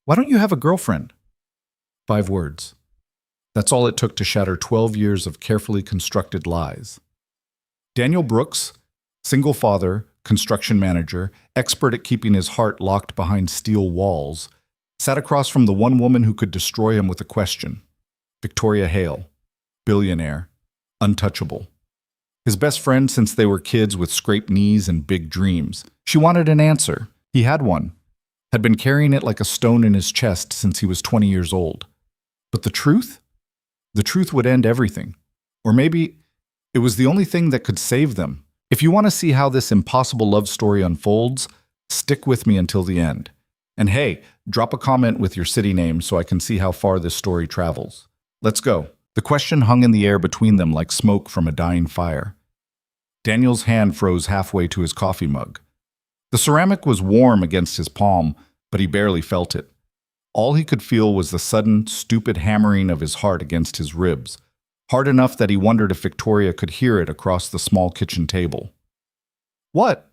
Why don't you have a girlfriend? 5 words. That's all it took to shatter 12 years of carefully constructed lies. Daniel Brooks, single father, construction manager, expert at keeping his heart locked behind steel walls, sat across from the one woman who could destroy him with a question. Victoria Hale, billionaire, untouchable. His best friend since they were kids with scraped knees and big dreams. She wanted an answer. He had one. Had been carrying it like a stone in his chest since he was 20 years old. But the truth? The truth would end everything. Or maybe it was the only thing that could save them. If you want to see how this impossible love story unfolds, stick with me until the end. And hey, drop a comment with your city name so I can see how far this story travels. Let's go. The question hung in the air between them like smoke from a dying fire. Daniel's hand froze halfway to his coffee mug. The ceramic was warm against his palm, but he barely felt it. All he could feel was the sudden, stupid hammering of his heart against his ribs, hard enough that he wondered if Victoria could hear it across the small kitchen table. "What?"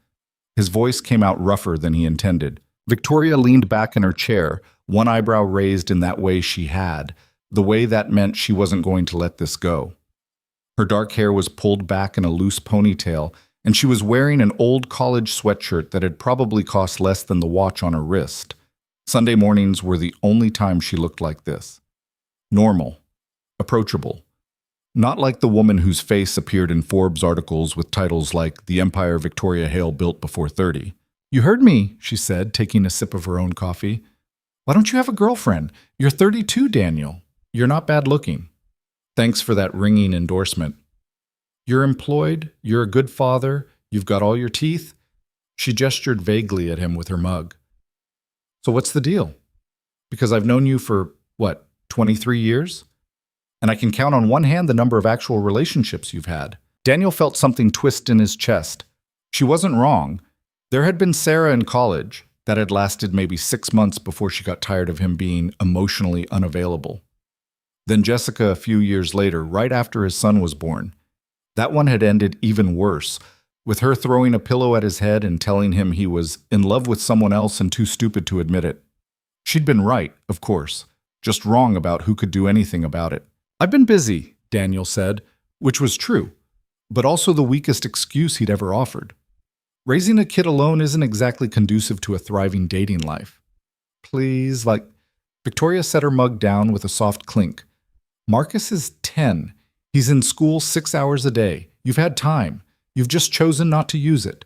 His voice came out rougher than he intended. Victoria leaned back in her chair, one eyebrow raised in that way she had, the way that meant she wasn't going to let this go. Her dark hair was pulled back in a loose ponytail, and she was wearing an old college sweatshirt that had probably cost less than the watch on her wrist. Sunday mornings were the only time she looked like this. Normal. Approachable. Not like the woman whose face appeared in Forbes articles with titles like "The Empire Victoria Hale Built Before 30. "You heard me," she said, taking a sip of her own coffee. "Why don't you have a girlfriend? You're 32, Daniel. You're not bad looking." "Thanks for that ringing endorsement." "You're employed, you're a good father, you've got all your teeth." She gestured vaguely at him with her mug. "So what's the deal? Because I've known you for, 23 years? And I can count on one hand the number of actual relationships you've had." Daniel felt something twist in his chest. She wasn't wrong. There had been Sarah in college. That had lasted maybe 6 months before she got tired of him being emotionally unavailable. Then Jessica a few years later, right after his son was born. That one had ended even worse, with her throwing a pillow at his head and telling him he was in love with someone else and too stupid to admit it. She'd been right, of course, just wrong about who could do anything about it. "I've been busy," Daniel said, which was true, but also the weakest excuse he'd ever offered. Raising a kid alone isn't exactly conducive to a thriving dating life. "Please, Victoria set her mug down with a soft clink. "Marcus is 10. He's in school 6 hours a day. You've had time. You've just chosen not to use it."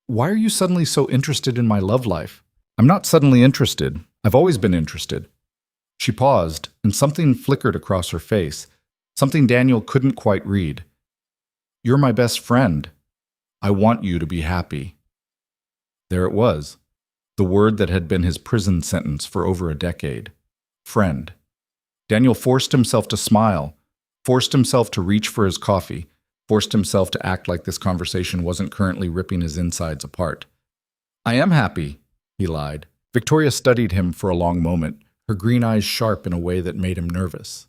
"Why are you suddenly so interested in my love life?" "I'm not suddenly interested. I've always been interested." She paused, and something flickered across her face, something Daniel couldn't quite read. "You're my best friend. I want you to be happy." There it was, the word that had been his prison sentence for over a decade. Friend. Daniel forced himself to smile, forced himself to reach for his coffee, forced himself to act like this conversation wasn't currently ripping his insides apart. "I am happy," he lied. Victoria studied him for a long moment, her green eyes sharp in a way that made him nervous.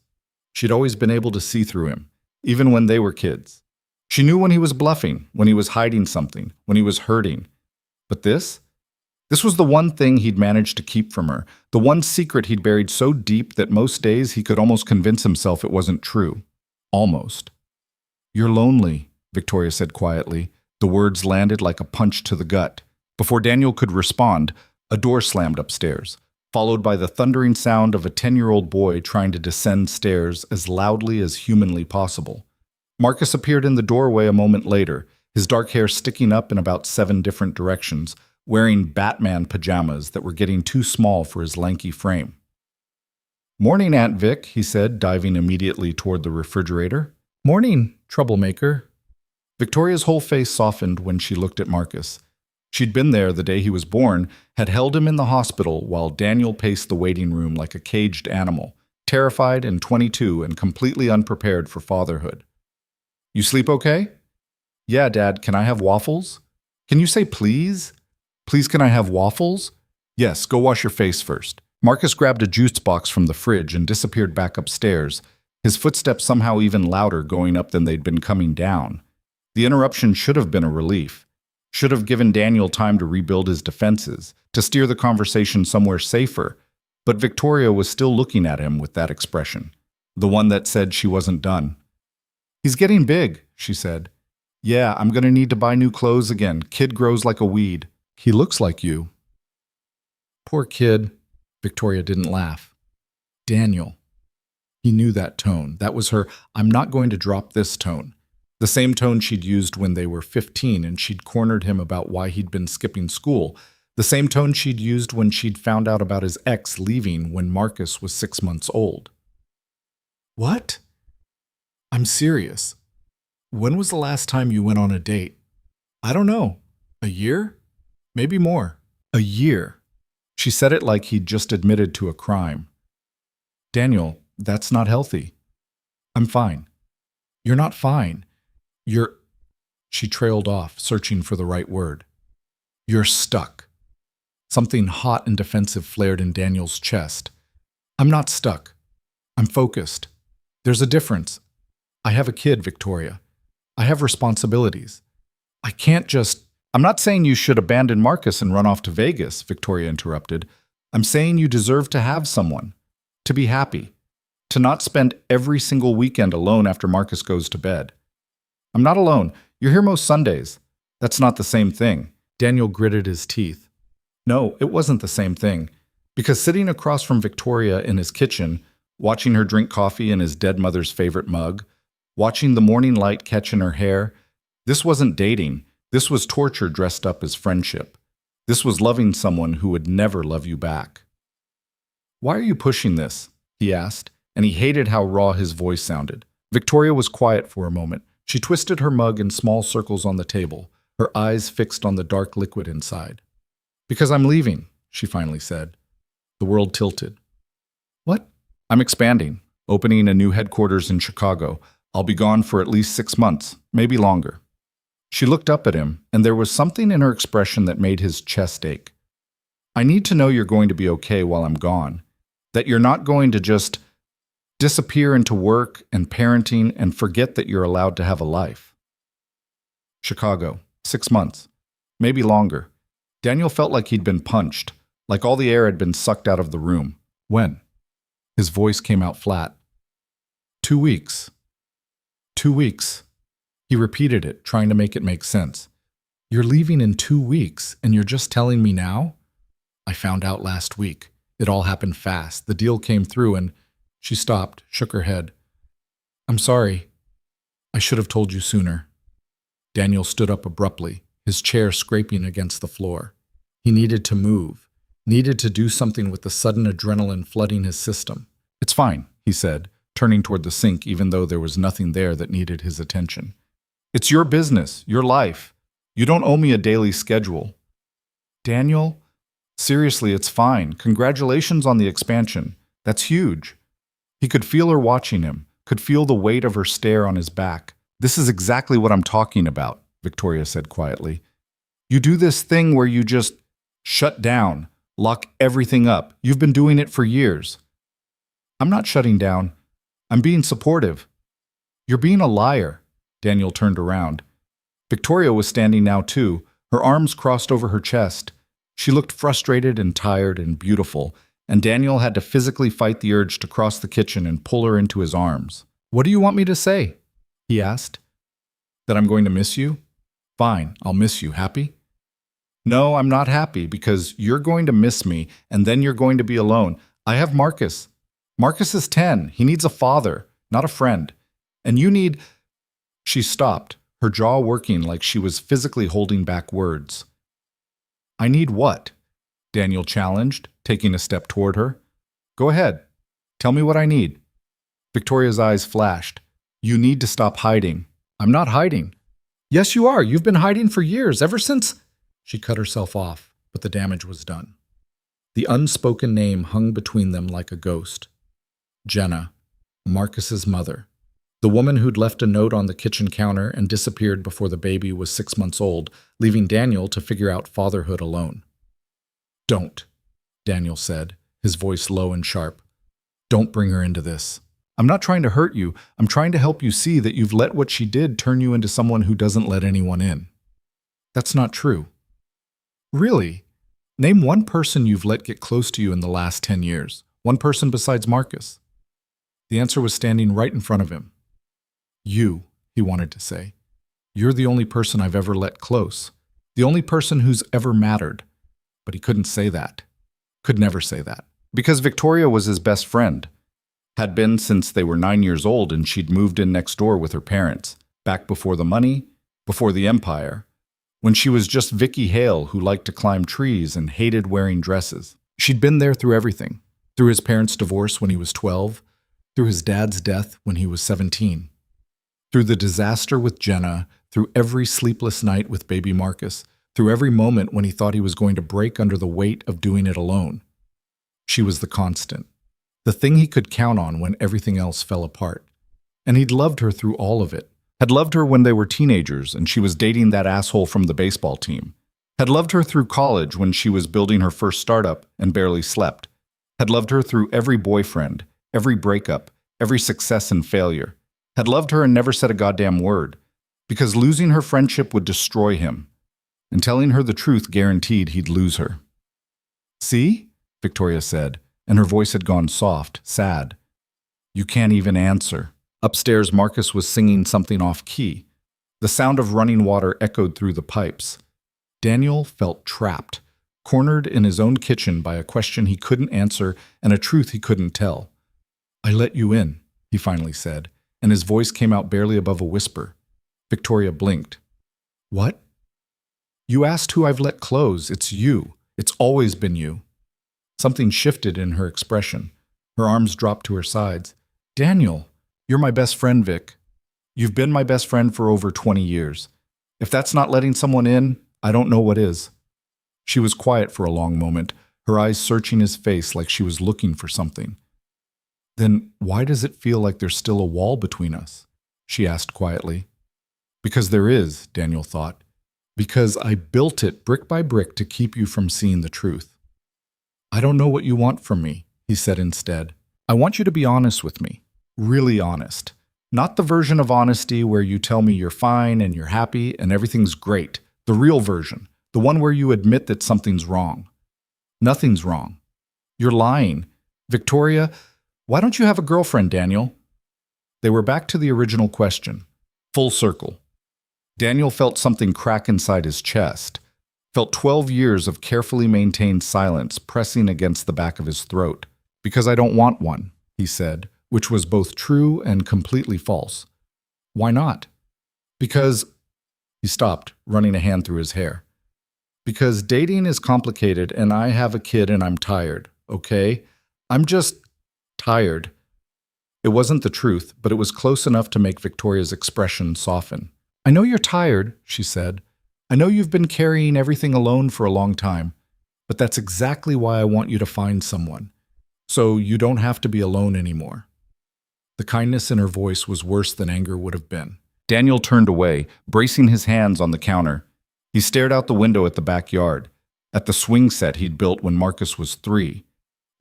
She'd always been able to see through him, even when they were kids. She knew when he was bluffing, when he was hiding something, when he was hurting. But this was the one thing he'd managed to keep from her, the one secret he'd buried so deep that most days he could almost convince himself it wasn't true. Almost. "You're lonely," Victoria said quietly. The words landed like a punch to the gut. Before Daniel could respond, a door slammed upstairs, followed by the thundering sound of a 10-year-old boy trying to descend stairs as loudly as humanly possible. Marcus appeared in the doorway a moment later, his dark hair sticking up in about 7 different directions, wearing Batman pajamas that were getting too small for his lanky frame. "Morning, Aunt Vic," he said, diving immediately toward the refrigerator. "Morning, troublemaker." Victoria's whole face softened when she looked at Marcus. She'd been there the day he was born, had held him in the hospital while Daniel paced the waiting room like a caged animal, terrified and 22 and completely unprepared for fatherhood. "You sleep okay?" "Yeah, Dad, can I have waffles?" "Can you say please? Please, can I have waffles?" "Yes, go wash your face first." Marcus grabbed a juice box from the fridge and disappeared back upstairs, his footsteps somehow even louder going up than they'd been coming down. The interruption should have been a relief, should have given Daniel time to rebuild his defenses, to steer the conversation somewhere safer, But Victoria was still looking at him with that expression, the one that said she wasn't done. "He's getting big," she said. "Yeah, I'm going to need to buy new clothes again. Kid grows like a weed." "He looks like you." "Poor kid." Victoria didn't laugh. "Daniel." He knew that tone. That was her "I'm not going to drop this" tone. The same tone she'd used when they were 15 and she'd cornered him about why he'd been skipping school. The same tone she'd used when she'd found out about his ex leaving when Marcus was 6 months old. "What?" "I'm serious. When was the last time you went on a date?" "I don't know. A year? Maybe more." "A year." She said it like he'd just admitted to a crime. "Daniel, that's not healthy." "I'm fine." "You're not fine. You're—" She trailed off, searching for the right word. "You're stuck." Something hot and defensive flared in Daniel's chest. "I'm not stuck. I'm focused. There's a difference. I have a kid, Victoria. I have responsibilities. I can't just—" "I'm not saying you should abandon Marcus and run off to Vegas," Victoria interrupted. "I'm saying you deserve to have someone, to be happy, to not spend every single weekend alone after Marcus goes to bed." "I'm not alone. You're here most Sundays." "That's not the same thing." Daniel gritted his teeth. No, it wasn't the same thing. Because sitting across from Victoria in his kitchen, watching her drink coffee in his dead mother's favorite mug, watching the morning light catch in her hair, this wasn't dating. This was torture dressed up as friendship. This was loving someone who would never love you back. "Why are you pushing this?" he asked, and he hated how raw his voice sounded. Victoria was quiet for a moment. She twisted her mug in small circles on the table, her eyes fixed on the dark liquid inside. "Because I'm leaving," she finally said. The world tilted. "What?" "I'm expanding, opening a new headquarters in Chicago. I'll be gone for at least 6 months, maybe longer." She looked up at him, and there was something in her expression that made his chest ache. "I need to know you're going to be okay while I'm gone, that you're not going to just disappear into work and parenting and forget that you're allowed to have a life." Chicago, 6 months, maybe longer. Daniel felt like he'd been punched, like all the air had been sucked out of the room. "When?" His voice came out flat. 2 weeks. 2 weeks. He repeated it, trying to make it make sense. "You're leaving in 2 weeks, and you're just telling me now?" "I found out last week. It all happened fast. The deal came through and—" She stopped, shook her head. "I'm sorry. I should have told you sooner." Daniel stood up abruptly, his chair scraping against the floor. He needed to move, needed to do something with the sudden adrenaline flooding his system. "It's fine," he said, turning toward the sink even though there was nothing there that needed his attention. "It's your business, your life. You don't owe me a daily schedule." "Daniel, seriously, it's fine. Congratulations on the expansion. That's huge." He could feel her watching him, could feel the weight of her stare on his back. "This is exactly what I'm talking about," Victoria said quietly. "You do this thing where you just shut down, lock everything up. You've been doing it for years." "I'm not shutting down. I'm being supportive." "You're being a liar." Daniel turned around. Victoria was standing now too, her arms crossed over her chest. She looked frustrated and tired and beautiful, and Daniel had to physically fight the urge to cross the kitchen and pull her into his arms. "What do you want me to say?" he asked. "That I'm going to miss you?" "Fine, I'll miss you. Happy?" "No, I'm not happy because you're going to miss me and then you're going to be alone. I have Marcus. Marcus is 10. He needs a father, not a friend. And you need—" She stopped, her jaw working like she was physically holding back words. "I need what?" Daniel challenged, taking a step toward her. "Go ahead. Tell me what I need." Victoria's eyes flashed. "You need to stop hiding." "I'm not hiding." "Yes, you are. You've been hiding for years, ever since—" She cut herself off, but the damage was done. The unspoken name hung between them like a ghost. Jenna, Marcus's mother. The woman who'd left a note on the kitchen counter and disappeared before the baby was 6 months old, leaving Daniel to figure out fatherhood alone. "Don't," Daniel said, his voice low and sharp. "Don't bring her into this. I'm not trying to hurt you. I'm trying to help you see that you've let what she did turn you into someone who doesn't let anyone in." "That's not true." "Really?" Name one person you've let get close to you in the last 10 years. One person besides Marcus. The answer was standing right in front of him. You, he wanted to say. You're the only person I've ever let close. The only person who's ever mattered. But he couldn't say that. Could never say that. Because Victoria was his best friend. Had been since they were 9 years old, and she'd moved in next door with her parents. Back before the money, before the empire. When she was just Vicky Hale, who liked to climb trees and hated wearing dresses. She'd been there through everything. Through his parents' divorce when he was 12. Through his dad's death when he was 17. Through the disaster with Jenna. Through every sleepless night with baby Marcus. Through every moment when he thought he was going to break under the weight of doing it alone. She was the constant. The thing he could count on when everything else fell apart. And he'd loved her through all of it. Had loved her when they were teenagers and she was dating that asshole from the baseball team. Had loved her through college when she was building her first startup and barely slept. Had loved her through every boyfriend, every breakup, every success and failure. Had loved her and never said a goddamn word. Because losing her friendship would destroy him. And telling her the truth guaranteed he'd lose her. See? Victoria said, and her voice had gone soft, sad. You can't even answer. Upstairs, Marcus was singing something off-key. The sound of running water echoed through the pipes. Daniel felt trapped, cornered in his own kitchen by a question he couldn't answer and a truth he couldn't tell. I let you in, he finally said, and his voice came out barely above a whisper. Victoria blinked. What? You asked who I've let close. It's you. It's always been you. Something shifted in her expression. Her arms dropped to her sides. Daniel, you're my best friend, Vic. You've been my best friend for over 20 years. If that's not letting someone in, I don't know what is. She was quiet for a long moment, her eyes searching his face like she was looking for something. Then why does it feel like there's still a wall between us? She asked quietly. Because there is, Daniel thought. Because I built it brick by brick to keep you from seeing the truth. I don't know what you want from me, he said instead. I want you to be honest with me. Really honest. Not the version of honesty where you tell me you're fine and you're happy and everything's great. The real version. The one where you admit that something's wrong. Nothing's wrong. You're lying. Victoria, why don't you have a girlfriend, Daniel? They were back to the original question. Full circle. Daniel felt something crack inside his chest. Felt 12 years of carefully maintained silence pressing against the back of his throat. Because I don't want one, he said, which was both true and completely false. Why not? Because... He stopped, running a hand through his hair. Because dating is complicated and I have a kid and I'm tired, okay? I'm just tired. It wasn't the truth, but it was close enough to make Victoria's expression soften. I know you're tired, she said. I know you've been carrying everything alone for a long time, but that's exactly why I want you to find someone, so you don't have to be alone anymore. The kindness in her voice was worse than anger would have been. Daniel turned away, bracing his hands on the counter. He stared out the window at the backyard, at the swing set he'd built when Marcus was 3,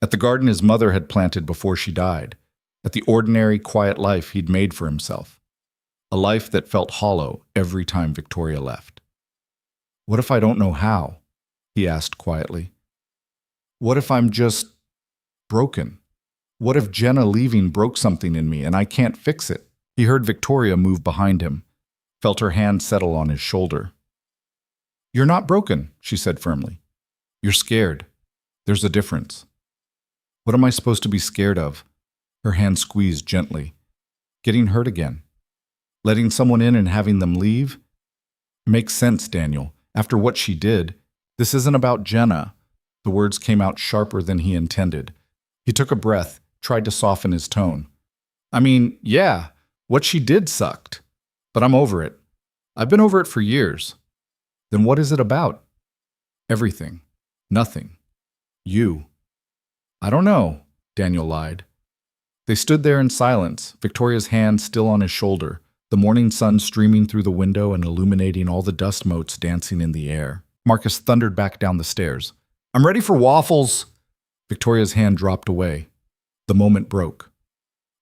at the garden his mother had planted before she died, at the ordinary, quiet life he'd made for himself. A life that felt hollow every time Victoria left. What if I don't know how? He asked quietly. What if I'm just broken? What if Jenna leaving broke something in me and I can't fix it? He heard Victoria move behind him, felt her hand settle on his shoulder. You're not broken, she said firmly. You're scared. There's a difference. What am I supposed to be scared of? Her hand squeezed gently. Getting hurt again. Letting someone in and having them leave? Makes sense, Daniel. After what she did, this isn't about Jenna. The words came out sharper than he intended. He took a breath, tried to soften his tone. I mean, yeah, what she did sucked. But I'm over it. I've been over it for years. Then what is it about? Everything. Nothing. You. I don't know, Daniel lied. They stood there in silence, Victoria's hand still on his shoulder, the morning sun streaming through the window and illuminating all the dust motes dancing in the air. Marcus thundered back down the stairs. I'm ready for waffles! Victoria's hand dropped away. The moment broke.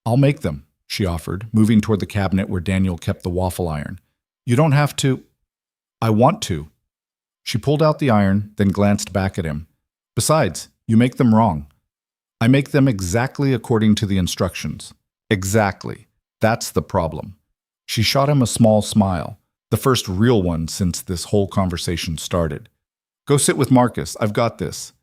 I'll make them, she offered, moving toward the cabinet where Daniel kept the waffle iron. You don't have to. I want to. She pulled out the iron, then glanced back at him. Besides, you make them wrong. I make them exactly according to the instructions. Exactly. That's the problem. She shot him a small smile, the first real one since this whole conversation started. Go sit with Marcus. I've got this.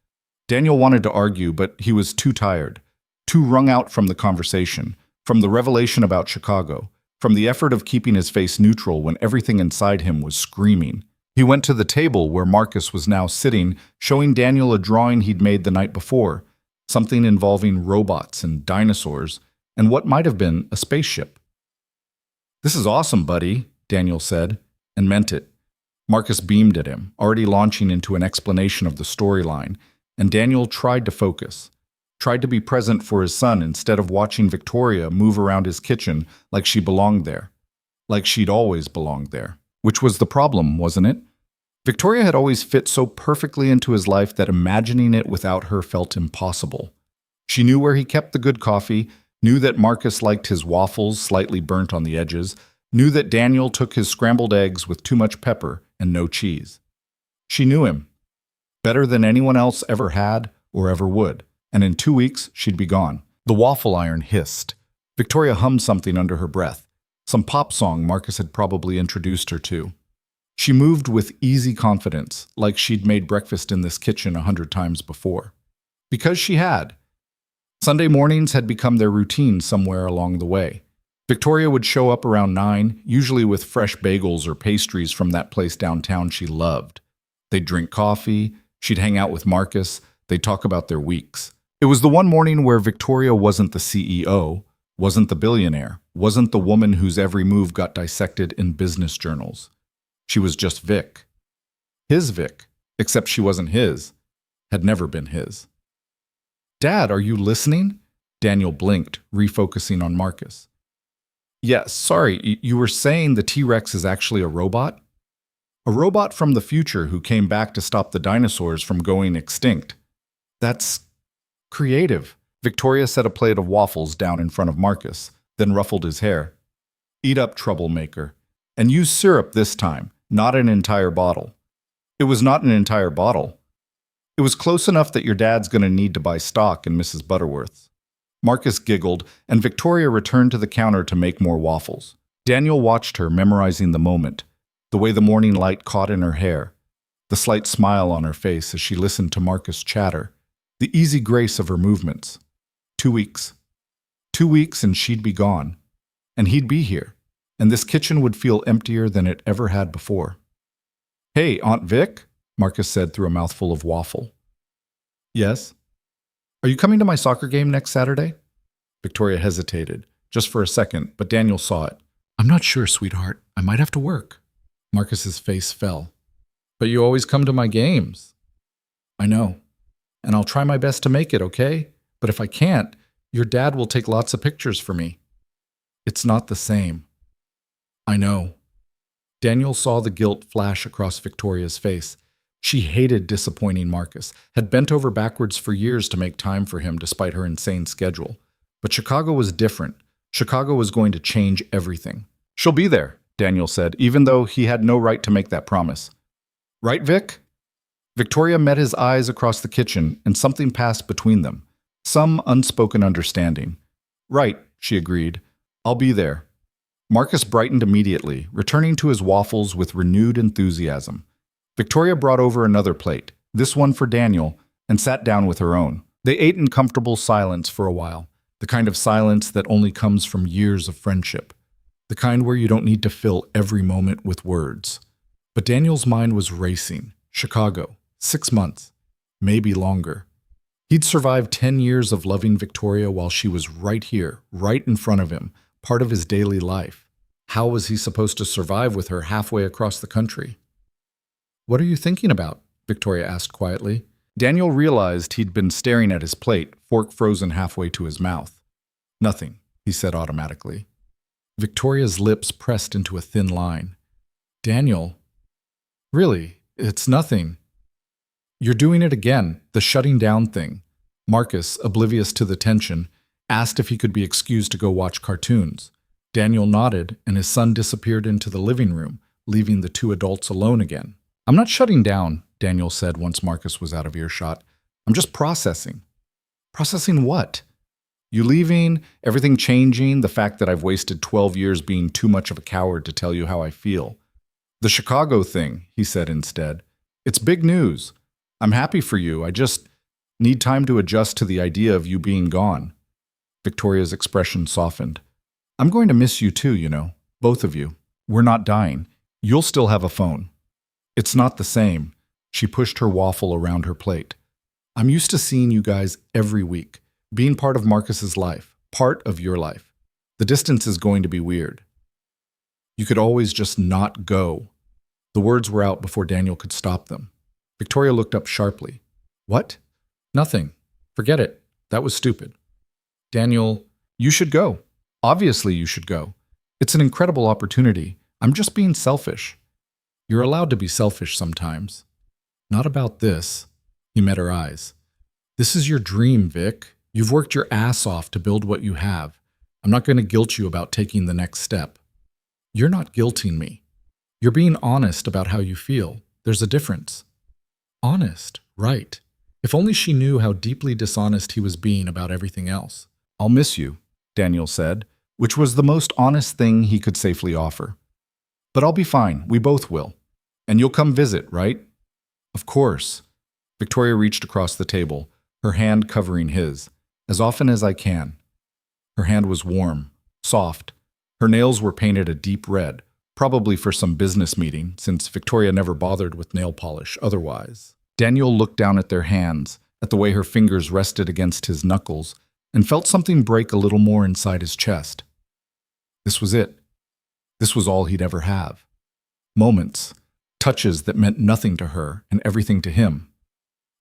Daniel wanted to argue, but he was too tired, too wrung out from the conversation, from the revelation about Chicago, from the effort of keeping his face neutral when everything inside him was screaming. He went to the table where Marcus was now sitting, showing Daniel a drawing he'd made the night before, something involving robots and dinosaurs, and what might have been a spaceship. This is awesome, buddy, Daniel said, and meant it. Marcus beamed at him, already launching into an explanation of the storyline, and Daniel tried to focus, tried to be present for his son instead of watching Victoria move around his kitchen like she belonged there, like she'd always belonged there, which was the problem, wasn't it? Victoria had always fit so perfectly into his life that imagining it without her felt impossible. She knew where he kept the good coffee, knew that Marcus liked his waffles slightly burnt on the edges, knew that Daniel took his scrambled eggs with too much pepper and no cheese. She knew him, better than anyone else ever had or ever would, and in 2 weeks she'd be gone. The waffle iron hissed. Victoria hummed something under her breath, some pop song Marcus had probably introduced her to. She moved with easy confidence, like she'd made breakfast in this kitchen 100 times before. Because she had. Sunday mornings had become their routine somewhere along the way. Victoria would show up around 9, usually with fresh bagels or pastries from that place downtown she loved. They'd drink coffee, she'd hang out with Marcus, they'd talk about their weeks. It was the one morning where Victoria wasn't the CEO, wasn't the billionaire, wasn't the woman whose every move got dissected in business journals. She was just Vic. His Vic, except she wasn't his, had never been his. Dad, are you listening? Daniel blinked, refocusing on Marcus. Yes, sorry, you were saying the T-Rex is actually a robot? A robot from the future who came back to stop the dinosaurs from going extinct. That's creative. Victoria set a plate of waffles down in front of Marcus, then ruffled his hair. Eat up, troublemaker. And use syrup this time, not an entire bottle. It was not an entire bottle. It was close enough that your dad's going to need to buy stock in Mrs. Butterworth's. Marcus giggled, and Victoria returned to the counter to make more waffles. Daniel watched her, memorizing the moment, the way the morning light caught in her hair, the slight smile on her face as she listened to Marcus chatter, the easy grace of her movements. 2 weeks. 2 weeks and she'd be gone. And he'd be here, and this kitchen would feel emptier than it ever had before. Hey, Aunt Vic, Marcus said through a mouthful of waffle. Yes? Are you coming to my soccer game next Saturday? Victoria hesitated, just for a second, but Daniel saw it. I'm not sure, sweetheart. I might have to work. Marcus's face fell. But you always come to my games. I know. And I'll try my best to make it, okay? But if I can't, your dad will take lots of pictures for me. It's not the same. I know. Daniel saw the guilt flash across Victoria's face. She hated disappointing Marcus, had bent over backwards for years to make time for him despite her insane schedule. But Chicago was different. Chicago was going to change everything. She'll be there, Daniel said, even though he had no right to make that promise. Right, Vic? Victoria met his eyes across the kitchen, and something passed between them. Some unspoken understanding. Right, she agreed. I'll be there. Marcus brightened immediately, returning to his waffles with renewed enthusiasm. Victoria brought over another plate, this one for Daniel, and sat down with her own. They ate in comfortable silence for a while, the kind of silence that only comes from years of friendship, the kind where you don't need to fill every moment with words. But Daniel's mind was racing. Chicago, 6 months, maybe longer. He'd survived 10 years of loving Victoria while she was right here, right in front of him, part of his daily life. How was he supposed to survive with her halfway across the country? What are you thinking about? Victoria asked quietly. Daniel realized he'd been staring at his plate, fork frozen halfway to his mouth. Nothing, he said automatically. Victoria's lips pressed into a thin line. Daniel, really, it's nothing. You're doing it again, the shutting down thing. Marcus, oblivious to the tension, asked if he could be excused to go watch cartoons. Daniel nodded, and his son disappeared into the living room, leaving the two adults alone again. I'm not shutting down, Daniel said once Marcus was out of earshot. I'm just processing. Processing what? You leaving, everything changing, the fact that I've wasted 12 years being too much of a coward to tell you how I feel. The Chicago thing, he said instead. It's big news. I'm happy for you. I just need time to adjust to the idea of you being gone. Victoria's expression softened. I'm going to miss you too, you know, both of you. We're not dying. You'll still have a phone. It's not the same. She pushed her waffle around her plate. I'm used to seeing you guys every week, being part of Marcus's life, part of your life. The distance is going to be weird. You could always just not go. The words were out before Daniel could stop them. Victoria looked up sharply. What? Nothing. Forget it. That was stupid. Daniel, you should go. Obviously you should go. It's an incredible opportunity. I'm just being selfish. You're allowed to be selfish sometimes. Not about this. He met her eyes. This is your dream, Vic. You've worked your ass off to build what you have. I'm not going to guilt you about taking the next step. You're not guilting me. You're being honest about how you feel. There's a difference. Honest, right. If only she knew how deeply dishonest he was being about everything else. I'll miss you, Daniel said, which was the most honest thing he could safely offer. But I'll be fine. We both will. And you'll come visit, right? Of course. Victoria reached across the table, her hand covering his. As often as I can. Her hand was warm, soft. Her nails were painted a deep red, probably for some business meeting, since Victoria never bothered with nail polish otherwise. Daniel looked down at their hands, at the way her fingers rested against his knuckles, and felt something break a little more inside his chest. This was it. This was all he'd ever have. Moments, touches that meant nothing to her and everything to him.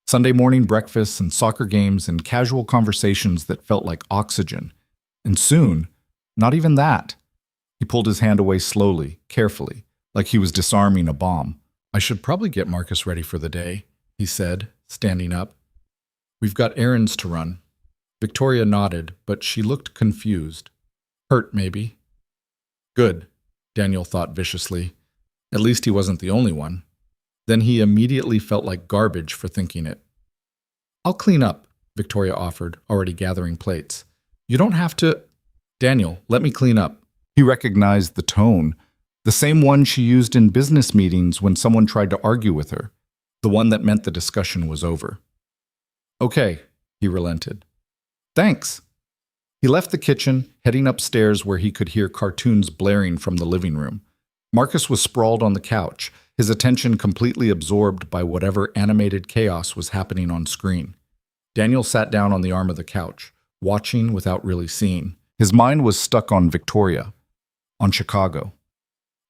Sunday morning breakfasts and soccer games and casual conversations that felt like oxygen. And soon, not even that. He pulled his hand away slowly, carefully, like he was disarming a bomb. I should probably get Marcus ready for the day, he said, standing up. We've got errands to run. Victoria nodded, but she looked confused. Hurt, maybe. Good, Daniel thought viciously. At least he wasn't the only one. Then he immediately felt like garbage for thinking it. I'll clean up, Victoria offered, already gathering plates. You don't have to… Daniel, let me clean up. He recognized the tone, the same one she used in business meetings when someone tried to argue with her, the one that meant the discussion was over. Okay, he relented. Thanks. He left the kitchen, heading upstairs where he could hear cartoons blaring from the living room. Marcus was sprawled on the couch, his attention completely absorbed by whatever animated chaos was happening on screen. Daniel sat down on the arm of the couch, watching without really seeing. His mind was stuck on Victoria, on Chicago,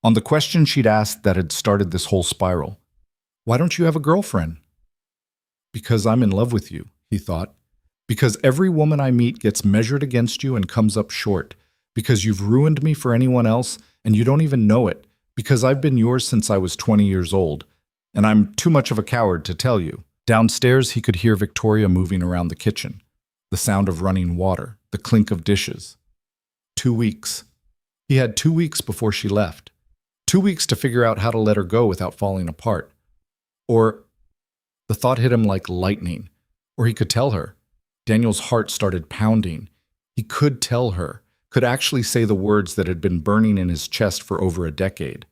on the question she'd asked that had started this whole spiral. Why don't you have a girlfriend? Because I'm in love with you, he thought. Because every woman I meet gets measured against you and comes up short. Because you've ruined me for anyone else and you don't even know it. Because I've been yours since I was 20 years old. And I'm too much of a coward to tell you. Downstairs, he could hear Victoria moving around the kitchen. The sound of running water, the clink of dishes. 2 weeks. He had 2 weeks before she left. 2 weeks to figure out how to let her go without falling apart. Or, the thought hit him like lightning. Or he could tell her. Daniel's heart started pounding. He could tell her, could actually say the words that had been burning in his chest for over a decade.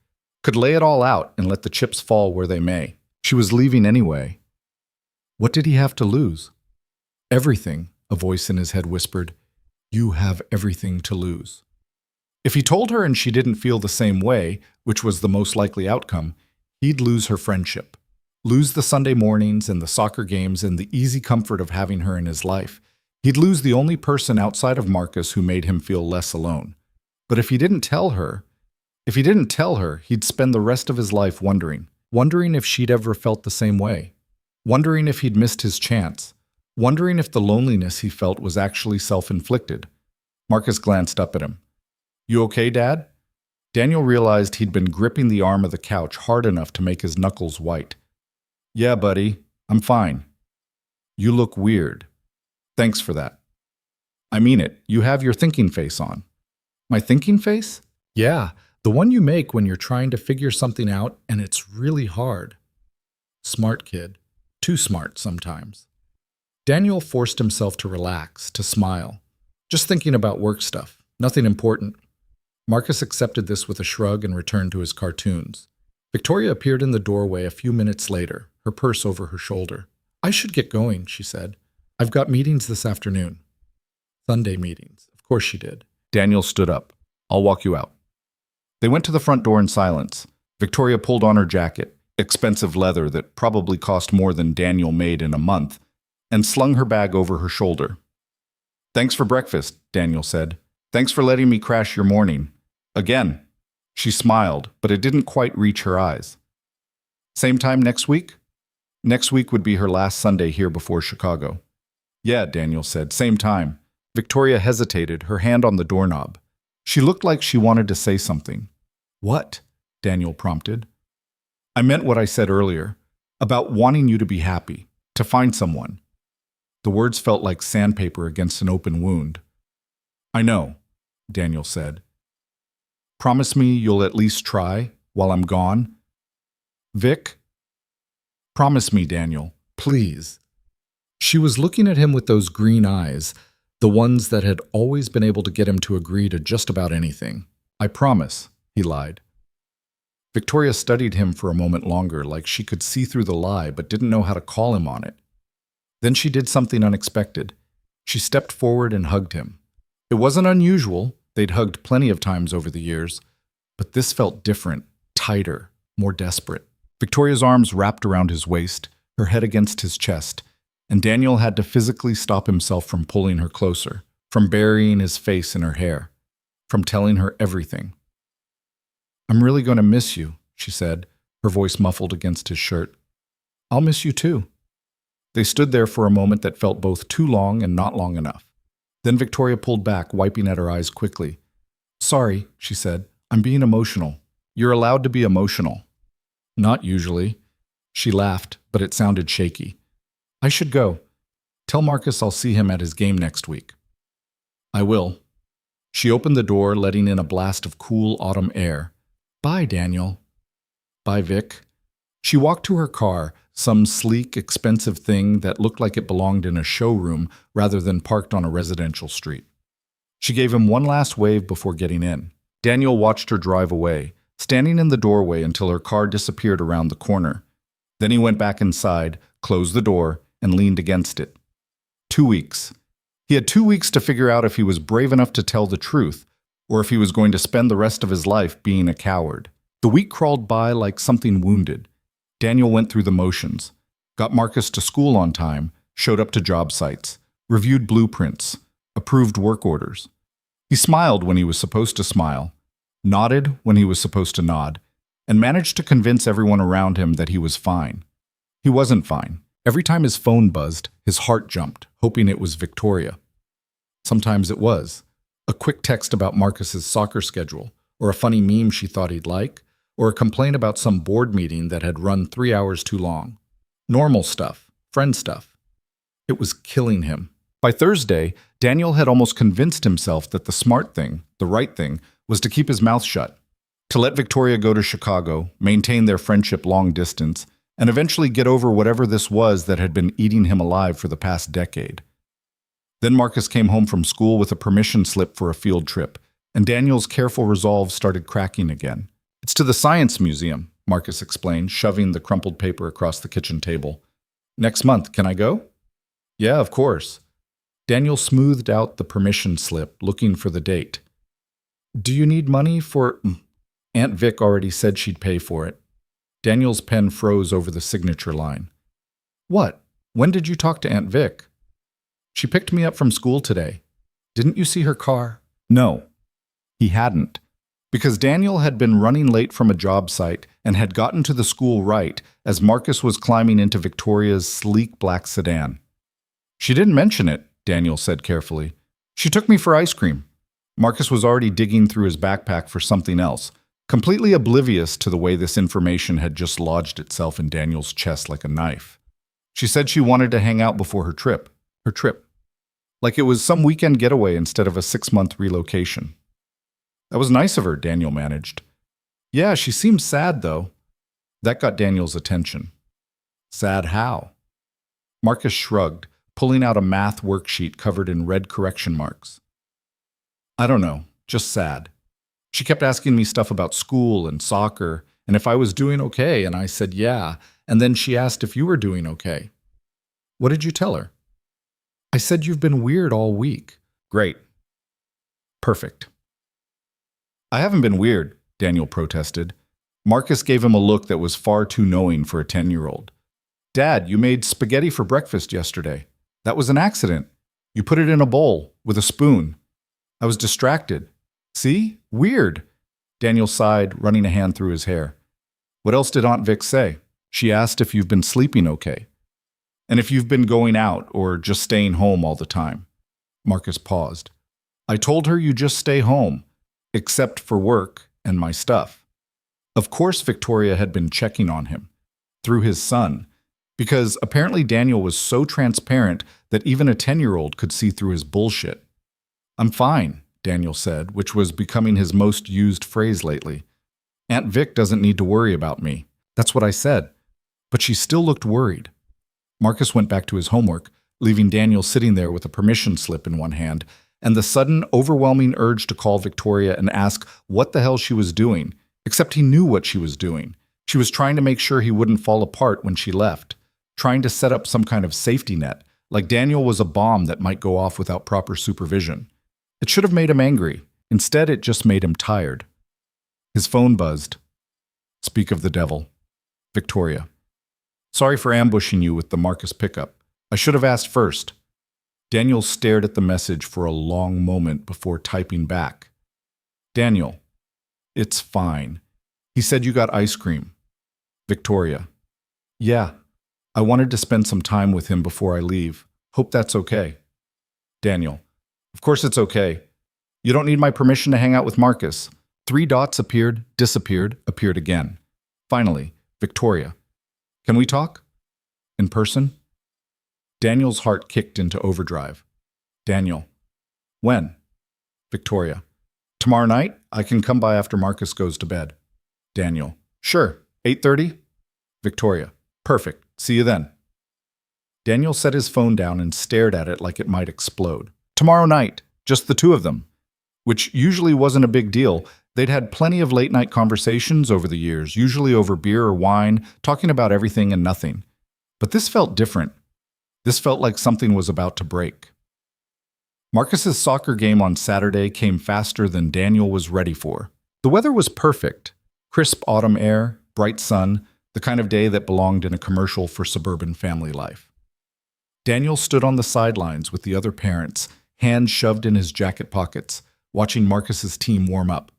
Could lay it all out and let the chips fall where they may. She was leaving anyway. What did he have to lose? Everything, a voice in his head whispered. You have everything to lose. If he told her and she didn't feel the same way, which was the most likely outcome, he'd lose her friendship. Lose the Sunday mornings and the soccer games and the easy comfort of having her in his life. He'd lose the only person outside of Marcus who made him feel less alone. But if he didn't tell her, he'd spend the rest of his life wondering if she'd ever felt the same way. Wondering if he'd missed his chance. Wondering if the loneliness he felt was actually self-inflicted. Marcus glanced up at him. You okay, Dad? Daniel realized he'd been gripping the arm of the couch hard enough to make his knuckles white. Yeah, buddy, I'm fine. You look weird. Thanks for that. I mean it, you have your thinking face on. My thinking face? Yeah, the one you make when you're trying to figure something out and it's really hard. Smart kid. Too smart sometimes. Daniel forced himself to relax, to smile. Just thinking about work stuff. Nothing important. Marcus accepted this with a shrug and returned to his cartoons. Victoria appeared in the doorway a few minutes later, her purse over her shoulder. "I should get going," she said. "I've got meetings this afternoon." Sunday meetings. Of course she did. Daniel stood up. "I'll walk you out." They went to the front door in silence. Victoria pulled on her jacket, expensive leather that probably cost more than Daniel made in a month, and slung her bag over her shoulder. "Thanks for breakfast," Daniel said. "Thanks for letting me crash your morning. Again." She smiled, but it didn't quite reach her eyes. "Same time next week?" Next week would be her last Sunday here before Chicago. "Yeah," Daniel said, "same time." Victoria hesitated, her hand on the doorknob. She looked like she wanted to say something. "What?" Daniel prompted. "I meant what I said earlier, about wanting you to be happy, to find someone." The words felt like sandpaper against an open wound. "I know," Daniel said. "Promise me you'll at least try while I'm gone." "Vic?" "Promise me, Daniel, please." She was looking at him with those green eyes, the ones that had always been able to get him to agree to just about anything. "I promise," he lied. Victoria studied him for a moment longer, like she could see through the lie but didn't know how to call him on it. Then she did something unexpected. She stepped forward and hugged him. It wasn't unusual. They'd hugged plenty of times over the years, but this felt different, tighter, more desperate. Victoria's arms wrapped around his waist, her head against his chest, and Daniel had to physically stop himself from pulling her closer, from burying his face in her hair, from telling her everything. "I'm really going to miss you," she said, her voice muffled against his shirt. "I'll miss you too." They stood there for a moment that felt both too long and not long enough. Then Victoria pulled back, wiping at her eyes quickly. "Sorry," she said. "I'm being emotional." "You're allowed to be emotional." "Not usually." She laughed, but it sounded shaky. "I should go. Tell Marcus I'll see him at his game next week." "I will." She opened the door, letting in a blast of cool autumn air. "Bye, Daniel." "Bye, Vic." She walked to her car, some sleek, expensive thing that looked like it belonged in a showroom rather than parked on a residential street. She gave him one last wave before getting in. Daniel watched her drive away, standing in the doorway until her car disappeared around the corner. Then he went back inside, closed the door, and leaned against it. 2 weeks. He had 2 weeks to figure out if he was brave enough to tell the truth, or if he was going to spend the rest of his life being a coward. The week crawled by like something wounded. Daniel went through the motions, got Marcus to school on time, showed up to job sites, reviewed blueprints, approved work orders. He smiled when he was supposed to smile, nodded when he was supposed to nod, and managed to convince everyone around him that he was fine. He wasn't fine. Every time his phone buzzed, his heart jumped, hoping it was Victoria. Sometimes it was. A quick text about Marcus's soccer schedule, or a funny meme she thought he'd like, or a complaint about some board meeting that had run 3 hours too long. Normal stuff, friend stuff. It was killing him. By Thursday, Daniel had almost convinced himself that the smart thing, the right thing, was to keep his mouth shut, to let Victoria go to Chicago, maintain their friendship long distance, and eventually get over whatever this was that had been eating him alive for the past decade. Then Marcus came home from school with a permission slip for a field trip, and Daniel's careful resolve started cracking again. "It's to the Science Museum," Marcus explained, shoving the crumpled paper across the kitchen table. "Next month, can I go?" "Yeah, of course." Daniel smoothed out the permission slip, looking for the date. "Do you need money for—" Aunt Vic already said she'd pay for it. Daniel's pen froze over the signature line. "What? When did you talk to Aunt Vic?" "She picked me up from school today." "Didn't you see her car?" No. He hadn't. Because Daniel had been running late from a job site and had gotten to the school right as Marcus was climbing into Victoria's sleek black sedan. "She didn't mention it," Daniel said carefully. "She took me for ice cream." Marcus was already digging through his backpack for something else, completely oblivious to the way this information had just lodged itself in Daniel's chest like a knife. "She said she wanted to hang out before her trip. Her trip. Like it was some weekend getaway instead of a 6-month relocation." "That was nice of her," Daniel managed. "Yeah, she seemed sad, though." That got Daniel's attention. Sad how? Marcus shrugged, pulling out a math worksheet covered in red correction marks. I don't know, just sad. She kept asking me stuff about school and soccer, and if I was doing okay, and I said yeah, and then she asked if you were doing okay. What did you tell her? I said you've been weird all week. Great. Perfect. I haven't been weird, Daniel protested. Marcus gave him a look that was far too knowing for a 10-year-old. Dad, you made spaghetti for breakfast yesterday. That was an accident. You put it in a bowl with a spoon. I was distracted. See? Weird. Daniel sighed, running a hand through his hair. What else did Aunt Vic say? She asked if you've been sleeping okay. And if you've been going out or just staying home all the time. Marcus paused. I told her you just stay home, except for work and my stuff. Of course Victoria had been checking on him, through his son, because apparently Daniel was so transparent that even a 10-year-old could see through his bullshit. I'm fine, Daniel said, which was becoming his most used phrase lately. Aunt Vic doesn't need to worry about me. That's what I said. But she still looked worried. Marcus went back to his homework, leaving Daniel sitting there with a permission slip in one hand, and the sudden, overwhelming urge to call Victoria and ask what the hell she was doing, except he knew what she was doing. She was trying to make sure he wouldn't fall apart when she left, trying to set up some kind of safety net, like Daniel was a bomb that might go off without proper supervision. It should have made him angry. Instead, it just made him tired. His phone buzzed. Speak of the devil. Victoria. Sorry for ambushing you with the Marcus pickup. I should have asked first. Daniel stared at the message for a long moment before typing back. Daniel. It's fine. He said you got ice cream. Victoria. Yeah. I wanted to spend some time with him before I leave. Hope that's okay. Daniel. Of course it's okay. You don't need my permission to hang out with Marcus. 3 dots appeared, disappeared, appeared again. Finally, Victoria. Can we talk? In person? Daniel's heart kicked into overdrive. Daniel. When? Victoria. Tomorrow night? I can come by after Marcus goes to bed. Daniel. Sure. 8:30? Victoria. Perfect. See you then. Daniel set his phone down and stared at it like it might explode. Tomorrow night. Just the two of them. Which usually wasn't a big deal. They'd had plenty of late-night conversations over the years, usually over beer or wine, talking about everything and nothing. But this felt different. This felt like something was about to break. Marcus's soccer game on Saturday came faster than Daniel was ready for. The weather was perfect. Crisp autumn air, bright sun, the kind of day that belonged in a commercial for suburban family life. Daniel stood on the sidelines with the other parents, hands shoved in his jacket pockets, watching Marcus's team warm up.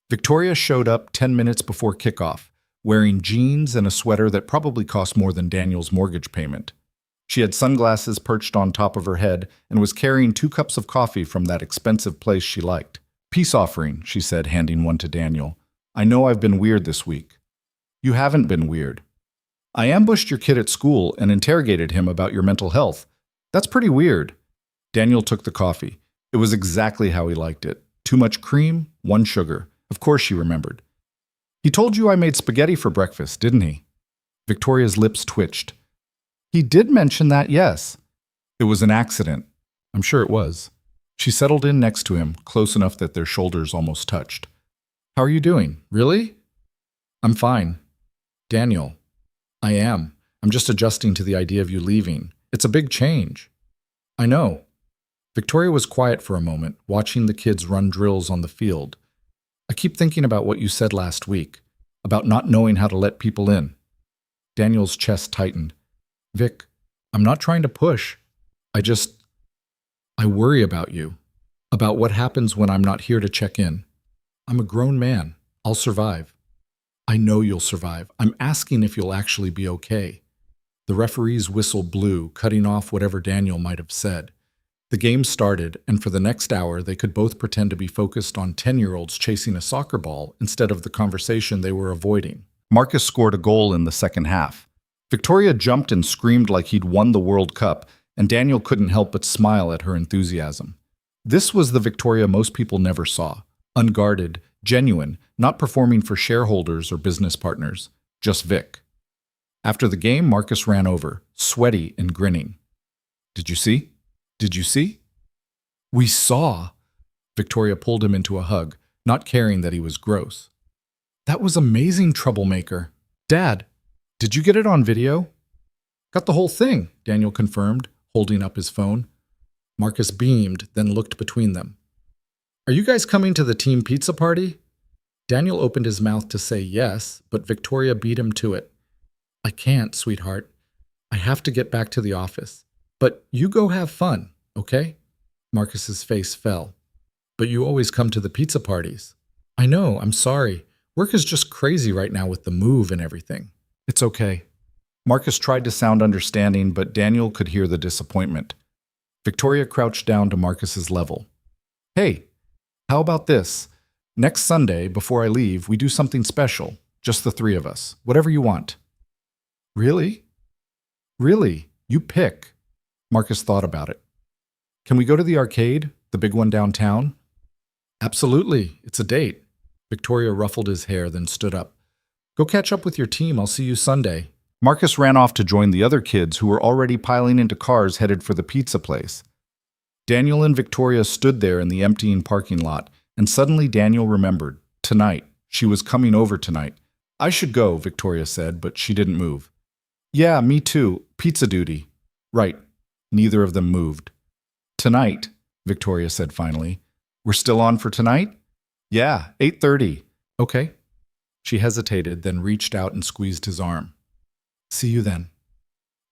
Victoria showed up 10 minutes before kickoff, wearing jeans and a sweater that probably cost more than Daniel's mortgage payment. She had sunglasses perched on top of her head and was carrying 2 cups of coffee from that expensive place she liked. Peace offering, she said, handing one to Daniel. I know I've been weird this week. You haven't been weird. I ambushed your kid at school and interrogated him about your mental health. That's pretty weird. Daniel took the coffee. It was exactly how he liked it. Too much cream, 1 sugar. Of course she remembered. He told you I made spaghetti for breakfast, didn't he? Victoria's lips twitched. He did mention that, yes. It was an accident. I'm sure it was. She settled in next to him, close enough that their shoulders almost touched. How are you doing? Really? I'm fine. Daniel. I am. I'm just adjusting to the idea of you leaving. It's a big change. I know. Victoria was quiet for a moment, watching the kids run drills on the field. I keep thinking about what you said last week, about not knowing how to let people in. Daniel's chest tightened. Vic, I'm not trying to push. I worry about you, about what happens when I'm not here to check in. I'm a grown man. I'll survive. I know you'll survive. I'm asking if you'll actually be okay. The referee's whistle blew, cutting off whatever Daniel might have said. The game started, and for the next hour, they could both pretend to be focused on 10-year-olds chasing a soccer ball instead of the conversation they were avoiding. Marcus scored a goal in the second half. Victoria jumped and screamed like he'd won the World Cup, and Daniel couldn't help but smile at her enthusiasm. This was the Victoria most people never saw. Unguarded, genuine, not performing for shareholders or business partners. Just Vic. After the game, Marcus ran over, sweaty and grinning. Did you see? Did you see? We saw. Victoria pulled him into a hug, not caring that he was gross. That was amazing, troublemaker. Dad, did you get it on video? Got the whole thing, Daniel confirmed, holding up his phone. Marcus beamed, then looked between them. Are you guys coming to the team pizza party? Daniel opened his mouth to say yes, but Victoria beat him to it. I can't, sweetheart. I have to get back to the office. But you go have fun, okay? Marcus's face fell. But you always come to the pizza parties. I know, I'm sorry. Work is just crazy right now with the move and everything. It's okay. Marcus tried to sound understanding, but Daniel could hear the disappointment. Victoria crouched down to Marcus's level. Hey, how about this? Next Sunday, before I leave, we do something special. Just the three of us. Whatever you want. Really? Really? You pick. Marcus thought about it. Can we go to the arcade? The big one downtown? Absolutely. It's a date. Victoria ruffled his hair, then stood up. Go catch up with your team. I'll see you Sunday. Marcus ran off to join the other kids who were already piling into cars headed for the pizza place. Daniel and Victoria stood there in the emptying parking lot, and suddenly Daniel remembered. Tonight. She was coming over tonight. I should go, Victoria said, but she didn't move. Yeah, me too. Pizza duty. Right. Neither of them moved. Tonight, Victoria said finally. We're still on for tonight? Yeah, 8:30. Okay. She hesitated, then reached out and squeezed his arm. See you then.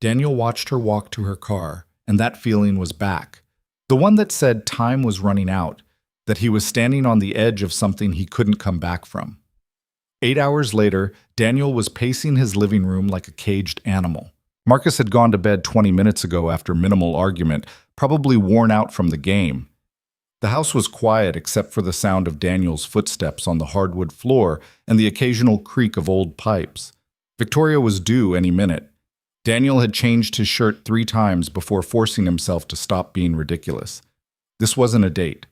Daniel watched her walk to her car, and that feeling was back. The one that said time was running out, that he was standing on the edge of something he couldn't come back from. 8 hours later, Daniel was pacing his living room like a caged animal. Marcus had gone to bed 20 minutes ago after minimal argument, probably worn out from the game. The house was quiet except for the sound of Daniel's footsteps on the hardwood floor and the occasional creak of old pipes. Victoria was due any minute. Daniel had changed his shirt 3 times before forcing himself to stop being ridiculous. This wasn't a date.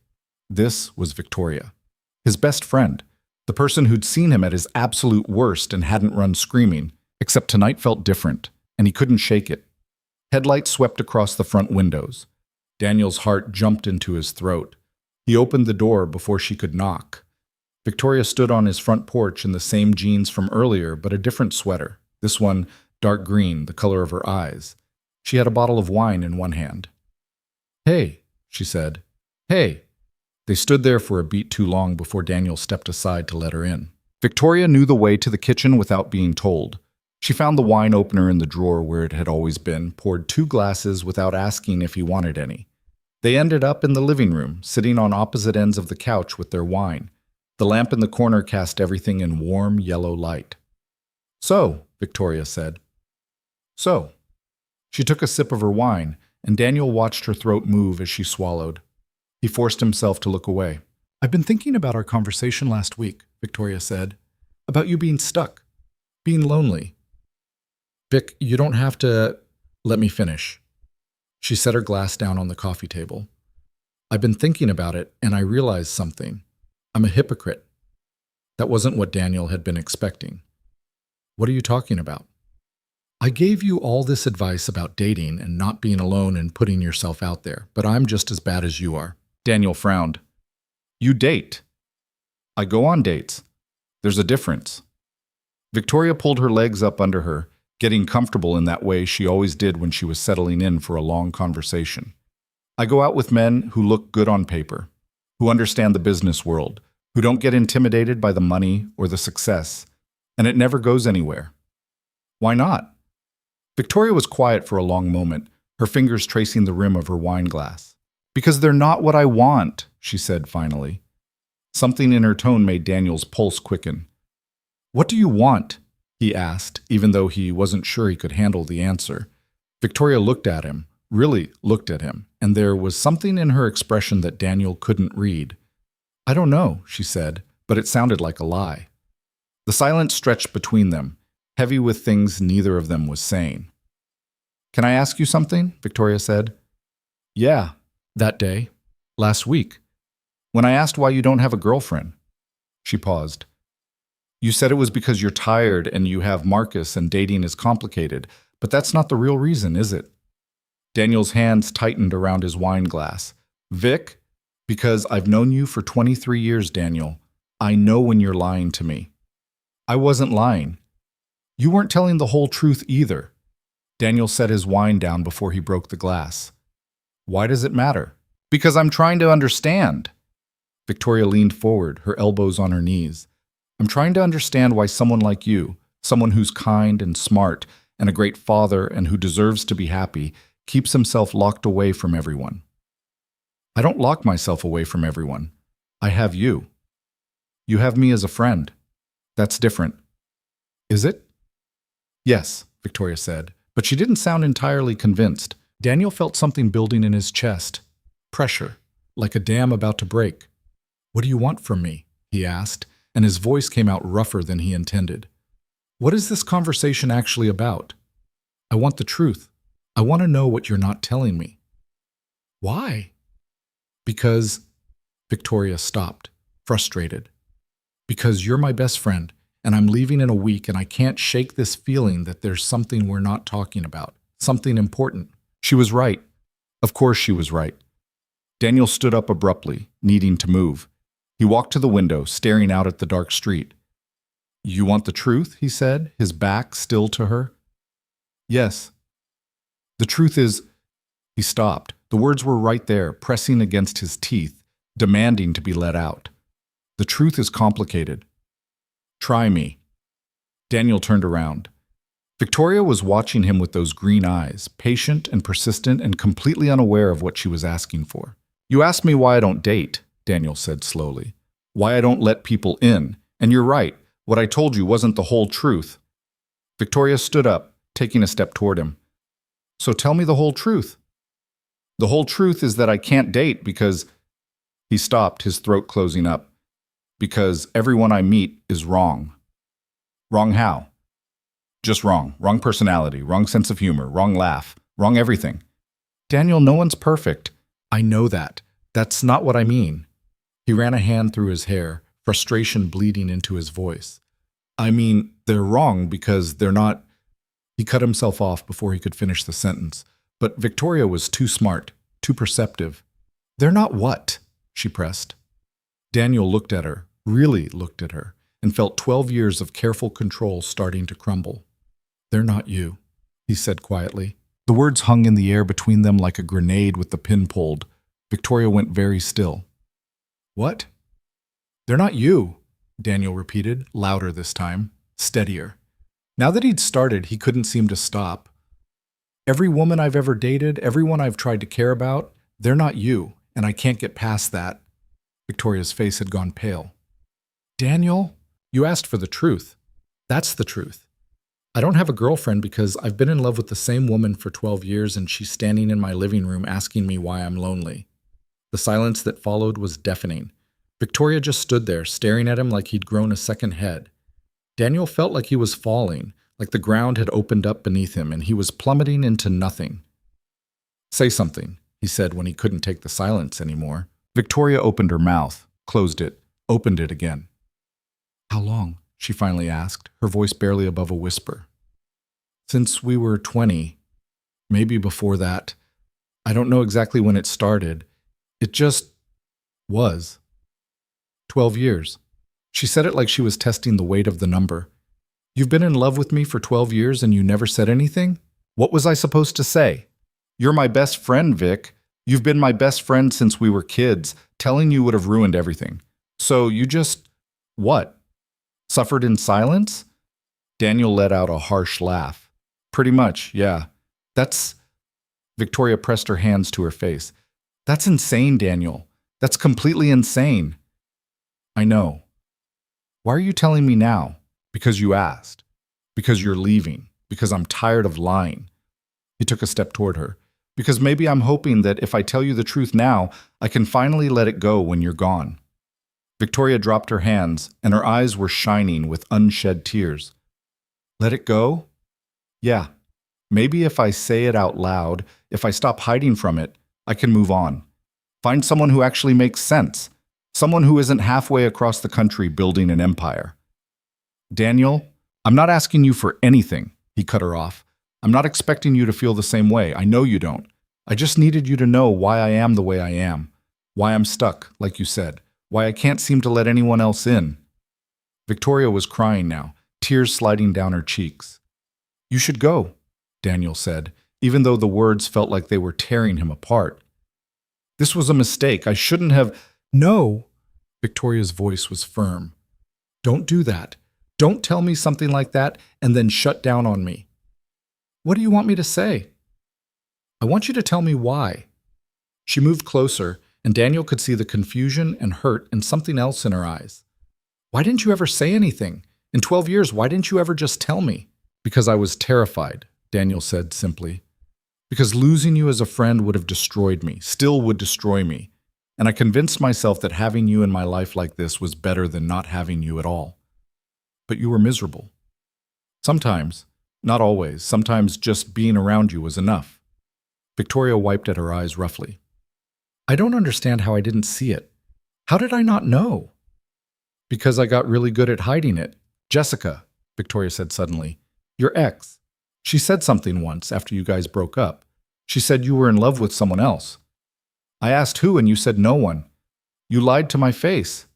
This was Victoria. His best friend. The person who'd seen him at his absolute worst and hadn't run screaming, except tonight felt different, and he couldn't shake it. Headlights swept across the front windows. Daniel's heart jumped into his throat. He opened the door before she could knock. Victoria stood on his front porch in the same jeans from earlier, but a different sweater, this one dark green, the color of her eyes. She had a bottle of wine in one hand. Hey, she said. Hey. They stood there for a beat too long before Daniel stepped aside to let her in. Victoria knew the way to the kitchen without being told. She found the wine opener in the drawer where it had always been, poured 2 glasses without asking if he wanted any. They ended up in the living room, sitting on opposite ends of the couch with their wine. The lamp in the corner cast everything in warm yellow light. So, Victoria said. So. She took a sip of her wine, and Daniel watched her throat move as she swallowed. He forced himself to look away. I've been thinking about our conversation last week, Victoria said. About you being stuck, being lonely. Vic, you don't have to... Let me finish. She set her glass down on the coffee table. I've been thinking about it, and I realized something. I'm a hypocrite. That wasn't what Daniel had been expecting. What are you talking about? I gave you all this advice about dating and not being alone and putting yourself out there, but I'm just as bad as you are. Daniel frowned. You date. I go on dates. There's a difference. Victoria pulled her legs up under her, getting comfortable in that way she always did when she was settling in for a long conversation. I go out with men who look good on paper, who understand the business world, who don't get intimidated by the money or the success, and it never goes anywhere. Why not? Victoria was quiet for a long moment, her fingers tracing the rim of her wine glass. Because they're not what I want, she said finally. Something in her tone made Daniel's pulse quicken. What do you want? He asked, even though he wasn't sure he could handle the answer. Victoria looked at him, really looked at him, and there was something in her expression that Daniel couldn't read. I don't know, she said, but it sounded like a lie. The silence stretched between them, heavy with things neither of them was saying. Can I ask you something? Victoria said. Yeah. That day, last week, when I asked why you don't have a girlfriend. She paused. You said it was because you're tired and you have Marcus and dating is complicated, but that's not the real reason, is it? Daniel's hands tightened around his wine glass. Vic, because I've known you for 23 years, Daniel. I know when you're lying to me. I wasn't lying. You weren't telling the whole truth either. Daniel set his wine down before he broke the glass. Why does it matter? Because I'm trying to understand. Victoria leaned forward, her elbows on her knees. I'm trying to understand why someone like you, someone who's kind and smart and a great father and who deserves to be happy, keeps himself locked away from everyone. I don't lock myself away from everyone. I have you. You have me as a friend. That's different. Is it? Yes, Victoria said, but she didn't sound entirely convinced. Daniel felt something building in his chest. Pressure, like a dam about to break. What do you want from me? He asked, and his voice came out rougher than he intended. What is this conversation actually about? I want the truth. I want to know what you're not telling me. Why? Because... Victoria stopped, frustrated. Because you're my best friend, and I'm leaving in a week, and I can't shake this feeling that there's something we're not talking about, something important. She was right. Of course she was right. Daniel stood up abruptly, needing to move. He walked to the window, staring out at the dark street. You want the truth? He said, his back still to her. Yes. The truth is... He stopped. The words were right there, pressing against his teeth, demanding to be let out. The truth is complicated. Try me. Daniel turned around. Victoria was watching him with those green eyes, patient and persistent and completely unaware of what she was asking for. You asked me why I don't date, Daniel said slowly. Why I don't let people in. And you're right. What I told you wasn't the whole truth. Victoria stood up, taking a step toward him. So tell me the whole truth. The whole truth is that I can't date because... He stopped, his throat closing up. Because everyone I meet is wrong. Wrong how? Just wrong. Wrong personality, wrong sense of humor, wrong laugh, wrong everything. Daniel, no one's perfect. I know that. That's not what I mean. He ran a hand through his hair, frustration bleeding into his voice. I mean, they're wrong because they're not... He cut himself off before he could finish the sentence. But Victoria was too smart, too perceptive. They're not what? She pressed. Daniel looked at her, really looked at her, and felt 12 years of careful control starting to crumble. They're not you, he said quietly. The words hung in the air between them like a grenade with the pin pulled. Victoria went very still. What? They're not you, Daniel repeated, louder this time, steadier. Now that he'd started, he couldn't seem to stop. Every woman I've ever dated, everyone I've tried to care about, they're not you, and I can't get past that. Victoria's face had gone pale. Daniel, you asked for the truth. That's the truth. I don't have a girlfriend because I've been in love with the same woman for 12 years and she's standing in my living room asking me why I'm lonely. The silence that followed was deafening. Victoria just stood there, staring at him like he'd grown a second head. Daniel felt like he was falling, like the ground had opened up beneath him and he was plummeting into nothing. Say something, he said when he couldn't take the silence anymore. Victoria opened her mouth, closed it, opened it again. How long? She finally asked, her voice barely above a whisper. Since we were 20, maybe before that. I don't know exactly when it started. It just was. 12 years. She said it like she was testing the weight of the number. You've been in love with me for 12 years and you never said anything? What was I supposed to say? You're my best friend, Vic. You've been my best friend since we were kids. Telling you would have ruined everything. So you just... what? Suffered in silence? Daniel let out a harsh laugh. Pretty much, yeah. That's... Victoria pressed her hands to her face. That's insane, Daniel. That's completely insane. I know. Why are you telling me now? Because you asked. Because you're leaving. Because I'm tired of lying. He took a step toward her. Because maybe I'm hoping that if I tell you the truth now, I can finally let it go when you're gone. Victoria dropped her hands, and her eyes were shining with unshed tears. Let it go? Yeah. Maybe if I say it out loud, if I stop hiding from it, I can move on. Find someone who actually makes sense. Someone who isn't halfway across the country building an empire. Daniel, I'm not asking you for anything, he cut her off. I'm not expecting you to feel the same way. I know you don't. I just needed you to know why I am the way I am. Why I'm stuck, like you said. Why I can't seem to let anyone else in. Victoria was crying now, tears sliding down her cheeks. You should go, Daniel said, even though the words felt like they were tearing him apart. This was a mistake. I shouldn't have. No. Victoria's voice was firm. Don't do that. Don't tell me something like that and then shut down on me. What do you want me to say? I want you to tell me why. She moved closer, and Daniel could see the confusion and hurt and something else in her eyes. Why didn't you ever say anything? In 12 years, why didn't you ever just tell me? Because I was terrified, Daniel said simply. Because losing you as a friend would have destroyed me, still would destroy me. And I convinced myself that having you in my life like this was better than not having you at all. But you were miserable. Sometimes, not always, sometimes just being around you was enough. Victoria wiped at her eyes roughly. I don't understand how I didn't see it. How did I not know? Because I got really good at hiding it. Jessica, Victoria said suddenly, your ex. She said something once after you guys broke up. She said you were in love with someone else. I asked who and you said no one. You lied to my face.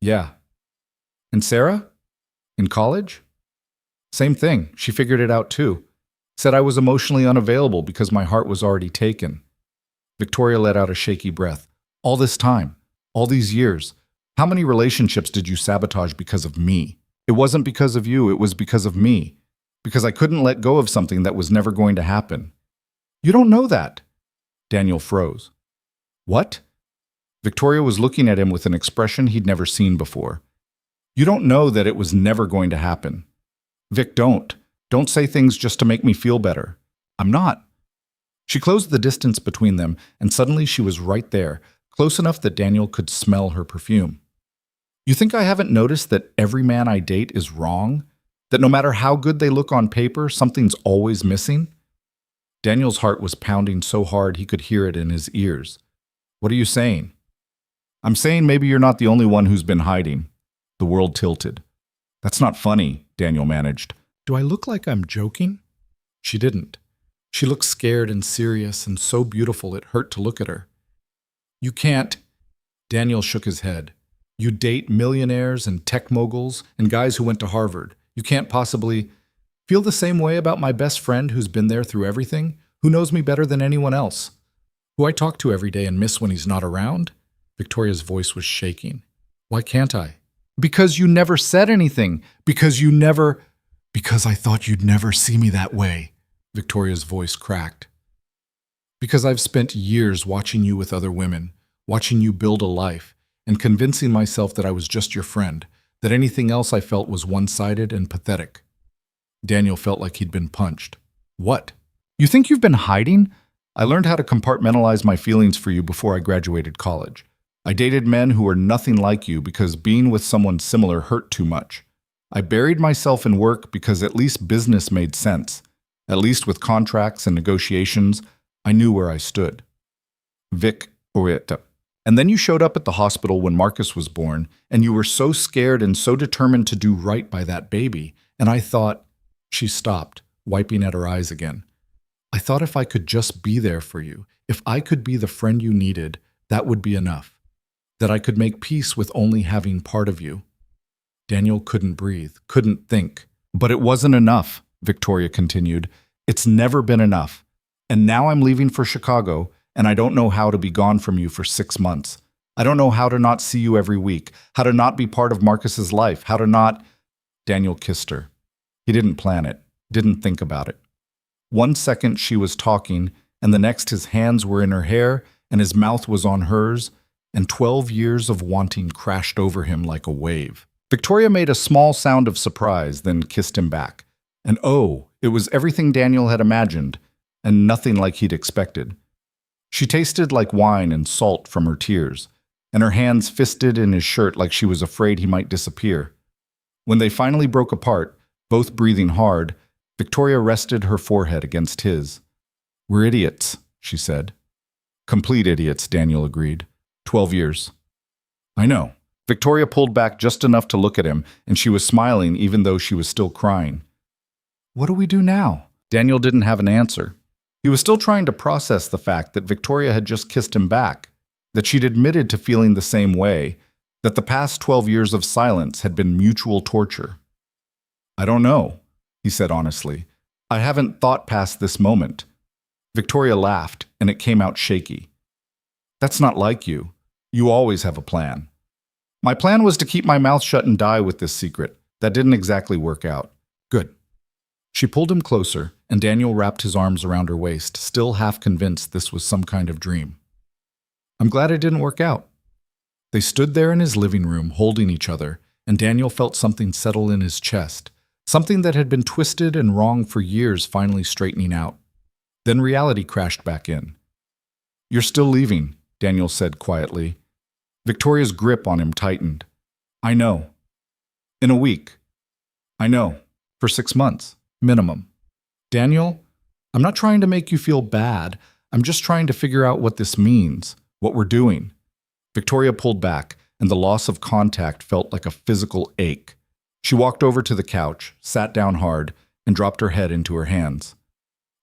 Yeah. And Sarah? In college? Same thing. She figured it out too. Said I was emotionally unavailable because my heart was already taken. Victoria let out a shaky breath. All this time, all these years, how many relationships did you sabotage because of me? It wasn't because of you, it was because of me. Because I couldn't let go of something that was never going to happen. You don't know that. Daniel froze. What? Victoria was looking at him with an expression he'd never seen before. You don't know that it was never going to happen. Vic, don't. Don't say things just to make me feel better. I'm not. She closed the distance between them, and suddenly she was right there, close enough that Daniel could smell her perfume. You think I haven't noticed that every man I date is wrong? That no matter how good they look on paper, something's always missing? Daniel's heart was pounding so hard he could hear it in his ears. What are you saying? I'm saying maybe you're not the only one who's been hiding. The world tilted. That's not funny, Daniel managed. Do I look like I'm joking? She didn't. She looked scared and serious and so beautiful it hurt to look at her. You can't. Daniel shook his head. You date millionaires and tech moguls and guys who went to Harvard. You can't possibly feel the same way about my best friend who's been there through everything, who knows me better than anyone else, who I talk to every day and miss when he's not around? Victoria's voice was shaking. Why can't I? Because you never said anything. Because I thought you'd never see me that way. Victoria's voice cracked. Because I've spent years watching you with other women, watching you build a life, and convincing myself that I was just your friend, that anything else I felt was one-sided and pathetic. Daniel felt like he'd been punched. What? You think you've been hiding? I learned how to compartmentalize my feelings for you before I graduated college. I dated men who were nothing like you because being with someone similar hurt too much. I buried myself in work because at least business made sense. At least with contracts and negotiations, I knew where I stood. Vic Oretta. And then you showed up at the hospital when Marcus was born, and you were so scared and so determined to do right by that baby. And I thought, she stopped, wiping at her eyes again. I thought if I could just be there for you, if I could be the friend you needed, that would be enough. That I could make peace with only having part of you. Daniel couldn't breathe, couldn't think. But it wasn't enough, Victoria continued. It's never been enough. And now I'm leaving for Chicago, and I don't know how to be gone from you for 6 months. I don't know how to not see you every week, how to not be part of Marcus's life, how to not... Daniel kissed her. He didn't plan it, didn't think about it. 1 second she was talking, and the next his hands were in her hair, and his mouth was on hers, and 12 years of wanting crashed over him like a wave. Victoria made a small sound of surprise, then kissed him back. And oh, it was everything Daniel had imagined, and nothing like he'd expected. She tasted like wine and salt from her tears, and her hands fisted in his shirt like she was afraid he might disappear. When they finally broke apart, both breathing hard, Victoria rested her forehead against his. We're idiots, she said. Complete idiots, Daniel agreed. 12 years. I know. Victoria pulled back just enough to look at him, and she was smiling even though she was still crying. What do we do now? Daniel didn't have an answer. He was still trying to process the fact that Victoria had just kissed him back, that she'd admitted to feeling the same way, that the past 12 years of silence had been mutual torture. I don't know, he said honestly. I haven't thought past this moment. Victoria laughed, and it came out shaky. That's not like you. You always have a plan. My plan was to keep my mouth shut and die with this secret. That didn't exactly work out. Good. She pulled him closer, and Daniel wrapped his arms around her waist, still half convinced this was some kind of dream. I'm glad it didn't work out. They stood there in his living room, holding each other, and Daniel felt something settle in his chest, something that had been twisted and wrong for years finally straightening out. Then reality crashed back in. You're still leaving, Daniel said quietly. Victoria's grip on him tightened. I know. In a week. I know. For 6 months. Minimum. Daniel, I'm not trying to make you feel bad. I'm just trying to figure out what this means, what we're doing. Victoria pulled back, and the loss of contact felt like a physical ache. She walked over to the couch, sat down hard, and dropped her head into her hands.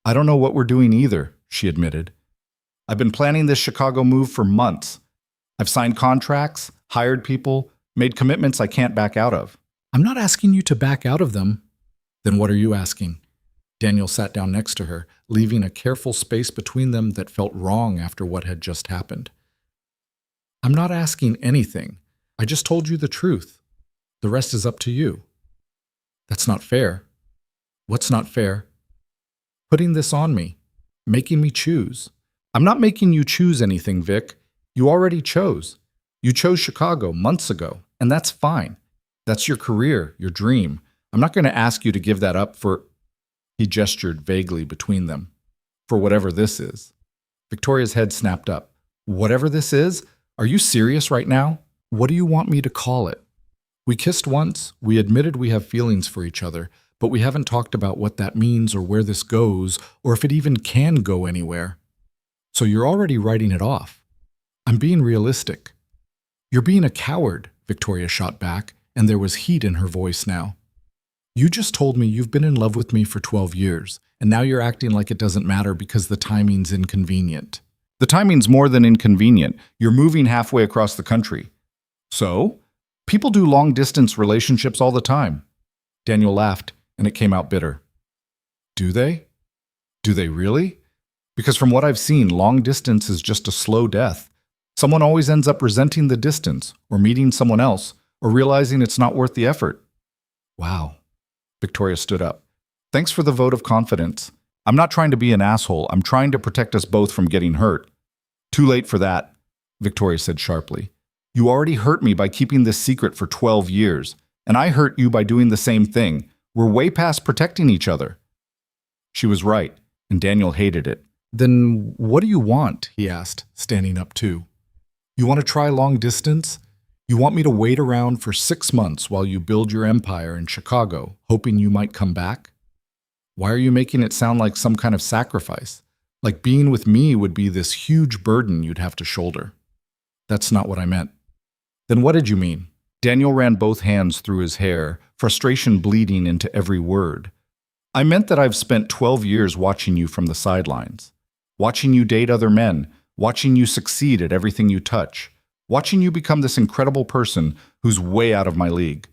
I don't know what we're doing either, she admitted. I've been planning this Chicago move for months. I've signed contracts, hired people, made commitments I can't back out of. I'm not asking you to back out of them. Then what are you asking? Daniel sat down next to her, leaving a careful space between them that felt wrong after what had just happened. I'm not asking anything. I just told you the truth. The rest is up to you. That's not fair. What's not fair? Putting this on me, making me choose. I'm not making you choose anything, Vic. You already chose. You chose Chicago months ago, and that's fine. That's your career, your dream. I'm not going to ask you to give that up for... He gestured vaguely between them. For whatever this is. Victoria's head snapped up. Whatever this is? Are you serious right now? What do you want me to call it? We kissed once, we admitted we have feelings for each other, but we haven't talked about what that means or where this goes, or if it even can go anywhere. So you're already writing it off. I'm being realistic. You're being a coward, Victoria shot back, and there was heat in her voice now. You just told me you've been in love with me for 12 years, and now you're acting like it doesn't matter because the timing's inconvenient. The timing's more than inconvenient. You're moving halfway across the country. So? People do long-distance relationships all the time. Daniel laughed, and it came out bitter. Do they? Do they really? Because from what I've seen, long distance is just a slow death. Someone always ends up resenting the distance, or meeting someone else, or realizing it's not worth the effort. Wow. Victoria stood up. Thanks for the vote of confidence. I'm not trying to be an asshole. I'm trying to protect us both from getting hurt. Too late for that, Victoria said sharply. You already hurt me by keeping this secret for 12 years, and I hurt you by doing the same thing. We're way past protecting each other. She was right, and Daniel hated it. Then what do you want? He asked, standing up too. You want to try long distance? You want me to wait around for 6 months while you build your empire in Chicago, hoping you might come back? Why are you making it sound like some kind of sacrifice? Like being with me would be this huge burden you'd have to shoulder. That's not what I meant. Then what did you mean? Daniel ran both hands through his hair, frustration bleeding into every word. I meant that I've spent 12 years watching you from the sidelines. Watching you date other men, watching you succeed at everything you touch, watching you become this incredible person who's way out of my league.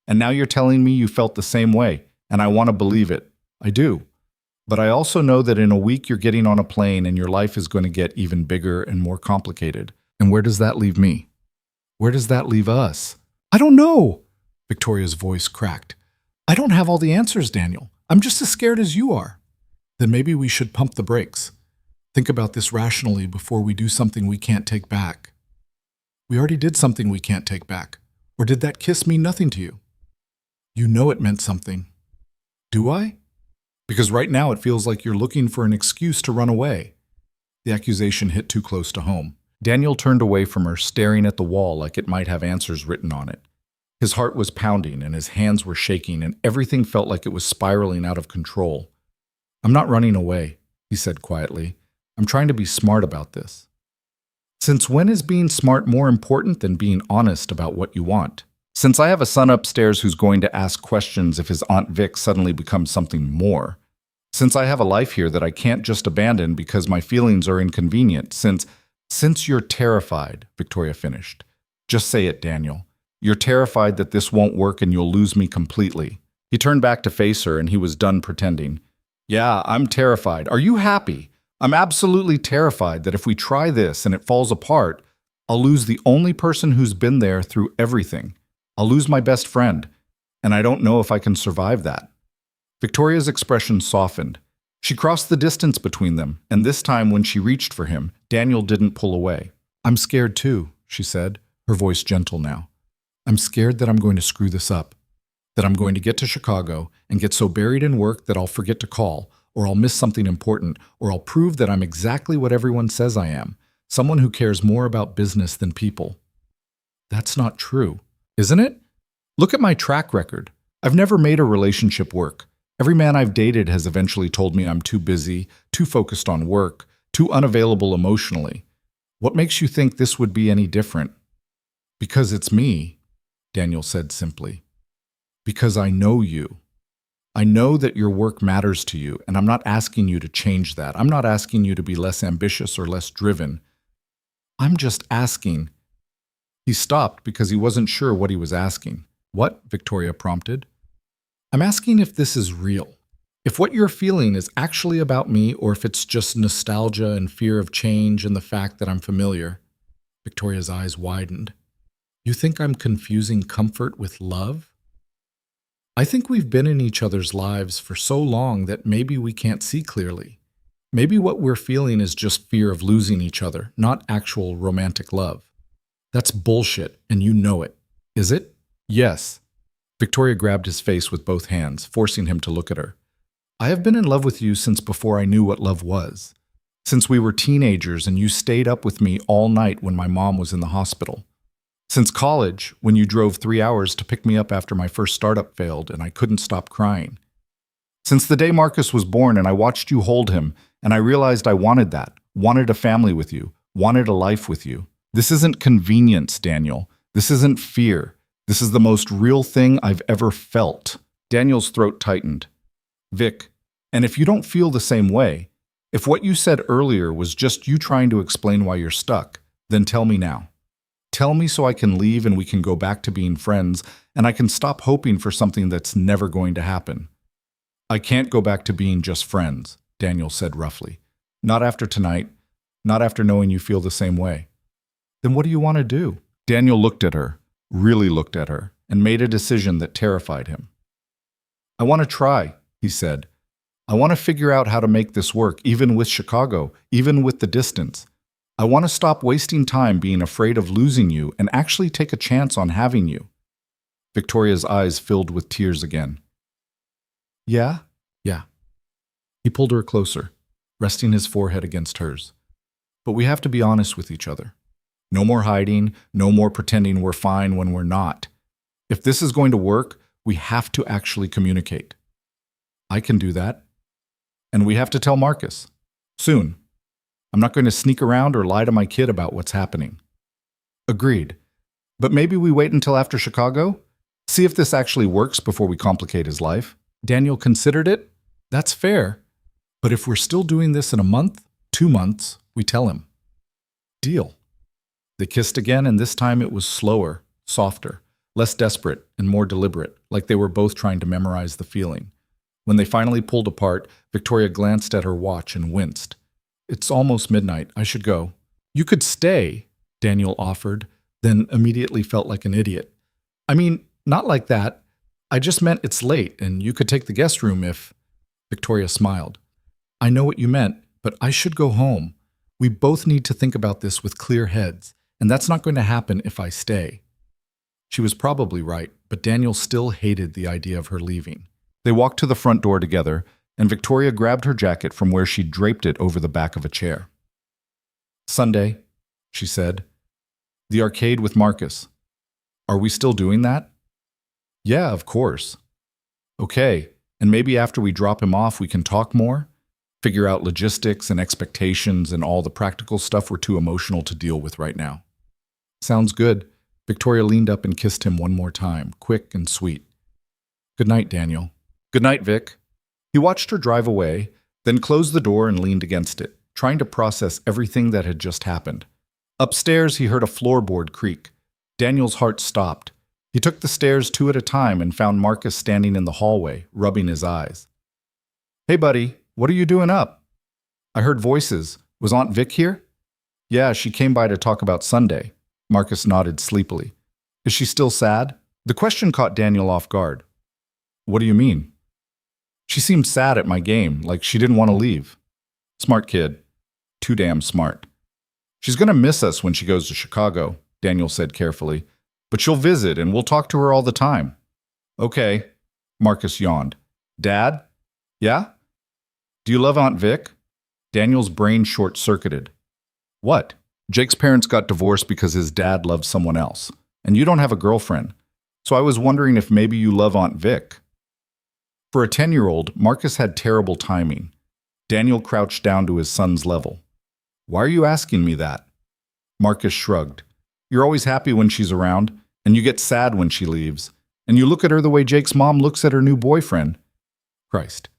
And now you're telling me you felt the same way, and I want to believe it. I do. But I also know that in a week you're getting on a plane and your life is going to get even bigger and more complicated. And where does that leave me? Where does that leave us? I don't know, Victoria's voice cracked. I don't have all the answers, Daniel. I'm just as scared as you are. Then maybe we should pump the brakes. Think about this rationally before we do something we can't take back. We already did something we can't take back. Or did that kiss mean nothing to you? You know it meant something. Do I? Because right now it feels like you're looking for an excuse to run away. The accusation hit too close to home. Daniel turned away from her, staring at the wall like it might have answers written on it. His heart was pounding and his hands were shaking and everything felt like it was spiraling out of control. I'm not running away, he said quietly. I'm trying to be smart about this. Since when is being smart more important than being honest about what you want? Since I have a son upstairs who's going to ask questions if his Aunt Vic suddenly becomes something more. Since I have a life here that I can't just abandon because my feelings are inconvenient. Since you're terrified, Victoria finished. Just say it, Daniel. You're terrified that this won't work and you'll lose me completely. He turned back to face her and he was done pretending. Yeah, I'm terrified. Are you happy? I'm absolutely terrified that if we try this and it falls apart, I'll lose the only person who's been there through everything. I'll lose my best friend, and I don't know if I can survive that. Victoria's expression softened. She crossed the distance between them, and this time when she reached for him, Daniel didn't pull away. I'm scared too, she said, her voice gentle now. I'm scared that I'm going to screw this up, that I'm going to get to Chicago and get so buried in work that I'll forget to call, or I'll miss something important, or I'll prove that I'm exactly what everyone says I am, someone who cares more about business than people. That's not true, isn't it? Look at my track record. I've never made a relationship work. Every man I've dated has eventually told me I'm too busy, too focused on work, too unavailable emotionally. What makes you think this would be any different? Because it's me, Daniel said simply. Because I know you. I know that your work matters to you, and I'm not asking you to change that. I'm not asking you to be less ambitious or less driven. I'm just asking. He stopped because he wasn't sure what he was asking. What? Victoria prompted. I'm asking if this is real. If what you're feeling is actually about me, or if it's just nostalgia and fear of change and the fact that I'm familiar. Victoria's eyes widened. You think I'm confusing comfort with love? I think we've been in each other's lives for so long that maybe we can't see clearly. Maybe what we're feeling is just fear of losing each other, not actual romantic love. That's bullshit, and you know it. Is it? Yes. Victoria grabbed his face with both hands, forcing him to look at her. I have been in love with you since before I knew what love was. Since we were teenagers and you stayed up with me all night when my mom was in the hospital. Since college, when you drove 3 hours to pick me up after my first startup failed and I couldn't stop crying. Since the day Marcus was born and I watched you hold him and I realized I wanted that, wanted a family with you, wanted a life with you. This isn't convenience, Daniel. This isn't fear. This is the most real thing I've ever felt. Daniel's throat tightened. Vic, and if you don't feel the same way, if what you said earlier was just you trying to explain why you're stuck, then tell me now. Tell me so I can leave and we can go back to being friends and I can stop hoping for something that's never going to happen. I can't go back to being just friends, Daniel said roughly. Not after tonight, not after knowing you feel the same way. Then what do you want to do? Daniel looked at her, really looked at her, and made a decision that terrified him. I want to try, he said. I want to figure out how to make this work, even with Chicago, even with the distance. I want to stop wasting time being afraid of losing you and actually take a chance on having you. Victoria's eyes filled with tears again. Yeah? Yeah. He pulled her closer, resting his forehead against hers. But we have to be honest with each other. No more hiding, no more pretending we're fine when we're not. If this is going to work, we have to actually communicate. I can do that. And we have to tell Marcus. Soon. I'm not going to sneak around or lie to my kid about what's happening. Agreed. But maybe we wait until after Chicago? See if this actually works before we complicate his life. Daniel considered it. That's fair. But if we're still doing this in a month, 2 months, we tell him. Deal. They kissed again, and this time it was slower, softer, less desperate, and more deliberate, like they were both trying to memorize the feeling. When they finally pulled apart, Victoria glanced at her watch and winced. It's almost midnight. I should go. You could stay, Daniel offered, then immediately felt like an idiot. I mean, not like that. I just meant it's late, and you could take the guest room if... Victoria smiled. I know what you meant, but I should go home. We both need to think about this with clear heads, and that's not going to happen if I stay. She was probably right, but Daniel still hated the idea of her leaving. They walked to the front door together, and Victoria grabbed her jacket from where she'd draped it over the back of a chair. Sunday, she said. The arcade with Marcus. Are we still doing that? Yeah, of course. Okay, and maybe after we drop him off we can talk more? Figure out logistics and expectations and all the practical stuff we're too emotional to deal with right now. Sounds good. Victoria leaned up and kissed him one more time, quick and sweet. Good night, Daniel. Good night, Vic. He watched her drive away, then closed the door and leaned against it, trying to process everything that had just happened. Upstairs, he heard a floorboard creak. Daniel's heart stopped. He took the stairs two at a time and found Marcus standing in the hallway, rubbing his eyes. Hey, buddy, what are you doing up? I heard voices. Was Aunt Vic here? Yeah, she came by to talk about Sunday. Marcus nodded sleepily. Is she still sad? The question caught Daniel off guard. What do you mean? She seemed sad at my game, like she didn't want to leave. Smart kid. Too damn smart. She's going to miss us when she goes to Chicago, Daniel said carefully. But she'll visit and we'll talk to her all the time. Okay. Marcus yawned. Dad? Yeah? Do you love Aunt Vic? Daniel's brain short-circuited. What? Jake's parents got divorced because his dad loved someone else, and you don't have a girlfriend. So I was wondering if maybe you love Aunt Vic. For a 10-year-old, Marcus had terrible timing. Daniel crouched down to his son's level. Why are you asking me that? Marcus shrugged. You're always happy when she's around, and you get sad when she leaves, and you look at her the way Jake's mom looks at her new boyfriend. Christ.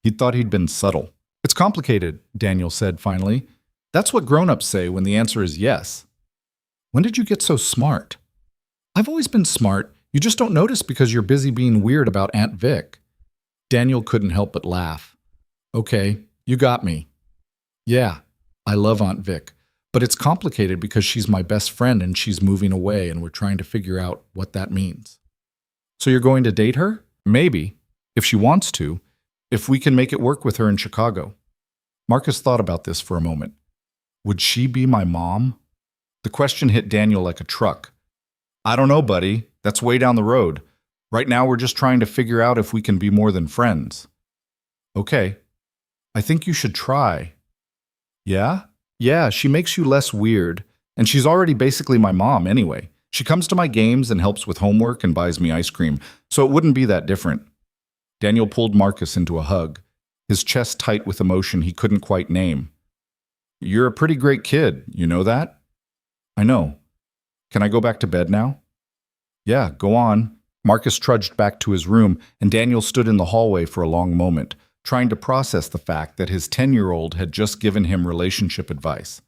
He thought he'd been subtle. It's complicated, Daniel said finally. That's what grown-ups say when the answer is yes. When did you get so smart? I've always been smart. You just don't notice because you're busy being weird about Aunt Vic. Daniel couldn't help but laugh. Okay, you got me. Yeah, I love Aunt Vic, but it's complicated because she's my best friend and she's moving away and we're trying to figure out what that means. So you're going to date her? Maybe, if she wants to, if we can make it work with her in Chicago. Marcus thought about this for a moment. Would she be my mom? The question hit Daniel like a truck. I don't know, buddy. That's way down the road. Right now we're just trying to figure out if we can be more than friends. Okay. I think you should try. Yeah? Yeah, she makes you less weird. And she's already basically my mom anyway. She comes to my games and helps with homework and buys me ice cream, so it wouldn't be that different. Daniel pulled Marcus into a hug, his chest tight with emotion he couldn't quite name. You're a pretty great kid, you know that? I know. Can I go back to bed now? Yeah, go on. Marcus trudged back to his room, and Daniel stood in the hallway for a long moment, trying to process the fact that his 10-year-old had just given him relationship advice.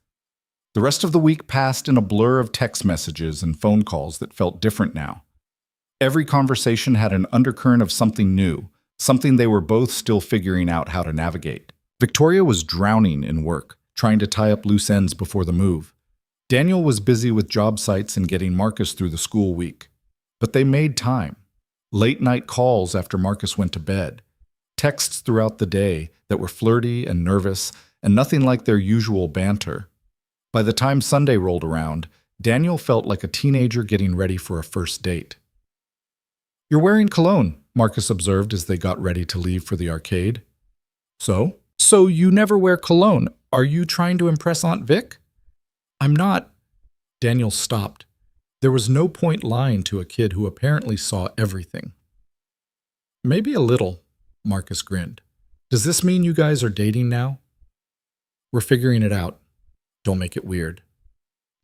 The rest of the week passed in a blur of text messages and phone calls that felt different now. Every conversation had an undercurrent of something new, something they were both still figuring out how to navigate. Victoria was drowning in work, trying to tie up loose ends before the move. Daniel was busy with job sites and getting Marcus through the school week. But they made time. Late-night calls after Marcus went to bed. Texts throughout the day that were flirty and nervous and nothing like their usual banter. By the time Sunday rolled around, Daniel felt like a teenager getting ready for a first date. You're wearing cologne, Marcus observed as they got ready to leave for the arcade. So? So you never wear cologne. Are you trying to impress Aunt Vic? I'm not. Daniel stopped. There was no point lying to a kid who apparently saw everything. Maybe a little, Marcus grinned. Does this mean you guys are dating now? We're figuring it out. Don't make it weird.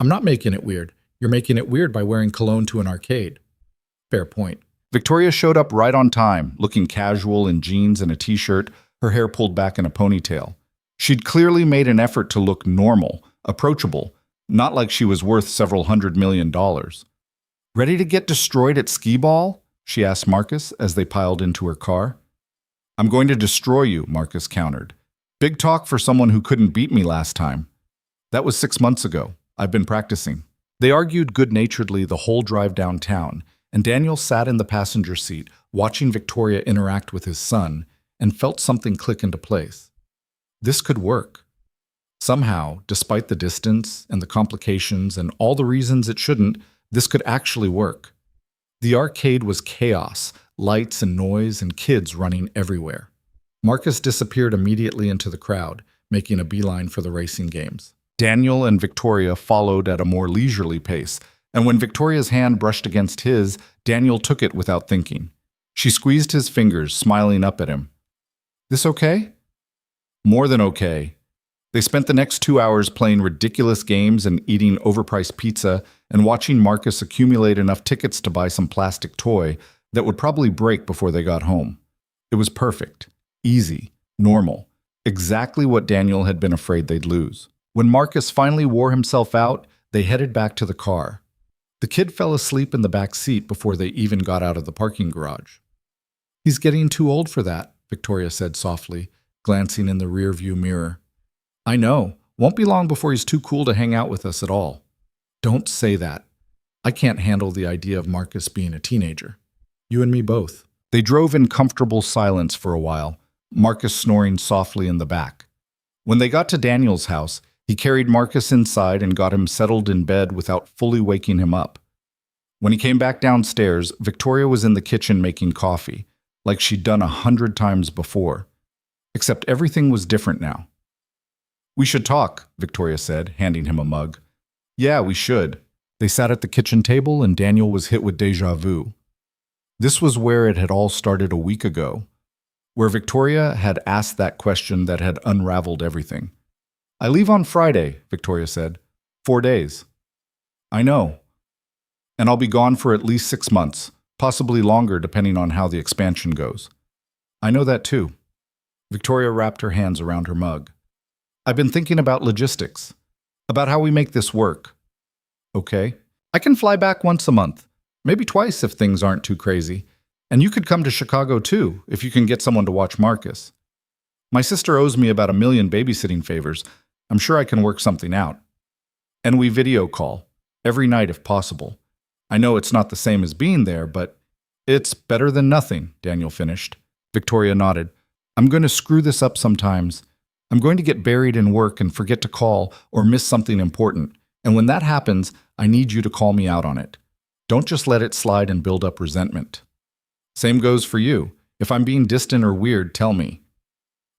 I'm not making it weird. You're making it weird by wearing cologne to an arcade. Fair point. Victoria showed up right on time, looking casual in jeans and a t-shirt, her hair pulled back in a ponytail. She'd clearly made an effort to look normal, approachable, not like she was worth several $100 million. Ready to get destroyed at skee-ball? She asked Marcus as they piled into her car. I'm going to destroy you, Marcus countered. Big talk for someone who couldn't beat me last time. That was 6 months ago. I've been practicing. They argued good-naturedly the whole drive downtown, and Daniel sat in the passenger seat, watching Victoria interact with his son, and felt something click into place. This could work. Somehow, despite the distance and the complications and all the reasons it shouldn't, this could actually work. The arcade was chaos, lights and noise and kids running everywhere. Marcus disappeared immediately into the crowd, making a beeline for the racing games. Daniel and Victoria followed at a more leisurely pace, and when Victoria's hand brushed against his, Daniel took it without thinking. She squeezed his fingers, smiling up at him. This okay? More than okay. They spent the next 2 hours playing ridiculous games and eating overpriced pizza and watching Marcus accumulate enough tickets to buy some plastic toy that would probably break before they got home. It was perfect, easy, normal, exactly what Daniel had been afraid they'd lose. When Marcus finally wore himself out, they headed back to the car. The kid fell asleep in the back seat before they even got out of the parking garage. "He's getting too old for that," Victoria said softly, glancing in the rearview mirror. "I know. Won't be long before he's too cool to hang out with us at all." "Don't say that. I can't handle the idea of Marcus being a teenager. You and me both." They drove in comfortable silence for a while, Marcus snoring softly in the back. When they got to Daniel's house, he carried Marcus inside and got him settled in bed without fully waking him up. When he came back downstairs, Victoria was in the kitchen making coffee, like she'd done 100 times before. Except everything was different now. "We should talk," Victoria said, handing him a mug. "Yeah, we should." They sat at the kitchen table and Daniel was hit with déjà vu. This was where it had all started a week ago, where Victoria had asked that question that had unraveled everything. "I leave on Friday," Victoria said. 4 days. "I know. And I'll be gone for at least 6 months, possibly longer depending on how the expansion goes." "I know that too." Victoria wrapped her hands around her mug. "I've been thinking about logistics, about how we make this work." "Okay. I can fly back once a month, maybe twice if things aren't too crazy. And you could come to Chicago too, if you can get someone to watch Marcus. My sister owes me about 1 million babysitting favors. I'm sure I can work something out. And we video call, every night if possible. I know it's not the same as being there, but it's better than nothing," Daniel finished. Victoria nodded. "I'm going to screw this up sometimes. I'm going to get buried in work and forget to call or miss something important. And when that happens, I need you to call me out on it. Don't just let it slide and build up resentment." "Same goes for you. If I'm being distant or weird, tell me."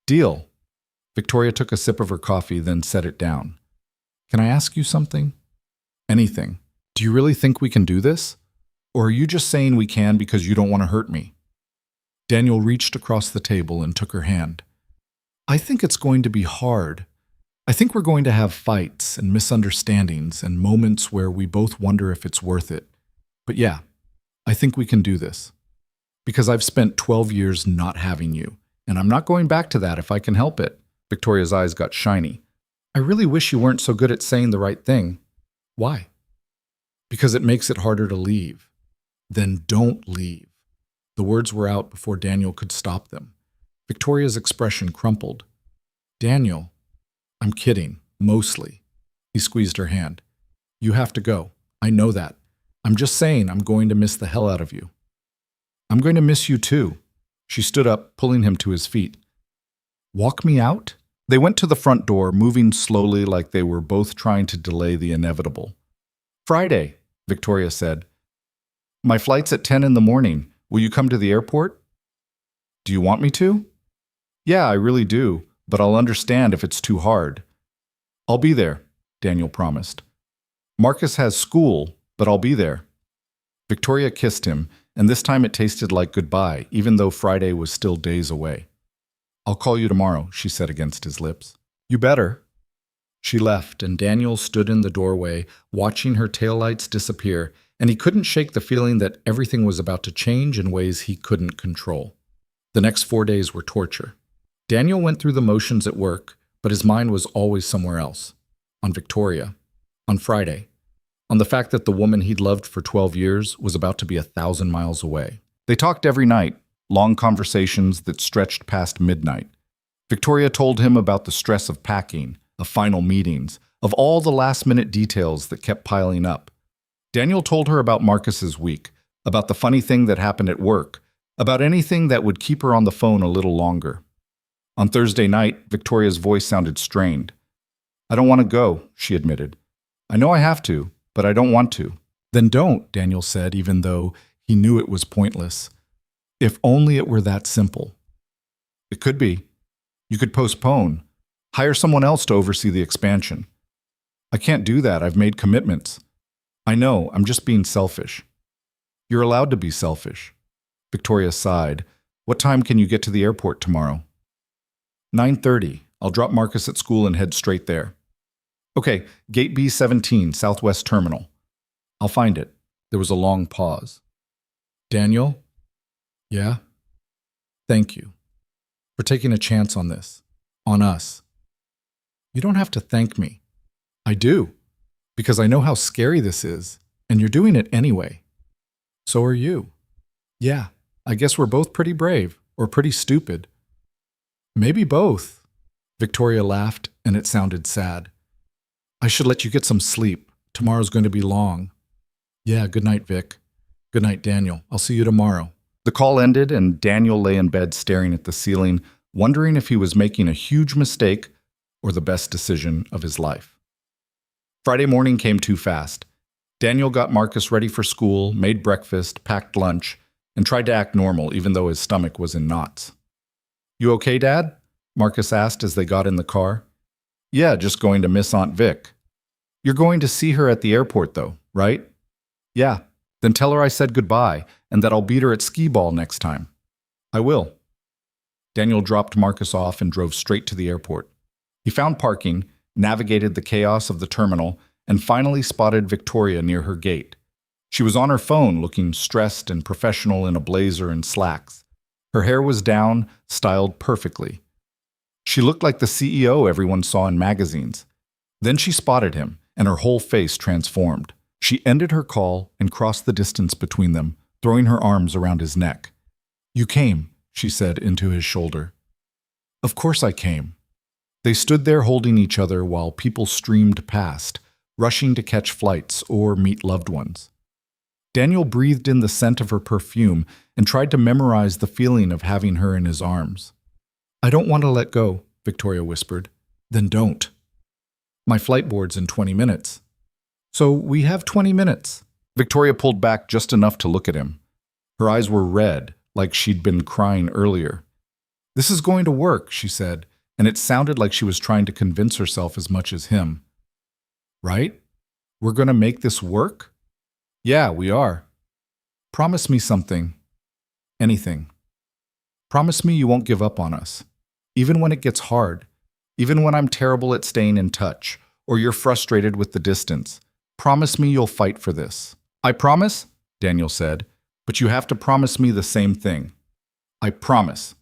"Deal." Victoria took a sip of her coffee, then set it down. "Can I ask you something?" "Anything. Do you really think we can do this? Or are you just saying we can because you don't want to hurt me?" Daniel reached across the table and took her hand. "I think it's going to be hard. I think we're going to have fights and misunderstandings and moments where we both wonder if it's worth it. But yeah, I think we can do this. Because I've spent 12 years not having you, and I'm not going back to that if I can help it." Victoria's eyes got shiny. "I really wish you weren't so good at saying the right thing." "Why?" "Because it makes it harder to leave." "Then don't leave." The words were out before Daniel could stop them. Victoria's expression crumpled. "Daniel, I'm kidding, mostly." He squeezed her hand. "You have to go. I know that. I'm just saying I'm going to miss the hell out of you." "I'm going to miss you too." She stood up, pulling him to his feet. "Walk me out?" They went to the front door, moving slowly like they were both trying to delay the inevitable. "Friday," Victoria said. "My flight's at 10 in the morning. Will you come to the airport?" "Do you want me to?" "Yeah, I really do, but I'll understand if it's too hard." "I'll be there," Daniel promised. "Marcus has school, but I'll be there." Victoria kissed him, and this time it tasted like goodbye, even though Friday was still days away. "I'll call you tomorrow," she said against his lips. "You better." She left, and Daniel stood in the doorway, watching her taillights disappear, and he couldn't shake the feeling that everything was about to change in ways he couldn't control. The next 4 days were torture. Daniel went through the motions at work, but his mind was always somewhere else. On Victoria. On Friday. On the fact that the woman he'd loved for 12 years was about to be 1,000 miles away. They talked every night, long conversations that stretched past midnight. Victoria told him about the stress of packing, of final meetings, of all the last-minute details that kept piling up. Daniel told her about Marcus's week, about the funny thing that happened at work, about anything that would keep her on the phone a little longer. On Thursday night, Victoria's voice sounded strained. "I don't want to go," she admitted. "I know I have to, but I don't want to." "Then don't," Daniel said, even though he knew it was pointless. If only it were that simple. "It could be. You could postpone. Hire someone else to oversee the expansion." "I can't do that. I've made commitments." "I know. I'm just being selfish." "You're allowed to be selfish." Victoria sighed. "What time can you get to the airport tomorrow?" 9:30. I'll drop Marcus at school and head straight there. Okay, gate B17, Southwest Terminal. I'll find it. There was a long pause. Daniel? Yeah? Thank you for taking a chance on this. On us. You don't have to thank me. I do, because I know how scary this is, and you're doing it anyway. So are you. Yeah, I guess we're both pretty brave, or pretty stupid. Maybe both. Victoria laughed, and it sounded sad. I should let you get some sleep. Tomorrow's going to be long. Yeah, good night, Vic. Good night, Daniel. I'll see you tomorrow. The call ended, and Daniel lay in bed staring at the ceiling, wondering if he was making a huge mistake or the best decision of his life. Friday morning came too fast. Daniel got Marcus ready for school, made breakfast, packed lunch, and tried to act normal even though his stomach was in knots. You okay, Dad? Marcus asked as they got in the car. Yeah, just going to miss Aunt Vic. You're going to see her at the airport though, right? Yeah, then tell her I said goodbye and that I'll beat her at skee ball next time. I will. Daniel dropped Marcus off and drove straight to the airport. He found parking, navigated the chaos of the terminal, and finally spotted Victoria near her gate. She was on her phone, looking stressed and professional in a blazer and slacks. Her hair was down, styled perfectly. She looked like the CEO everyone saw in magazines. Then she spotted him, and her whole face transformed. She ended her call and crossed the distance between them, throwing her arms around his neck. You came, she said into his shoulder. Of course I came. They stood there holding each other while people streamed past, rushing to catch flights or meet loved ones. Daniel breathed in the scent of her perfume and tried to memorize the feeling of having her in his arms. I don't want to let go, Victoria whispered. Then don't. My flight board's in 20 minutes. So we have 20 minutes. Victoria pulled back just enough to look at him. Her eyes were red, like she'd been crying earlier. This is going to work, she said, and it sounded like she was trying to convince herself as much as him. Right? We're going to make this work? Yeah, we are. Promise me something. Anything. Promise me you won't give up on us. Even when it gets hard. Even when I'm terrible at staying in touch, or you're frustrated with the distance. Promise me you'll fight for this. I promise, Daniel said, but you have to promise me the same thing. I promise.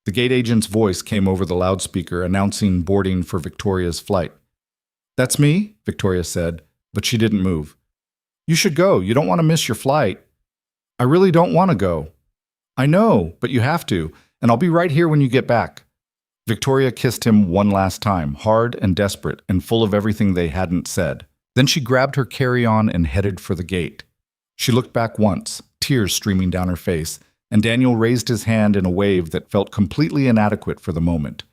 The gate agent's voice came over the loudspeaker announcing boarding for Victoria's flight. That's me, Victoria said, but she didn't move. You should go. You don't want to miss your flight. I really don't want to go. I know, but you have to, and I'll be right here when you get back. Victoria kissed him one last time, hard and desperate and full of everything they hadn't said. Then she grabbed her carry-on and headed for the gate. She looked back once, tears streaming down her face, and Daniel raised his hand in a wave that felt completely inadequate for the moment.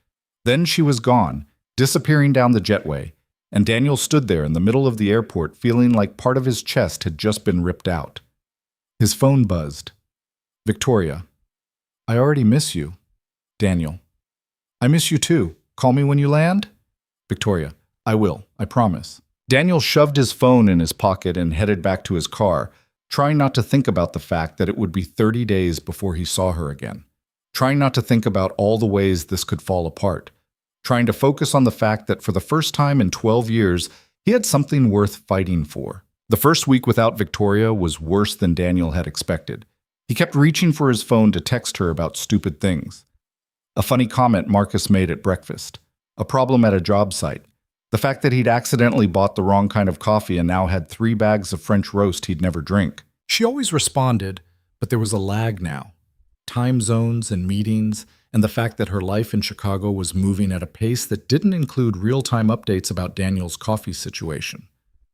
Then she was gone, disappearing down the jetway, and Daniel stood there in the middle of the airport feeling like part of his chest had just been ripped out. His phone buzzed. Victoria. I already miss you. Daniel. I miss you too. Call me when you land? Victoria. I will. I promise. Daniel shoved his phone in his pocket and headed back to his car, trying not to think about the fact that it would be 30 days before he saw her again. Trying not to think about all the ways this could fall apart. Trying to focus on the fact that for the first time in 12 years, he had something worth fighting for. The first week without Victoria was worse than Daniel had expected. He kept reaching for his phone to text her about stupid things. A funny comment Marcus made at breakfast. A problem at a job site. The fact that he'd accidentally bought the wrong kind of coffee and now had 3 bags of French roast he'd never drink. She always responded, but there was a lag now. Time zones and meetings, and the fact that her life in Chicago was moving at a pace that didn't include real-time updates about Daniel's coffee situation.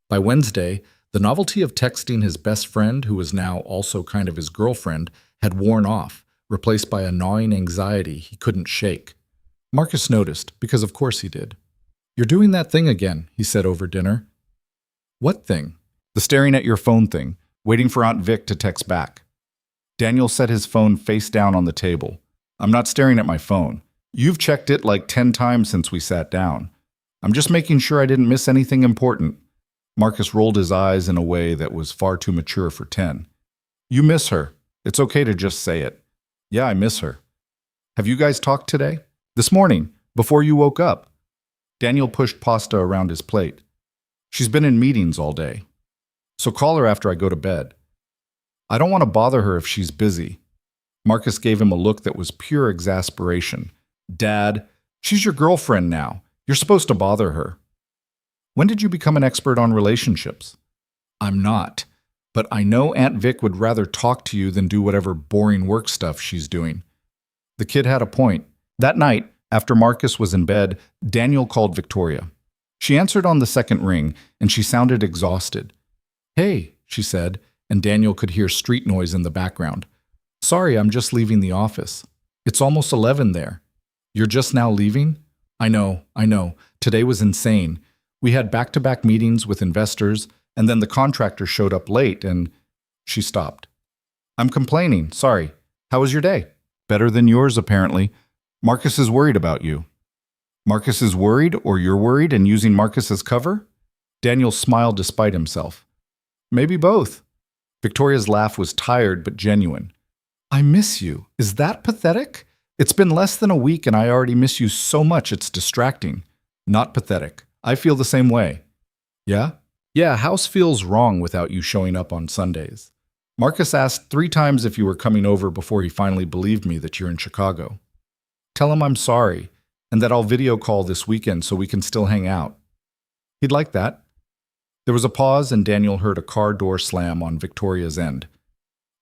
By Wednesday, the novelty of texting his best friend, who was now also kind of his girlfriend, had worn off, replaced by a gnawing anxiety he couldn't shake. Marcus noticed, because of course he did. You're doing that thing again, he said over dinner. What thing? The staring at your phone thing, waiting for Aunt Vic to text back. Daniel set his phone face down on the table. I'm not staring at my phone. You've checked it like 10 times since we sat down. I'm just making sure I didn't miss anything important. Marcus rolled his eyes in a way that was far too mature for 10. You miss her. It's okay to just say it. Yeah, I miss her. Have you guys talked today? This morning, Before you woke up. Daniel pushed pasta around his plate. She's been in meetings all day. So call her after I go to bed. I don't want to bother her if she's busy. Marcus gave him a look that was pure exasperation. Dad, she's your girlfriend now. You're supposed to bother her. When did you become an expert on relationships? I'm not. But I know Aunt Vic would rather talk to you than do whatever boring work stuff she's doing. The kid had a point. That night, after Marcus was in bed, Daniel called Victoria. She answered on the second ring, and she sounded exhausted. Hey, she said, and Daniel could hear street noise in the background. Sorry, I'm just leaving the office. It's almost 11 there. You're just now leaving? I know. Today was insane. We had back-to-back meetings with investors, and then the contractor showed up late, and she stopped. I'm complaining, sorry. How was your day? Better than yours, apparently. Marcus is worried about you. Marcus is worried, or you're worried and using Marcus as cover? Daniel smiled despite himself. Maybe both. Victoria's laugh was tired but genuine. I miss you. Is that pathetic? It's been less than a week and I already miss you so much it's distracting. Not pathetic. I feel the same way. Yeah? Yeah, house feels wrong without you showing up on Sundays. Marcus asked 3 times if you were coming over before he finally believed me that you're in Chicago. Tell him I'm sorry and that I'll video call this weekend so we can still hang out. He'd like that. There was a pause and Daniel heard a car door slam on Victoria's end.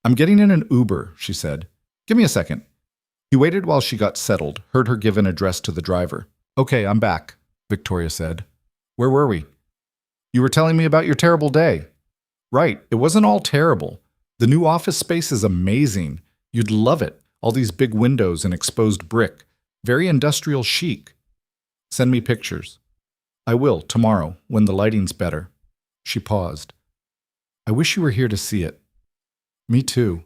I'm getting in an Uber, she said. Give me a second. He waited while she got settled, heard her give an address to the driver. Okay, I'm back, Victoria said. Where were we? You were telling me about your terrible day. Right, it wasn't all terrible. The new office space is amazing. You'd love it. All these big windows and exposed brick. Very industrial chic. Send me pictures. I will, tomorrow, when the lighting's better. She paused. I wish you were here to see it. Me too.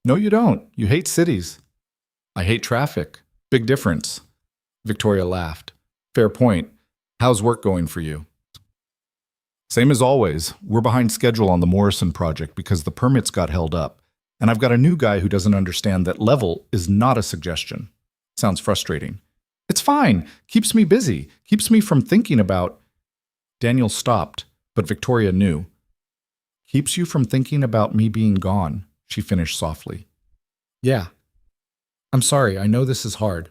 No, you don't. You hate cities. I hate traffic. Big difference. Victoria laughed. Fair point. How's work going for you? Same as always. We're behind schedule on the Morrison project because the permits got held up. And I've got a new guy who doesn't understand that level is not a suggestion. Sounds frustrating. It's fine. Keeps me busy. Keeps me from thinking about... Daniel stopped, but Victoria knew. Keeps you from thinking about me being gone, she finished softly. Yeah. I'm sorry, I know this is hard.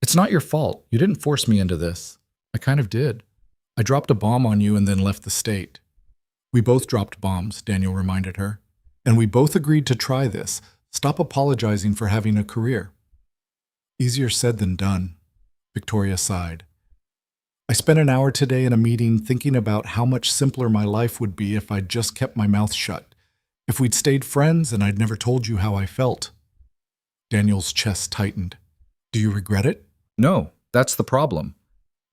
It's not your fault. You didn't force me into this. I kind of did. I dropped a bomb on you and then left the state. We both dropped bombs, Daniel reminded her. And we both agreed to try this. Stop apologizing for having a career. Easier said than done, Victoria sighed. I spent an hour today in a meeting thinking about how much simpler my life would be if I'd just kept my mouth shut. If we'd stayed friends and I'd never told you how I felt. Daniel's chest tightened. Do you regret it? No, that's the problem.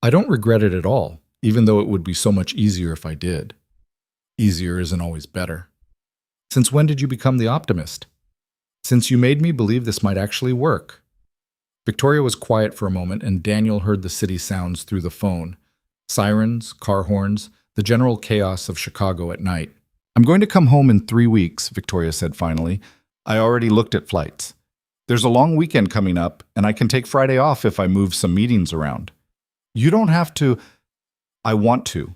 I don't regret it at all, even though it would be so much easier if I did. Easier isn't always better. Since when did you become the optimist? Since you made me believe this might actually work. Victoria was quiet for a moment, and Daniel heard the city sounds through the phone. Sirens, car horns, the general chaos of Chicago at night. I'm going to come home in 3 weeks, Victoria said finally. I already looked at flights. There's a long weekend coming up, and I can take Friday off if I move some meetings around. You don't have to. I want to.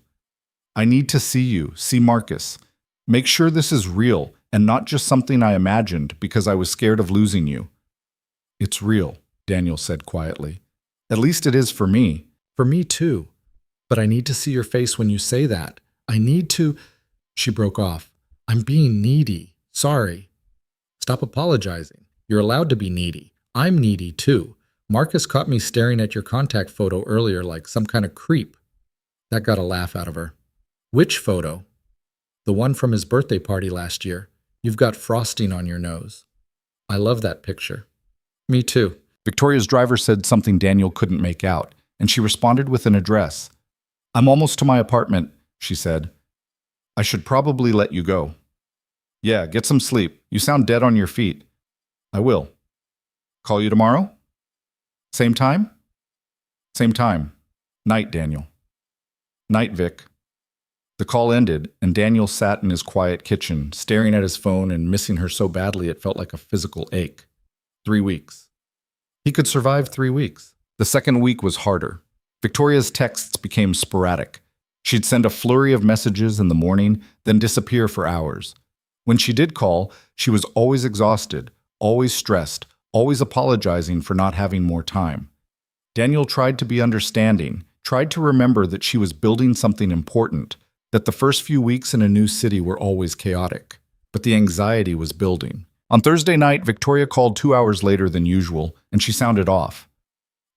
I need to see you, see Marcus. Make sure this is real and not just something I imagined because I was scared of losing you. It's real, Daniel said quietly. At least it is for me. For me too. But I need to see your face when you say that. I need to... She broke off. I'm being needy. Sorry. Stop apologizing. You're allowed to be needy. I'm needy too. Marcus caught me staring at your contact photo earlier like some kind of creep. That got a laugh out of her. Which photo? The one from his birthday party last year. You've got frosting on your nose. I love that picture. Me too. Victoria's driver said something Daniel couldn't make out, and she responded with an address. I'm almost to my apartment, she said. I should probably let you go. Yeah, get some sleep. You sound dead on your feet. I will. Call you tomorrow? Same time? Same time. Night, Daniel. Night, Vic. The call ended, and Daniel sat in his quiet kitchen, staring at his phone and missing her so badly it felt like a physical ache. 3 weeks. He could survive 3 weeks. The second week was harder. Victoria's texts became sporadic. She'd send a flurry of messages in the morning, then disappear for hours. When she did call, she was always exhausted, always stressed, always apologizing for not having more time. Daniel tried to be understanding, tried to remember that she was building something important, that the first few weeks in a new city were always chaotic. But the anxiety was building. On Thursday night, Victoria called 2 hours later than usual, and she sounded off.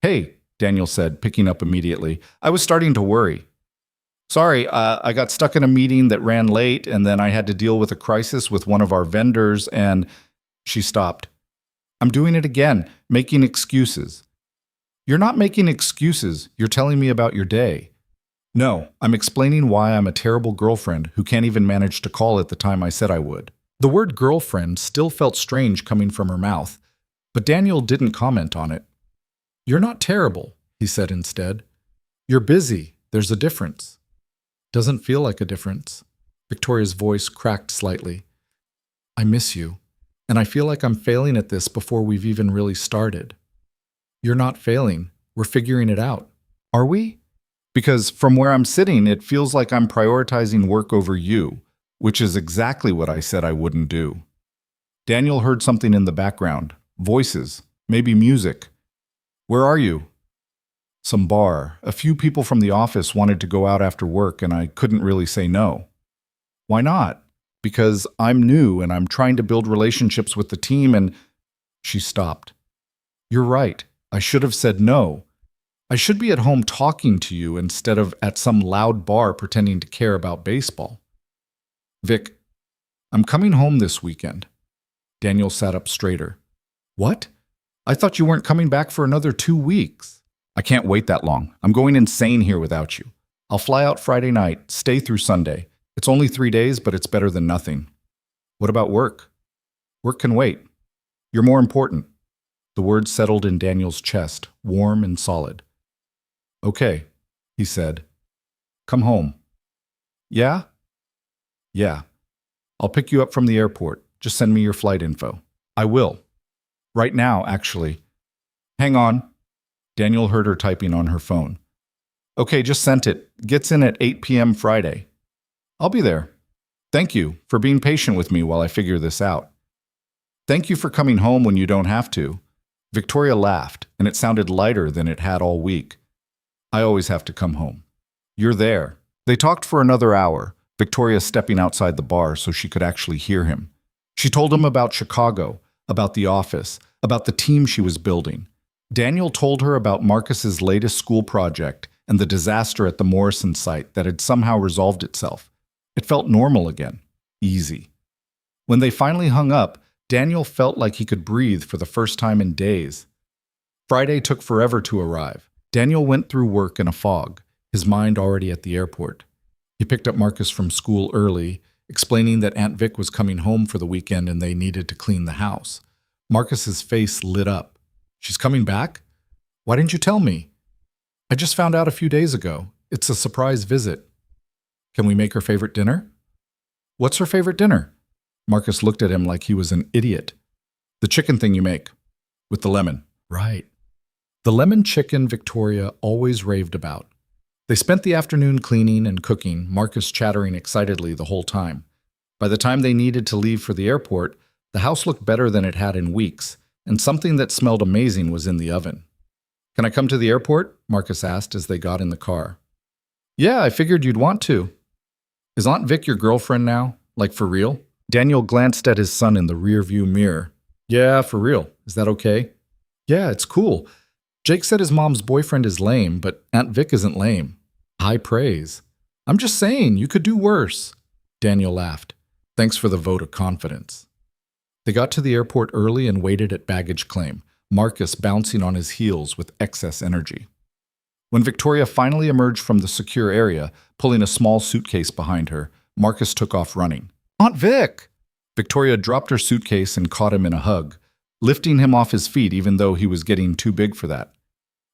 "Hey," Daniel said, picking up immediately. "I was starting to worry. Sorry, I got stuck in a meeting that ran late, and then I had to deal with a crisis with one of our vendors, and—" She stopped. "I'm doing it again, making excuses." "You're not making excuses. You're telling me about your day." "No, I'm explaining why I'm a terrible girlfriend who can't even manage to call at the time I said I would." The word girlfriend still felt strange coming from her mouth, but Daniel didn't comment on it. "You're not terrible," he said instead. "You're busy. There's a difference." "Doesn't feel like a difference." Victoria's voice cracked slightly. "I miss you, and I feel like I'm failing at this before we've even really started." "You're not failing. We're figuring it out." "Are we?" "Because from where I'm sitting, it feels like I'm prioritizing work over you, which is exactly what I said I wouldn't do." Daniel heard something in the background. Voices, maybe music. "Where are you?" "Some bar. A few people from the office wanted to go out after work, and I couldn't really say no." "Why not?" "Because I'm new, and I'm trying to build relationships with the team, and—" She stopped. "You're right. I should have said no. I should be at home talking to you instead of at some loud bar pretending to care about baseball." "Vic, I'm coming home this weekend." Daniel sat up straighter. "What? I thought you weren't coming back for another 2 weeks." "I can't wait that long. I'm going insane here without you. I'll fly out Friday night, stay through Sunday. It's only 3 days, but it's better than nothing." "What about work?" "Work can wait. You're more important." The words settled in Daniel's chest, warm and solid. "Okay," he said. "Come home." "Yeah?" "Yeah. I'll pick you up from the airport. Just send me your flight info." "I will. Right now, actually." "Hang on." Daniel heard her typing on her phone. "Okay, just sent it. Gets in at 8 p.m. Friday." "I'll be there. Thank you for being patient with me while I figure this out." "Thank you for coming home when you don't have to." Victoria laughed, and it sounded lighter than it had all week. "I always have to come home." "You're there." They talked for another hour, Victoria stepping outside the bar so she could actually hear him. She told him about Chicago, about the office, about the team she was building. Daniel told her about Marcus's latest school project and the disaster at the Morrison site that had somehow resolved itself. It felt normal again, easy. When they finally hung up, Daniel felt like he could breathe for the first time in days. Friday took forever to arrive. Daniel went through work in a fog, his mind already at the airport. He picked up Marcus from school early, explaining that Aunt Vic was coming home for the weekend and they needed to clean the house. Marcus's face lit up. "She's coming back? Why didn't you tell me?" "I just found out a few days ago. It's a surprise visit." "Can we make her favorite dinner?" "What's her favorite dinner?" Marcus looked at him like he was an idiot. "The chicken thing you make, with the lemon." "Right." The lemon chicken Victoria always raved about. They spent the afternoon cleaning and cooking, Marcus chattering excitedly the whole time. By the time they needed to leave for the airport, the house looked better than it had in weeks, and something that smelled amazing was in the oven. "Can I come to the airport?" Marcus asked as they got in the car. "Yeah, I figured you'd want to." "Is Aunt Vic your girlfriend now? Like for real?" Daniel glanced at his son in the rearview mirror. "Yeah, for real. Is that okay?" "Yeah, it's cool. Jake said his mom's boyfriend is lame, but Aunt Vic isn't lame." High praise. "I'm just saying, you could do worse." Daniel laughed. "Thanks for the vote of confidence." They got to the airport early and waited at baggage claim, Marcus bouncing on his heels with excess energy. When Victoria finally emerged from the secure area, pulling a small suitcase behind her, Marcus took off running. "Aunt Vic!" Victoria dropped her suitcase and caught him in a hug, lifting him off his feet even though he was getting too big for that.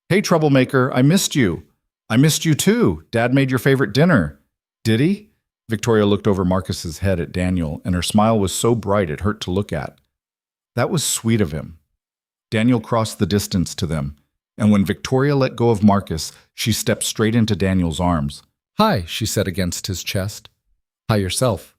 "Hey, troublemaker, I missed you." "I missed you too. Dad made your favorite dinner." "Did he?" Victoria looked over Marcus's head at Daniel, and her smile was so bright it hurt to look at. That was sweet of him. Daniel crossed the distance to them. And when Victoria let go of Marcus, she stepped straight into Daniel's arms. "Hi," she said against his chest. "Hi yourself."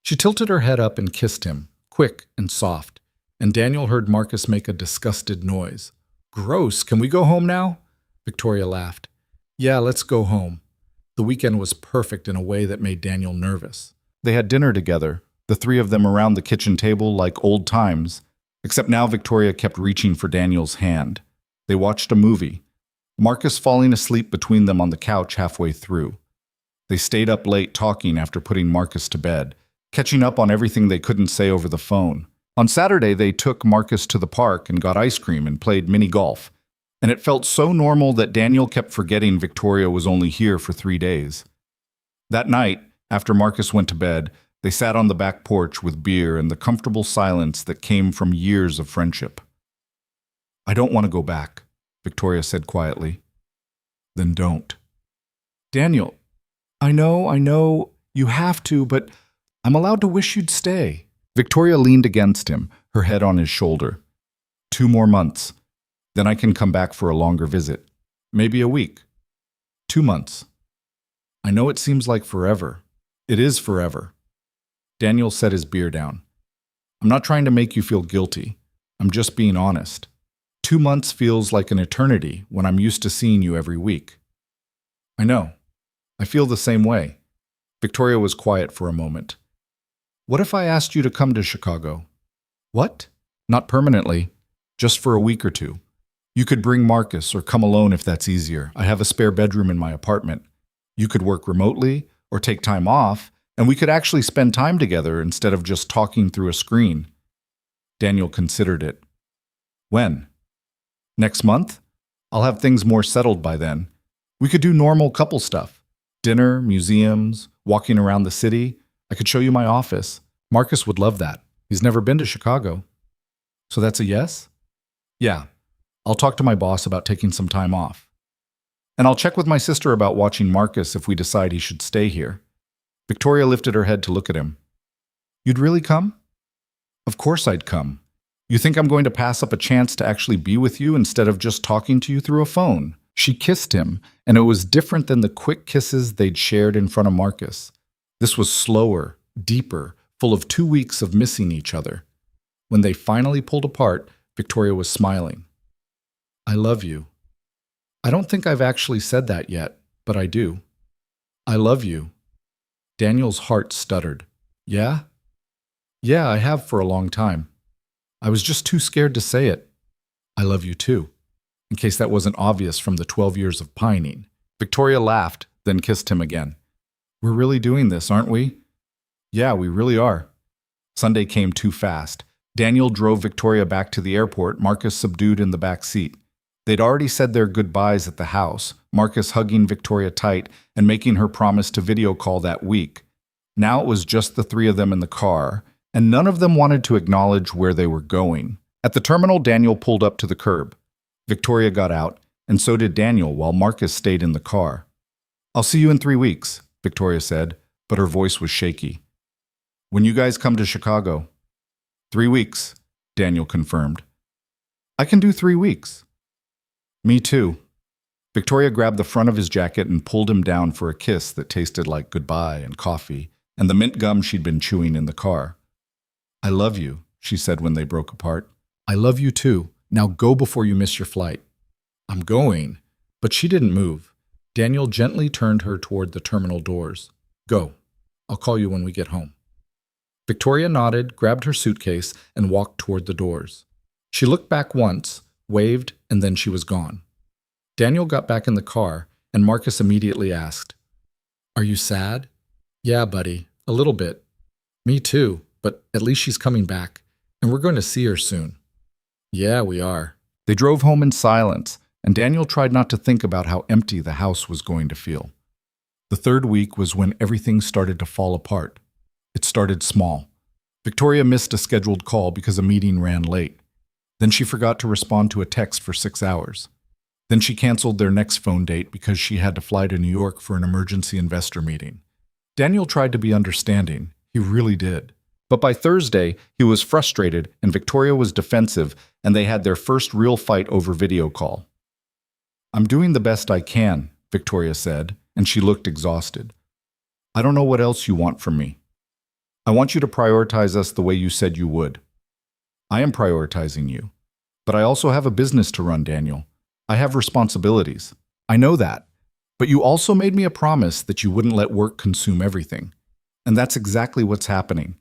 She tilted her head up and kissed him, quick and soft, and Daniel heard Marcus make a disgusted noise. "Gross, can we go home now?" Victoria laughed. "Yeah, let's go home." The weekend was perfect in a way that made Daniel nervous. They had dinner together, the three of them around the kitchen table like old times, except now Victoria kept reaching for Daniel's hand. They watched a movie, Marcus falling asleep between them on the couch halfway through. They stayed up late talking after putting Marcus to bed, catching up on everything they couldn't say over the phone. On Saturday, they took Marcus to the park and got ice cream and played mini golf. And it felt so normal that Daniel kept forgetting Victoria was only here for 3 days. That night, after Marcus went to bed, they sat on the back porch with beer and the comfortable silence that came from years of friendship. "I don't want to go back," Victoria said quietly. "Then don't." "Daniel, I know, you have to, but I'm allowed to wish you'd stay." Victoria leaned against him, her head on his shoulder. 2 more months. Then I can come back for a longer visit. Maybe a week. 2 months. I know it seems like forever. It is forever. Daniel set his beer down. "I'm not trying to make you feel guilty. I'm just being honest. 2 months feels like an eternity when I'm used to seeing you every week." "I know. I feel the same way." Victoria was quiet for a moment. "What if I asked you to come to Chicago?" "What?" "Not permanently. Just for a week or 2. You could bring Marcus or come alone if that's easier. I have a spare bedroom in my apartment. You could work remotely or take time off, and we could actually spend time together instead of just talking through a screen." Daniel considered it. "When?" "Next month? I'll have things more settled by then. We could do normal couple stuff. Dinner, museums, walking around the city. I could show you my office. Marcus would love that. He's never been to Chicago." "So that's a yes?" "Yeah. I'll talk to my boss about taking some time off. And I'll check with my sister about watching Marcus if we decide he should stay here." Victoria lifted her head to look at him. "You'd really come?" "Of course I'd come. You think I'm going to pass up a chance to actually be with you instead of just talking to you through a phone?" She kissed him, and it was different than the quick kisses they'd shared in front of Marcus. This was slower, deeper, full of 2 weeks of missing each other. When they finally pulled apart, Victoria was smiling. "I love you. I don't think I've actually said that yet, but I do. I love you." Daniel's heart stuttered. "Yeah? Yeah, I have for a long time. I was just too scared to say it. I love you too," in case that wasn't obvious from the 12 years of pining. Victoria laughed, then kissed him again. "We're really doing this, aren't we?" "Yeah, we really are." Sunday came too fast. Daniel drove Victoria back to the airport, Marcus subdued in the back seat. They'd already said their goodbyes at the house, Marcus hugging Victoria tight and making her promise to video call that week. Now it was just the 3 of them in the car, and none of them wanted to acknowledge where they were going. At the terminal, Daniel pulled up to the curb. Victoria got out, and so did Daniel while Marcus stayed in the car. "I'll see you in 3 weeks, Victoria said, but her voice was shaky. "When you guys come to Chicago?" 3 weeks, Daniel confirmed. "I can do 3 weeks." "Me too." Victoria grabbed the front of his jacket and pulled him down for a kiss that tasted like goodbye and coffee and the mint gum she'd been chewing in the car. "I love you," she said when they broke apart. "I love you too. Now go before you miss your flight." "I'm going." But she didn't move. Daniel gently turned her toward the terminal doors. "Go. I'll call you when we get home." Victoria nodded, grabbed her suitcase, and walked toward the doors. She looked back once, waved, and then she was gone. Daniel got back in the car, and Marcus immediately asked, "Are you sad?" "Yeah, buddy, a little bit." "Me too, but at least she's coming back, and we're going to see her soon." "Yeah, we are." They drove home in silence, and Daniel tried not to think about how empty the house was going to feel. The 3rd week was when everything started to fall apart. It started small. Victoria missed a scheduled call because a meeting ran late. Then she forgot to respond to a text for 6 hours. Then she canceled their next phone date because she had to fly to New York for an emergency investor meeting. Daniel tried to be understanding. He really did. But by Thursday, he was frustrated and Victoria was defensive, and they had their first real fight over video call. I'm doing the best I can, Victoria said, and she looked exhausted. I don't know what else you want from me. I want you to prioritize us the way you said you would. I am prioritizing you. But I also have a business to run, Daniel. I have responsibilities. I know that. But you also made me a promise that you wouldn't let work consume everything. And that's exactly what's happening.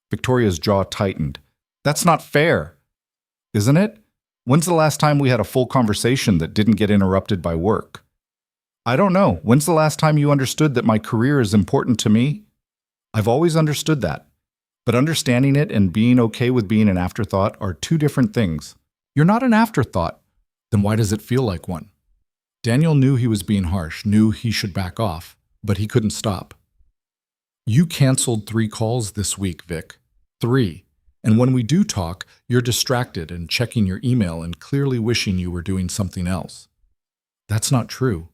Victoria's jaw tightened. That's not fair. Isn't it? When's the last time we had a full conversation that didn't get interrupted by work? I don't know. When's the last time you understood that my career is important to me? I've always understood that. But understanding it and being okay with being an afterthought are two different things. You're not an afterthought. Then why does it feel like one? Daniel knew he was being harsh, knew he should back off, but he couldn't stop. You canceled 3 calls this week, Vic. 3. And when we do talk, you're distracted and checking your email and clearly wishing you were doing something else. That's not true.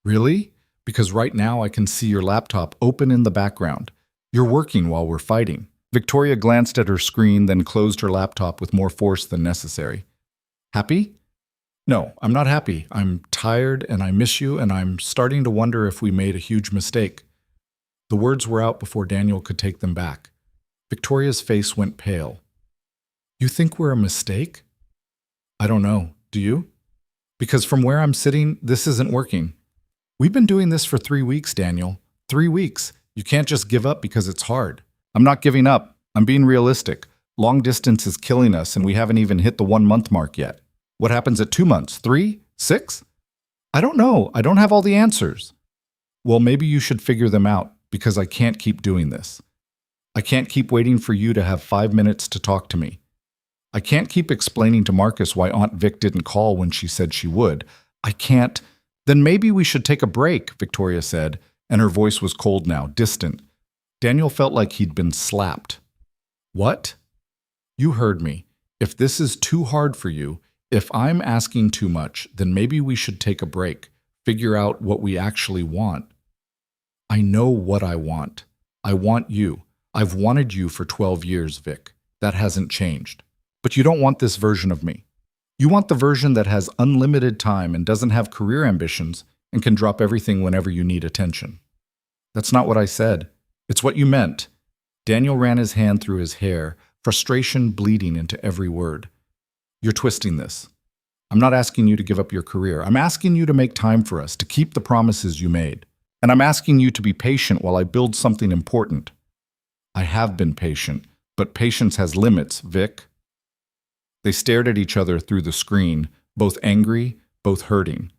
Really? Because right now I can see your laptop open in the background. You're working while we're fighting. Victoria glanced at her screen, then closed her laptop with more force than necessary. Happy? No, I'm not happy. I'm tired and I miss you, and I'm starting to wonder if we made a huge mistake. The words were out before Daniel could take them back. Victoria's face went pale. You think we're a mistake? I don't know. Do you? Because from where I'm sitting, this isn't working. We've been doing this for 3 weeks, Daniel. 3 weeks. You can't just give up because it's hard. I'm not giving up. I'm being realistic. Long distance is killing us, and we haven't even hit the 1-month mark yet. What happens at 2 months? 3? 6? I don't know. I don't have all the answers. Well, maybe you should figure them out, because I can't keep doing this. I can't keep waiting for you to have 5 minutes to talk to me. I can't keep explaining to Marcus why Aunt Vic didn't call when she said she would. I can't. Then maybe we should take a break, Victoria said, and her voice was cold now, distant. Daniel felt like he'd been slapped. What? You heard me. If this is too hard for you, if I'm asking too much, then maybe we should take a break, figure out what we actually want. I know what I want. I want you. I've wanted you for 12 years, Vic. That hasn't changed. But you don't want this version of me. You want the version that has unlimited time and doesn't have career ambitions and can drop everything whenever you need attention. That's not what I said. It's what you meant. Daniel ran his hand through his hair, frustration bleeding into every word. You're twisting this. I'm not asking you to give up your career. I'm asking you to make time for us, to keep the promises you made. And I'm asking you to be patient while I build something important. I have been patient, but patience has limits, Vic. They stared at each other through the screen, both angry, both hurting.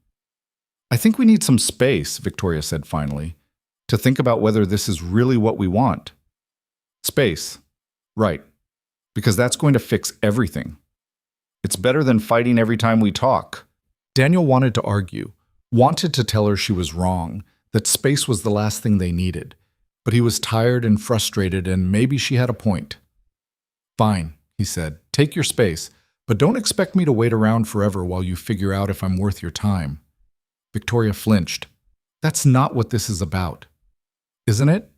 I think we need some space, Victoria said finally, to think about whether this is really what we want. Space. Right. Because that's going to fix everything. It's better than fighting every time we talk. Daniel wanted to argue, wanted to tell her she was wrong, that space was the last thing they needed. But he was tired and frustrated, and maybe she had a point. Fine, he said. Take your space, but don't expect me to wait around forever while you figure out if I'm worth your time. Victoria flinched. That's not what this is about. Isn't it?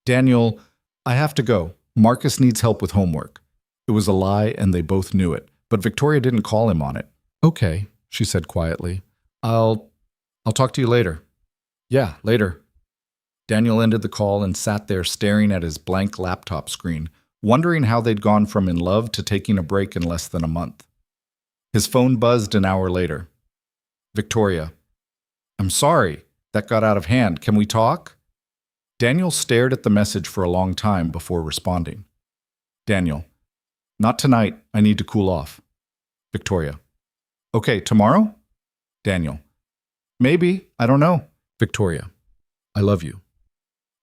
Daniel, I have to go. Marcus needs help with homework. It was a lie, and they both knew it, but Victoria didn't call him on it. Okay, she said quietly. I'll talk to you later. Yeah, later. Daniel ended the call and sat there staring at his blank laptop screen, wondering how they'd gone from in love to taking a break in less than a month. His phone buzzed an hour later. Victoria. I'm sorry. That got out of hand. Can we talk? Daniel stared at the message for a long time before responding. Daniel. Not tonight. I need to cool off. Victoria. Okay, tomorrow? Daniel. Maybe. I don't know. Victoria. I love you.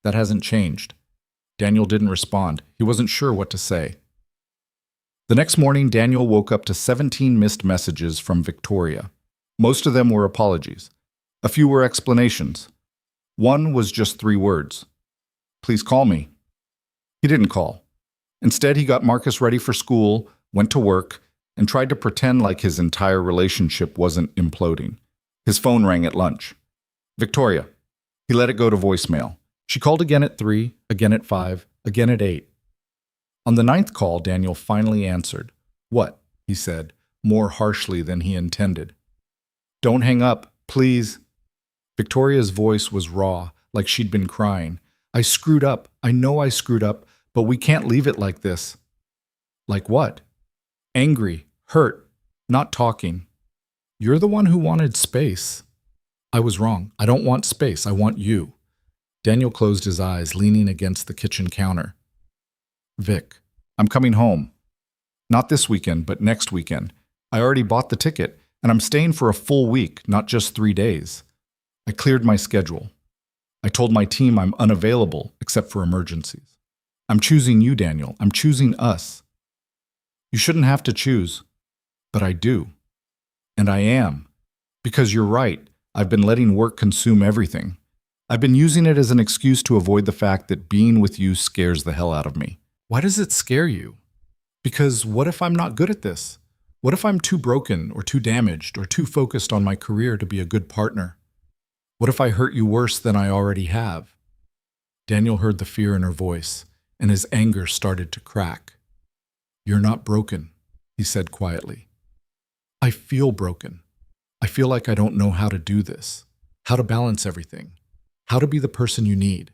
That hasn't changed. Daniel didn't respond. He wasn't sure what to say. The next morning, Daniel woke up to 17 missed messages from Victoria. Most of them were apologies. A few were explanations. One was just 3 words. Please call me. He didn't call. Instead, he got Marcus ready for school, went to work, and tried to pretend like his entire relationship wasn't imploding. His phone rang at lunch. Victoria. He let it go to voicemail. She called again at 3, again at 5, again at 8. On the 9th call, Daniel finally answered. What? He said, more harshly than he intended. Don't hang up, please. Victoria's voice was raw, like she'd been crying. I screwed up. I know I screwed up, but we can't leave it like this. Like what? Angry, hurt, not talking. You're the one who wanted space. I was wrong. I don't want space. I want you. Daniel closed his eyes, leaning against the kitchen counter. Vic, I'm coming home. Not this weekend, but next weekend. I already bought the ticket, and I'm staying for a full week, not just 3 days. I cleared my schedule. I told my team I'm unavailable, except for emergencies. I'm choosing you, Daniel. I'm choosing us. You shouldn't have to choose, but I do. And I am. Because you're right, I've been letting work consume everything. I've been using it as an excuse to avoid the fact that being with you scares the hell out of me. Why does it scare you? Because what if I'm not good at this? What if I'm too broken or too damaged or too focused on my career to be a good partner? What if I hurt you worse than I already have? Daniel heard the fear in her voice, and his anger started to crack. You're not broken, he said quietly. I feel broken. I feel like I don't know how to do this, how to balance everything, how to be the person you need.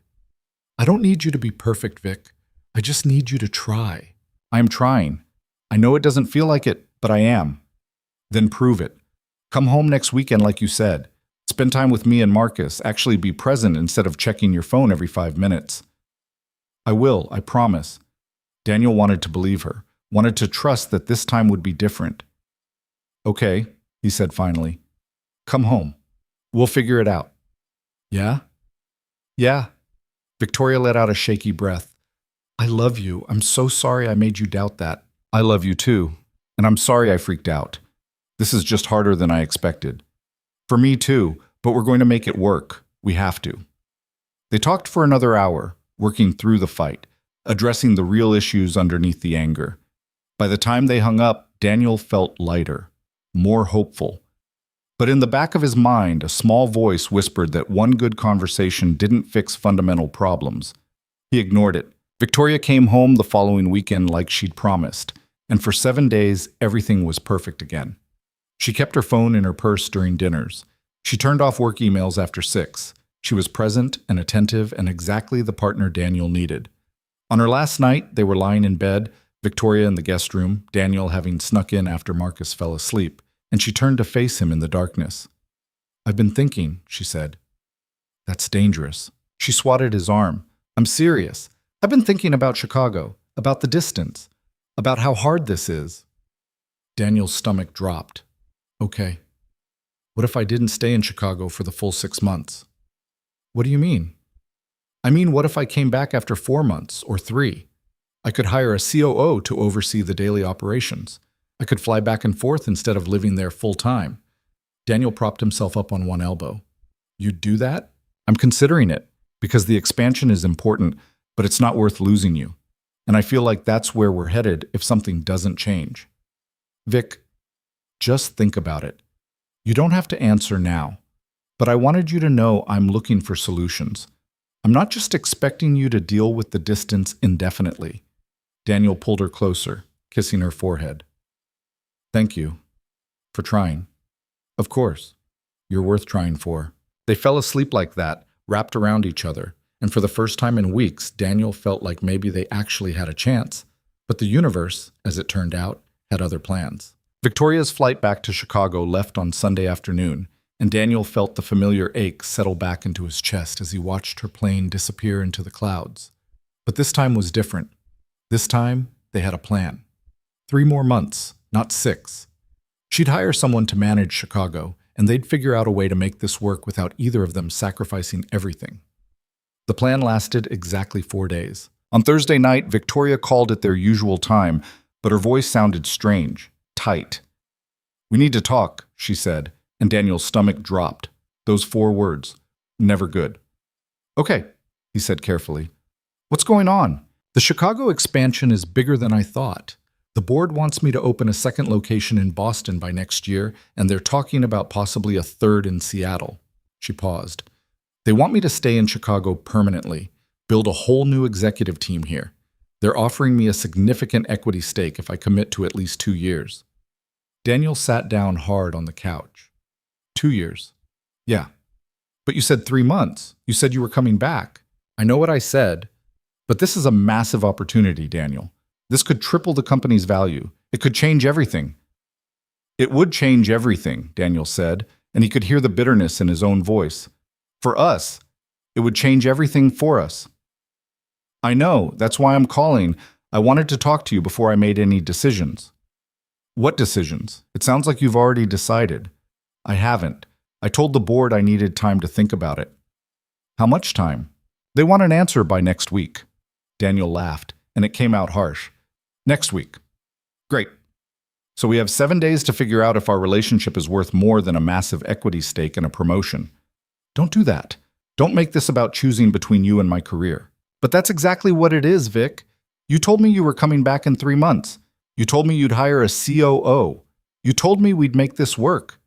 I don't need you to be perfect, Vic. I just need you to try. I am trying. I know it doesn't feel like it, but I am. Then prove it. Come home next weekend like you said. Spend time with me and Marcus. Actually be present instead of checking your phone every 5 minutes. I will, I promise. Daniel wanted to believe her, wanted to trust that this time would be different. Okay, he said finally. Come home. We'll figure it out. Yeah? Yeah. Victoria let out a shaky breath. I love you. I'm so sorry I made you doubt that. I love you too. And I'm sorry I freaked out. This is just harder than I expected. For me too, but we're going to make it work. We have to. They talked for another hour, working through the fight, addressing the real issues underneath the anger. By the time they hung up, Daniel felt lighter, more hopeful. But in the back of his mind, a small voice whispered that one good conversation didn't fix fundamental problems. He ignored it. Victoria came home the following weekend like she'd promised, and for 7 days, everything was perfect again. She kept her phone in her purse during dinners. She turned off work emails after 6. She was present and attentive and exactly the partner Daniel needed. On her last night, they were lying in bed, Victoria in the guest room, Daniel having snuck in after Marcus fell asleep, and she turned to face him in the darkness. I've been thinking, she said. That's dangerous. She swatted his arm. I'm serious. I've been thinking about Chicago, about the distance, about how hard this is. Daniel's stomach dropped. Okay. What if I didn't stay in Chicago for the full 6 months? What do you mean? I mean, what if I came back after 4 months or 3? I could hire a COO to oversee the daily operations. I could fly back and forth instead of living there full time. Daniel propped himself up on one elbow. You'd do that? I'm considering it, because the expansion is important, but it's not worth losing you. And I feel like that's where we're headed if something doesn't change. Vic, just think about it. You don't have to answer now, but I wanted you to know I'm looking for solutions. I'm not just expecting you to deal with the distance indefinitely. Daniel pulled her closer, kissing her forehead. Thank you for trying. Of course, you're worth trying for. They fell asleep like that, wrapped around each other, and for the first time in weeks, Daniel felt like maybe they actually had a chance. But the universe, as it turned out, had other plans. Victoria's flight back to Chicago left on Sunday afternoon, and Daniel felt the familiar ache settle back into his chest as he watched her plane disappear into the clouds. But this time was different. This time, they had a plan. 3 more months, not 6. She'd hire someone to manage Chicago, and they'd figure out a way to make this work without either of them sacrificing everything. The plan lasted exactly 4 days. On Thursday night, Victoria called at their usual time, but her voice sounded strange, tight. We need to talk, she said, and Daniel's stomach dropped. Those 4 words. Never good. Okay, he said carefully. What's going on? The Chicago expansion is bigger than I thought. The board wants me to open a second location in Boston by next year, and they're talking about possibly a third in Seattle. She paused. They want me to stay in Chicago permanently, build a whole new executive team here. They're offering me a significant equity stake if I commit to at least 2 years. Daniel sat down hard on the couch. 2 years. Yeah. But you said 3 months. You said you were coming back. I know what I said, but this is a massive opportunity, Daniel. This could triple the company's value. It could change everything. It would change everything, Daniel said, and he could hear the bitterness in his own voice. For us, it would change everything for us. I know, that's why I'm calling. I wanted to talk to you before I made any decisions. What decisions? It sounds like you've already decided. I haven't. I told the board I needed time to think about it. How much time? They want an answer by next week. Daniel laughed, and it came out harsh. Next week. Great. So we have 7 days to figure out if our relationship is worth more than a massive equity stake and a promotion. Don't do that. Don't make this about choosing between you and my career. But that's exactly what it is, Vic. You told me you were coming back in 3 months. You told me you'd hire a COO. You told me we'd make this work.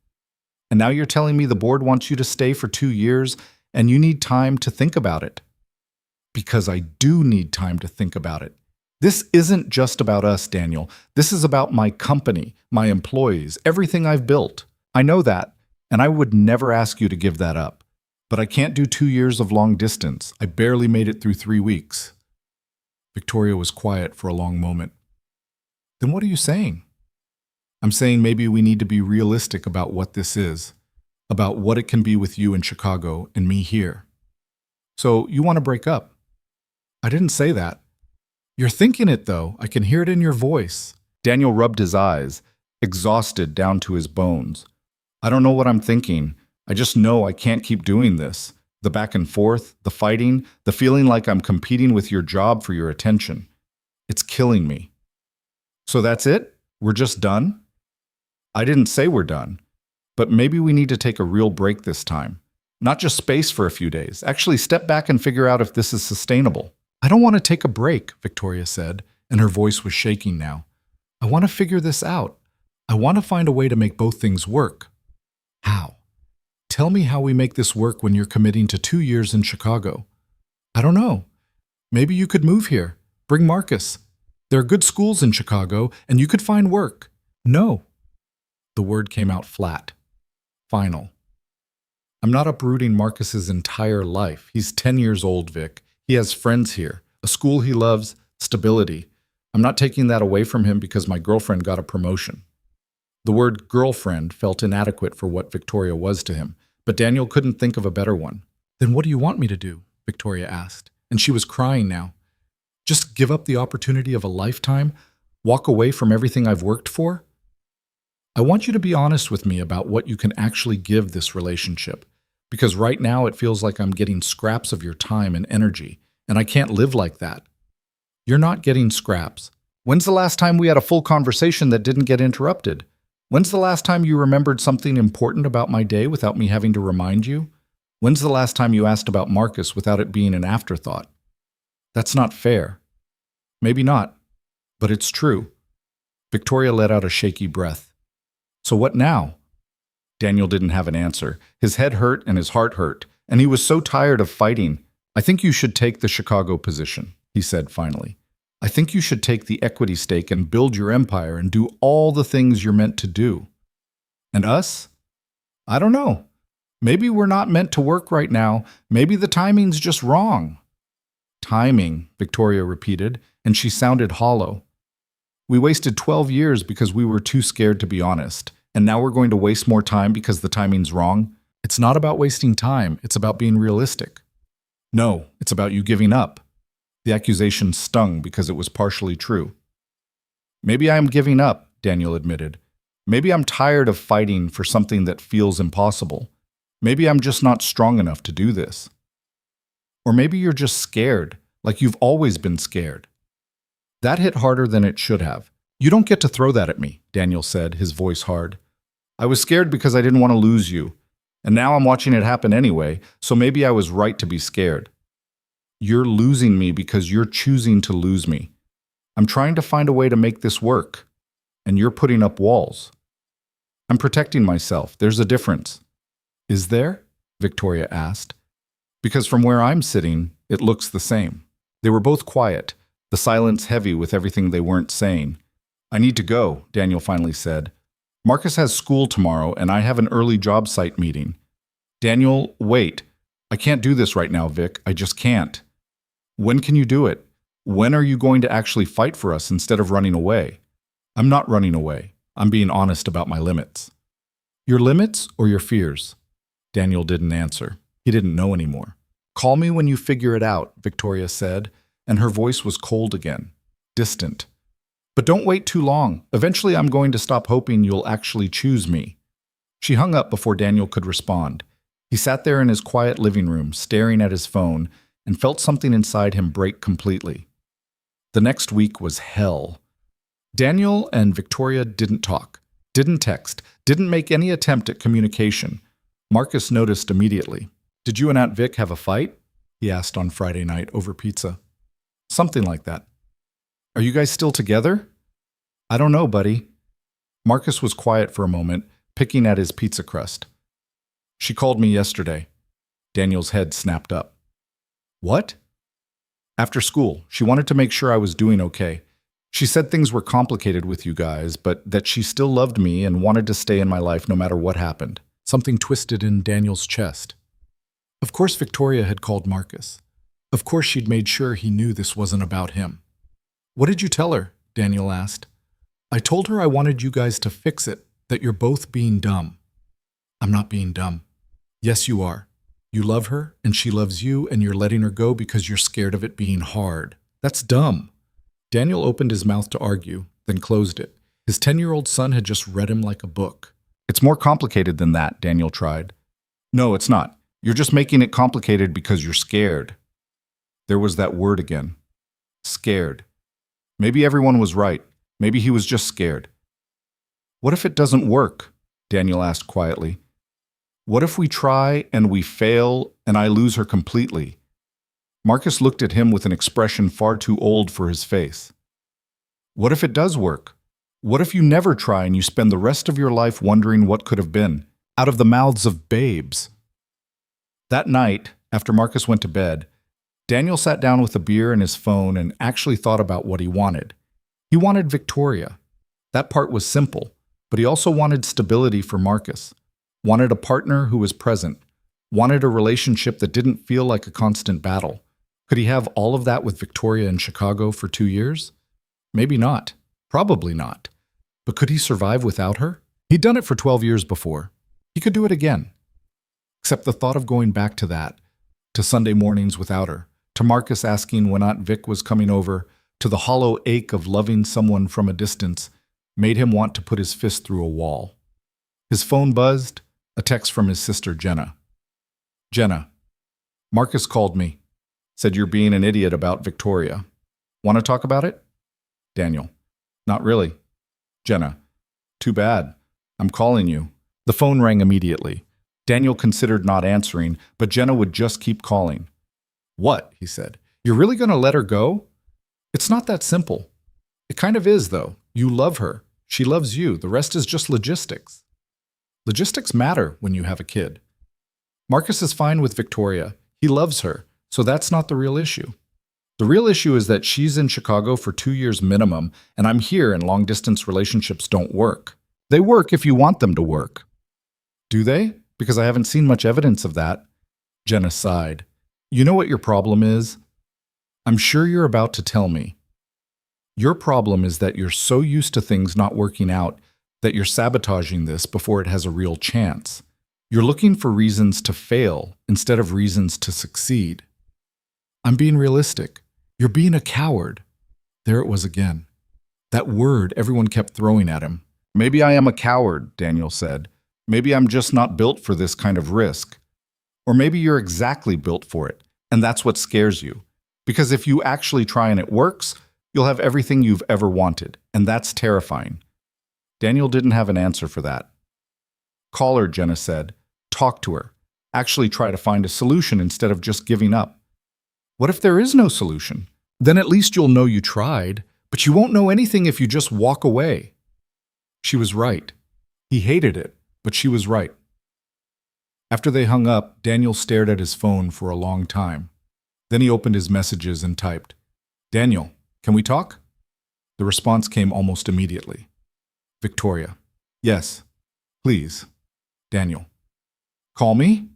And now you're telling me the board wants you to stay for 2 years and you need time to think about it. Because I do need time to think about it. This isn't just about us, Daniel. This is about my company, my employees, everything I've built. I know that, and I would never ask you to give that up. But I can't do 2 years of long distance. I barely made it through 3 weeks. Victoria was quiet for a long moment. Then what are you saying? I'm saying maybe we need to be realistic about what this is, about what it can be with you in Chicago and me here. So you want to break up? I didn't say that. You're thinking it, though. I can hear it in your voice. Daniel rubbed his eyes, exhausted down to his bones. I don't know what I'm thinking. I just know I can't keep doing this. The back and forth, the fighting, the feeling like I'm competing with your job for your attention. It's killing me. So that's it? We're just done? I didn't say we're done. But maybe we need to take a real break this time. Not just space for a few days. Actually step back and figure out if this is sustainable. I don't want to take a break, Victoria said, and her voice was shaking now. I want to figure this out. I want to find a way to make both things work. How? Tell me how we make this work when you're committing to 2 years in Chicago. I don't know. Maybe you could move here. Bring Marcus. There are good schools in Chicago, and you could find work. No. The word came out flat. Final. I'm not uprooting Marcus's entire life. He's 10 years old, Vic. He has friends here, a school he loves, stability. I'm not taking that away from him because my girlfriend got a promotion. The word girlfriend felt inadequate for what Victoria was to him, but Daniel couldn't think of a better one. Then what do you want me to do? Victoria asked, and she was crying now. Just give up the opportunity of a lifetime? Walk away from everything I've worked for? I want you to be honest with me about what you can actually give this relationship. Because right now it feels like I'm getting scraps of your time and energy, and I can't live like that. You're not getting scraps. When's the last time we had a full conversation that didn't get interrupted? When's the last time you remembered something important about my day without me having to remind you? When's the last time you asked about Marcus without it being an afterthought? That's not fair. Maybe not, but it's true. Victoria let out a shaky breath. So what now? Daniel didn't have an answer. His head hurt and his heart hurt, and he was so tired of fighting. I think you should take the Chicago position, he said finally. I think you should take the equity stake and build your empire and do all the things you're meant to do. And us? I don't know. Maybe we're not meant to work right now. Maybe the timing's just wrong. Timing, Victoria repeated, and she sounded hollow. We wasted 12 years because we were too scared to be honest. And now we're going to waste more time because the timing's wrong? It's not about wasting time. It's about being realistic. No, it's about you giving up. The accusation stung because it was partially true. Maybe I am giving up, Daniel admitted. Maybe I'm tired of fighting for something that feels impossible. Maybe I'm just not strong enough to do this. Or maybe you're just scared, like you've always been scared. That hit harder than it should have. You don't get to throw that at me, Daniel said, his voice hard. I was scared because I didn't want to lose you. And now I'm watching it happen anyway, so maybe I was right to be scared. You're losing me because you're choosing to lose me. I'm trying to find a way to make this work, and you're putting up walls. I'm protecting myself. There's a difference. Is there? Victoria asked. Because from where I'm sitting, it looks the same. They were both quiet, the silence heavy with everything they weren't saying. I need to go, Daniel finally said. Marcus has school tomorrow, and I have an early job site meeting. Daniel, wait. I can't do this right now, Vic. I just can't. When can you do it? When are you going to actually fight for us instead of running away? I'm not running away. I'm being honest about my limits. Your limits or your fears? Daniel didn't answer. He didn't know anymore. Call me when you figure it out, Victoria said, and her voice was cold again, distant. But don't wait too long. Eventually I'm going to stop hoping you'll actually choose me. She hung up before Daniel could respond. He sat there in his quiet living room, staring at his phone, and felt something inside him break completely. The next week was hell. Daniel and Victoria didn't talk, didn't text, didn't make any attempt at communication. Marcus noticed immediately. Did you and Aunt Vic have a fight? He asked on Friday night over pizza. Something like that. Are you guys still together? I don't know, buddy. Marcus was quiet for a moment, picking at his pizza crust. She called me yesterday. Daniel's head snapped up. What? After school, she wanted to make sure I was doing okay. She said things were complicated with you guys, but that she still loved me and wanted to stay in my life no matter what happened. Something twisted in Daniel's chest. Of course Victoria had called Marcus. Of course she'd made sure he knew this wasn't about him. What did you tell her? Daniel asked. I told her I wanted you guys to fix it, that you're both being dumb. I'm not being dumb. Yes, you are. You love her, and she loves you, and you're letting her go because you're scared of it being hard. That's dumb. Daniel opened his mouth to argue, then closed it. His 10-year-old son had just read him like a book. It's more complicated than that, Daniel tried. No, it's not. You're just making it complicated because you're scared. There was that word again. Scared. Maybe everyone was right. Maybe he was just scared. What if it doesn't work? Daniel asked quietly. What if we try and we fail and I lose her completely? Marcus looked at him with an expression far too old for his face. What if it does work? What if you never try and you spend the rest of your life wondering what could have been, out of the mouths of babes? That night, after Marcus went to bed, Daniel sat down with a beer and his phone and actually thought about what he wanted. He wanted Victoria. That part was simple, but he also wanted stability for Marcus. Wanted a partner who was present. Wanted a relationship that didn't feel like a constant battle. Could he have all of that with Victoria in Chicago for 2 years? Maybe not. Probably not. But could he survive without her? He'd done it for 12 years before. He could do it again. Except the thought of going back to that, to Sunday mornings without her, to Marcus asking when Aunt Vic was coming over, to the hollow ache of loving someone from a distance, made him want to put his fist through a wall. His phone buzzed, a text from his sister Jenna. Jenna, Marcus called me. Said you're being an idiot about Victoria. Want to talk about it? Daniel, not really. Jenna, too bad. I'm calling you. The phone rang immediately. Daniel considered not answering, but Jenna would just keep calling. What? He said. You're really going to let her go? It's not that simple. It kind of is, though. You love her. She loves you. The rest is just logistics. Logistics matter when you have a kid. Marcus is fine with Victoria. He loves her, so that's not the real issue. The real issue is that she's in Chicago for 2 years minimum, and I'm here and long-distance relationships don't work. They work if you want them to work. Do they? Because I haven't seen much evidence of that. Jenna sighed. You know what your problem is? I'm sure you're about to tell me. Your problem is that you're so used to things not working out that you're sabotaging this before it has a real chance. You're looking for reasons to fail instead of reasons to succeed. I'm being realistic. You're being a coward. There it was again. That word everyone kept throwing at him. Maybe I am a coward, Daniel said. Maybe I'm just not built for this kind of risk. Or maybe you're exactly built for it, and that's what scares you. Because if you actually try and it works, you'll have everything you've ever wanted, and that's terrifying. Daniel didn't have an answer for that. Call her, Jenna said. Talk to her. Actually try to find a solution instead of just giving up. What if there is no solution? Then at least you'll know you tried, but you won't know anything if you just walk away. She was right. He hated it, but she was right. After they hung up, Daniel stared at his phone for a long time. Then he opened his messages and typed, Daniel, can we talk? The response came almost immediately. Victoria, Yes, please. Daniel. Call me?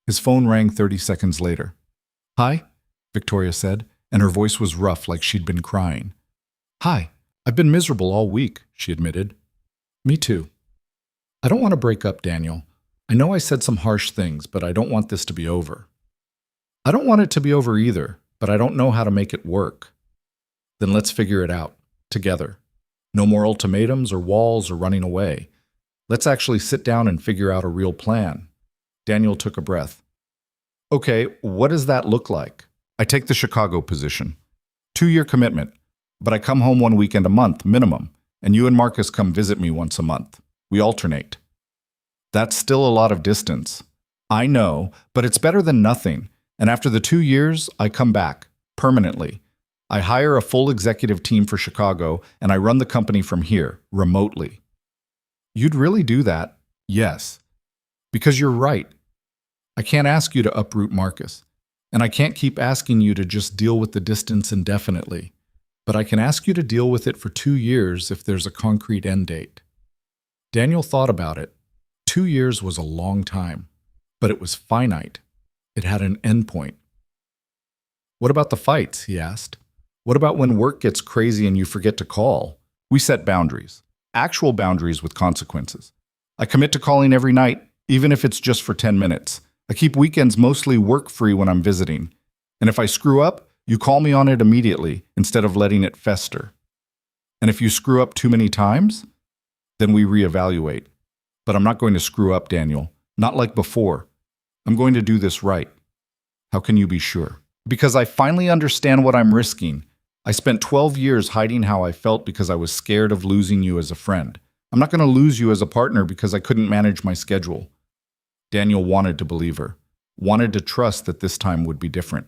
His phone rang 30 seconds later. Hi, Victoria said, and her voice was rough like she'd been crying. Hi, I've been miserable all week, she admitted. Me too. I don't want to break up, Daniel. I know I said some harsh things, but I don't want this to be over. I don't want it to be over either, but I don't know how to make it work. Then let's figure it out, together. No more ultimatums or walls or running away. Let's actually sit down and figure out a real plan. Daniel took a breath. Okay, what does that look like? I take the Chicago position. 2-year commitment, but I come home 1 weekend a month, minimum, and you and Marcus come visit me once a month. We alternate. That's still a lot of distance. I know, but it's better than nothing. And after the 2 years, I come back, permanently. I hire a full executive team for Chicago, and I run the company from here, remotely. You'd really do that? Yes. Because you're right. I can't ask you to uproot Marcus, and I can't keep asking you to just deal with the distance indefinitely. But I can ask you to deal with it for 2 years if there's a concrete end date. Daniel thought about it. 2 years was a long time, but it was finite. It had an end point. What about the fights? He asked. What about when work gets crazy and you forget to call? We set boundaries, actual boundaries with consequences. I commit to calling every night, even if it's just for 10 minutes. I keep weekends mostly work-free when I'm visiting. And if I screw up, you call me on it immediately instead of letting it fester. And if you screw up too many times, then we reevaluate. But I'm not going to screw up, Daniel. Not like before. I'm going to do this right. How can you be sure? Because I finally understand what I'm risking. I spent 12 years hiding how I felt because I was scared of losing you as a friend. I'm not going to lose you as a partner because I couldn't manage my schedule. Daniel wanted to believe her, wanted to trust that this time would be different.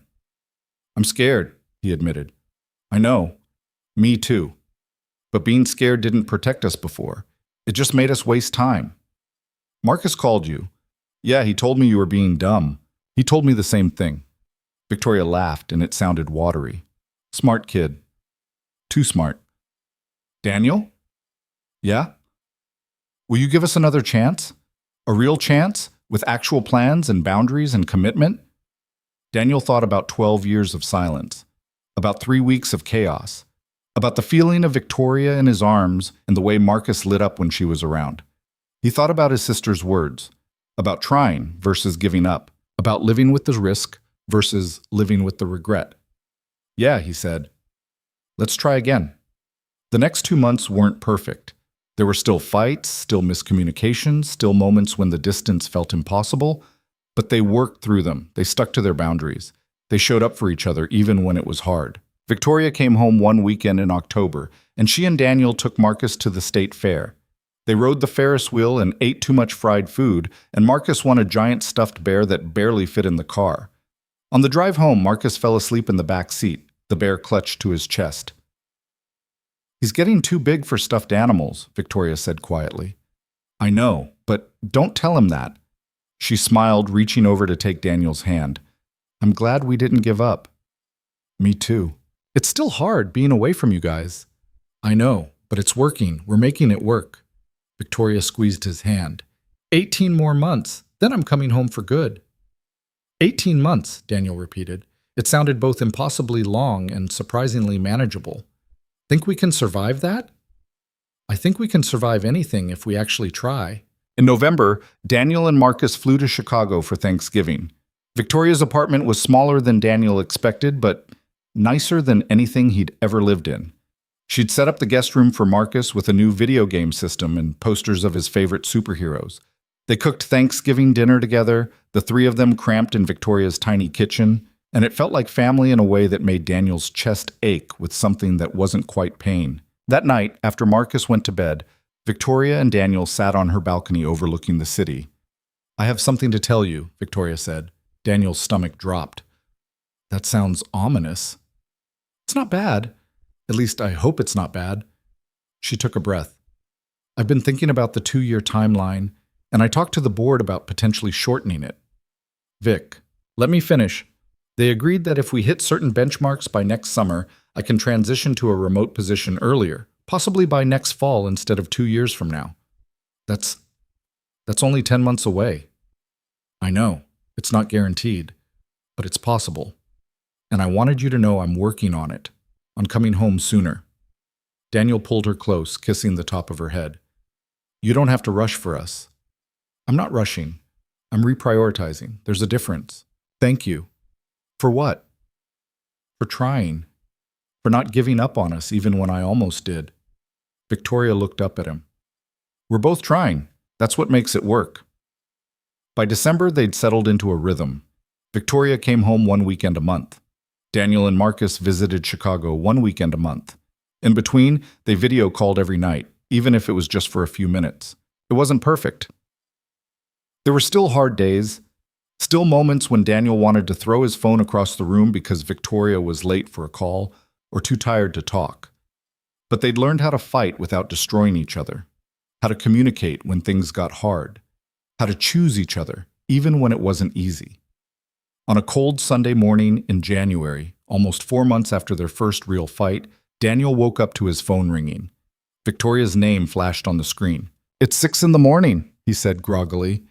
I'm scared, he admitted. I know. Me too. But being scared didn't protect us before. It just made us waste time. Marcus called you. Yeah, he told me you were being dumb. He told me the same thing. Victoria laughed, and it sounded watery. Smart kid. Too smart. Daniel? Yeah? Will you give us another chance? A real chance? With actual plans and boundaries and commitment? Daniel thought about 12 years of silence, about 3 weeks of chaos, about the feeling of Victoria in his arms and the way Marcus lit up when she was around. He thought about his sister's words, about trying versus giving up, about living with the risk versus living with the regret. Yeah, he said. Let's try again. The next 2 months weren't perfect. There were still fights, still miscommunications, still moments when the distance felt impossible, but they worked through them. They stuck to their boundaries. They showed up for each other even when it was hard. Victoria came home 1 weekend in October, and she and Daniel took Marcus to the state fair. They rode the Ferris wheel and ate too much fried food, and Marcus won a giant stuffed bear that barely fit in the car. On the drive home, Marcus fell asleep in the back seat, the bear clutched to his chest. He's getting too big for stuffed animals, Victoria said quietly. I know, but don't tell him that. She smiled, reaching over to take Daniel's hand. I'm glad we didn't give up. Me too. It's still hard being away from you guys. I know, but it's working. We're making it work. Victoria squeezed his hand. 18 more months, then I'm coming home for good. 18 months, Daniel repeated. It sounded both impossibly long and surprisingly manageable. Think we can survive that? I think we can survive anything if we actually try. In November, Daniel and Marcus flew to Chicago for Thanksgiving. Victoria's apartment was smaller than Daniel expected, but nicer than anything he'd ever lived in. She'd set up the guest room for Marcus with a new video game system and posters of his favorite superheroes. They cooked Thanksgiving dinner together, the three of them cramped in Victoria's tiny kitchen, and it felt like family in a way that made Daniel's chest ache with something that wasn't quite pain. That night, after Marcus went to bed, Victoria and Daniel sat on her balcony overlooking the city. I have something to tell you, Victoria said. Daniel's stomach dropped. That sounds ominous. It's not bad. At least I hope it's not bad. She took a breath. I've been thinking about the 2-year timeline, and I talked to the board about potentially shortening it. Vic, let me finish. They agreed that if we hit certain benchmarks by next summer, I can transition to a remote position earlier, possibly by next fall instead of 2 years from now. That's only 10 months away. I know, it's not guaranteed, but it's possible. And I wanted you to know I'm working on it, on coming home sooner. Daniel pulled her close, kissing the top of her head. You don't have to rush for us. I'm not rushing. I'm reprioritizing. There's a difference. Thank you. For what? For trying. For not giving up on us even when I almost did. Victoria looked up at him. We're both trying. That's what makes it work. By December, they'd settled into a rhythm. Victoria came home one weekend a month. Daniel and Marcus visited Chicago one weekend a month. In between, they video called every night, even if it was just for a few minutes. It wasn't perfect. There were still hard days, still moments when Daniel wanted to throw his phone across the room because Victoria was late for a call or too tired to talk. But they'd learned how to fight without destroying each other, how to communicate when things got hard, how to choose each other, even when it wasn't easy. On a cold Sunday morning in January, almost 4 months after their first real fight, Daniel woke up to his phone ringing. Victoria's name flashed on the screen. It's 6 in the morning, he said groggily.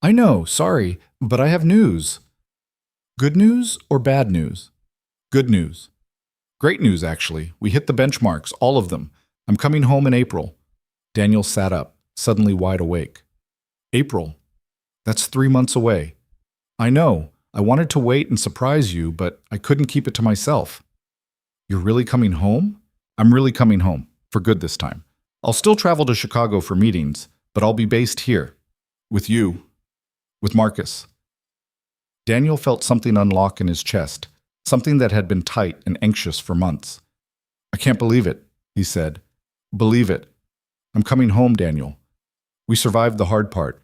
I know, sorry, but I have news. Good news or bad news? Good news. Great news, actually. We hit the benchmarks, all of them. I'm coming home in April. Daniel sat up, suddenly wide awake. April? That's 3 months away. I know. I wanted to wait and surprise you, but I couldn't keep it to myself. You're really coming home? I'm really coming home, for good this time. I'll still travel to Chicago for meetings, but I'll be based here. With you. With Marcus. Daniel felt something unlock in his chest, something that had been tight and anxious for months. I can't believe it, he said. Believe it. I'm coming home, Daniel. We survived the hard part.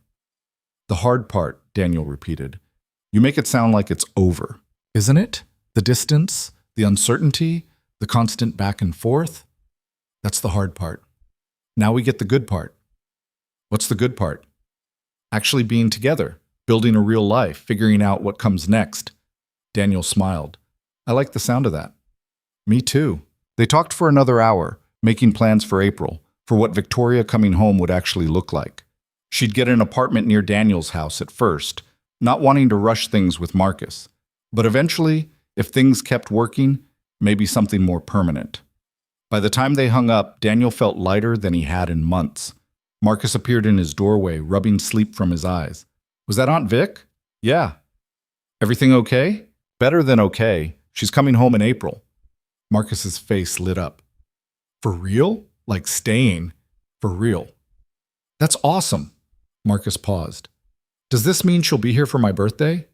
The hard part, Daniel repeated. You make it sound like it's over. Isn't it? The distance, the uncertainty, the constant back and forth. That's the hard part. Now we get the good part. What's the good part? Actually being together, building a real life, figuring out what comes next. Daniel smiled. I like the sound of that. Me too. They talked for another hour, making plans for April, for what Victoria coming home would actually look like. She'd get an apartment near Daniel's house at first, not wanting to rush things with Marcus. But eventually, if things kept working, maybe something more permanent. By the time they hung up, Daniel felt lighter than he had in months. Marcus appeared in his doorway, rubbing sleep from his eyes. Was that Aunt Vic? Yeah. Everything okay? Better than okay. She's coming home in April. Marcus's face lit up. For real? Like staying? For real. That's awesome. Marcus paused. Does this mean she'll be here for my birthday?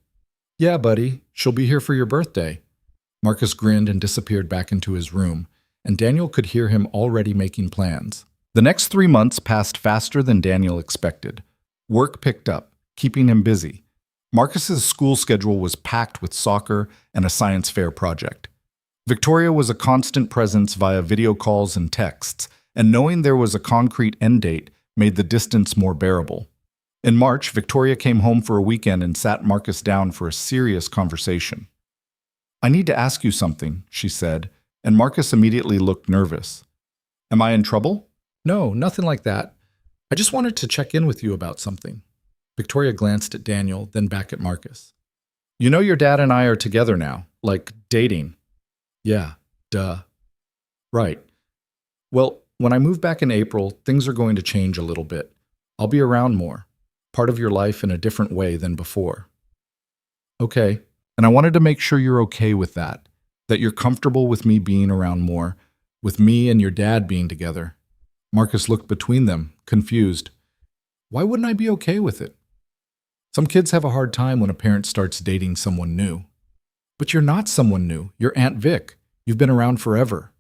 Yeah, buddy, she'll be here for your birthday. Marcus grinned and disappeared back into his room, and Daniel could hear him already making plans. The next 3 months passed faster than Daniel expected. Work picked up, keeping him busy. Marcus's school schedule was packed with soccer and a science fair project. Victoria was a constant presence via video calls and texts, and knowing there was a concrete end date made the distance more bearable. In March, Victoria came home for a weekend and sat Marcus down for a serious conversation. I need to ask you something, she said, and Marcus immediately looked nervous. Am I in trouble? No, nothing like that. I just wanted to check in with you about something. Victoria glanced at Daniel, then back at Marcus. You know your dad and I are together now, like dating. Yeah, duh. Right. Well, when I move back in April, things are going to change a little bit. I'll be around more. Part of your life in a different way than before. Okay, and I wanted to make sure you're okay with that you're comfortable with me being around more, with me and your dad being together. Marcus looked between them, confused. Why wouldn't I be okay with it? Some kids have a hard time when a parent starts dating someone new. But you're not someone new, you're Aunt Vic. You've been around forever.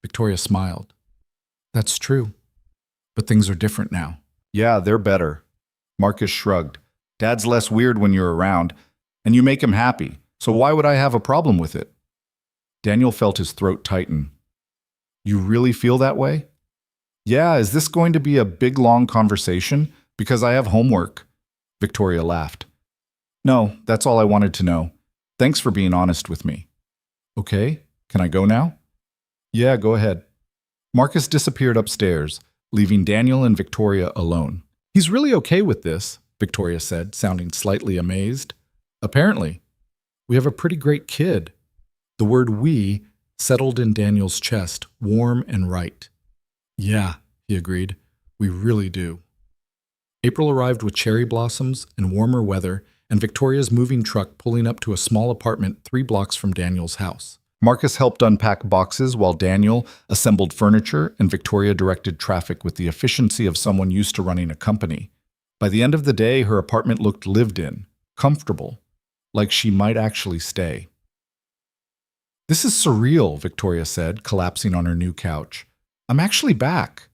Victoria smiled. That's true, but things are different now. Yeah, they're better. Marcus shrugged. Dad's less weird when you're around, and you make him happy, so why would I have a problem with it? Daniel felt his throat tighten. You really feel that way? Yeah, is this going to be a big, long conversation? Because I have homework. Victoria laughed. No, that's all I wanted to know. Thanks for being honest with me. Okay, can I go now? Yeah, go ahead. Marcus disappeared upstairs, leaving Daniel and Victoria alone. He's really okay with this, Victoria said, sounding slightly amazed. Apparently. We have a pretty great kid. The word we settled in Daniel's chest, warm and right. Yeah, he agreed. We really do. April arrived with cherry blossoms and warmer weather, and Victoria's moving truck pulling up to a small apartment 3 blocks from Daniel's house. Marcus helped unpack boxes while Daniel assembled furniture, and Victoria directed traffic with the efficiency of someone used to running a company. By the end of the day, her apartment looked lived in, comfortable, like she might actually stay. This is surreal, Victoria said, collapsing on her new couch. I'm actually back.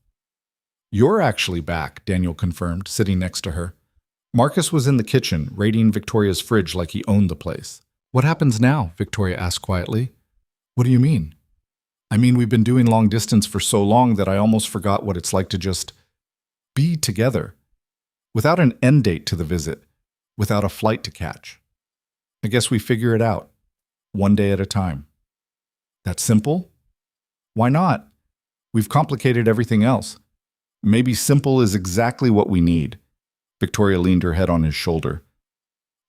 You're actually back, Daniel confirmed, sitting next to her. Marcus was in the kitchen, raiding Victoria's fridge like he owned the place. What happens now? Victoria asked quietly. What do you mean? I mean, we've been doing long distance for so long that I almost forgot what it's like to just be together, without an end date to the visit, without a flight to catch. I guess we figure it out, one day at a time. That simple? Why not? We've complicated everything else. Maybe simple is exactly what we need. Victoria leaned her head on his shoulder.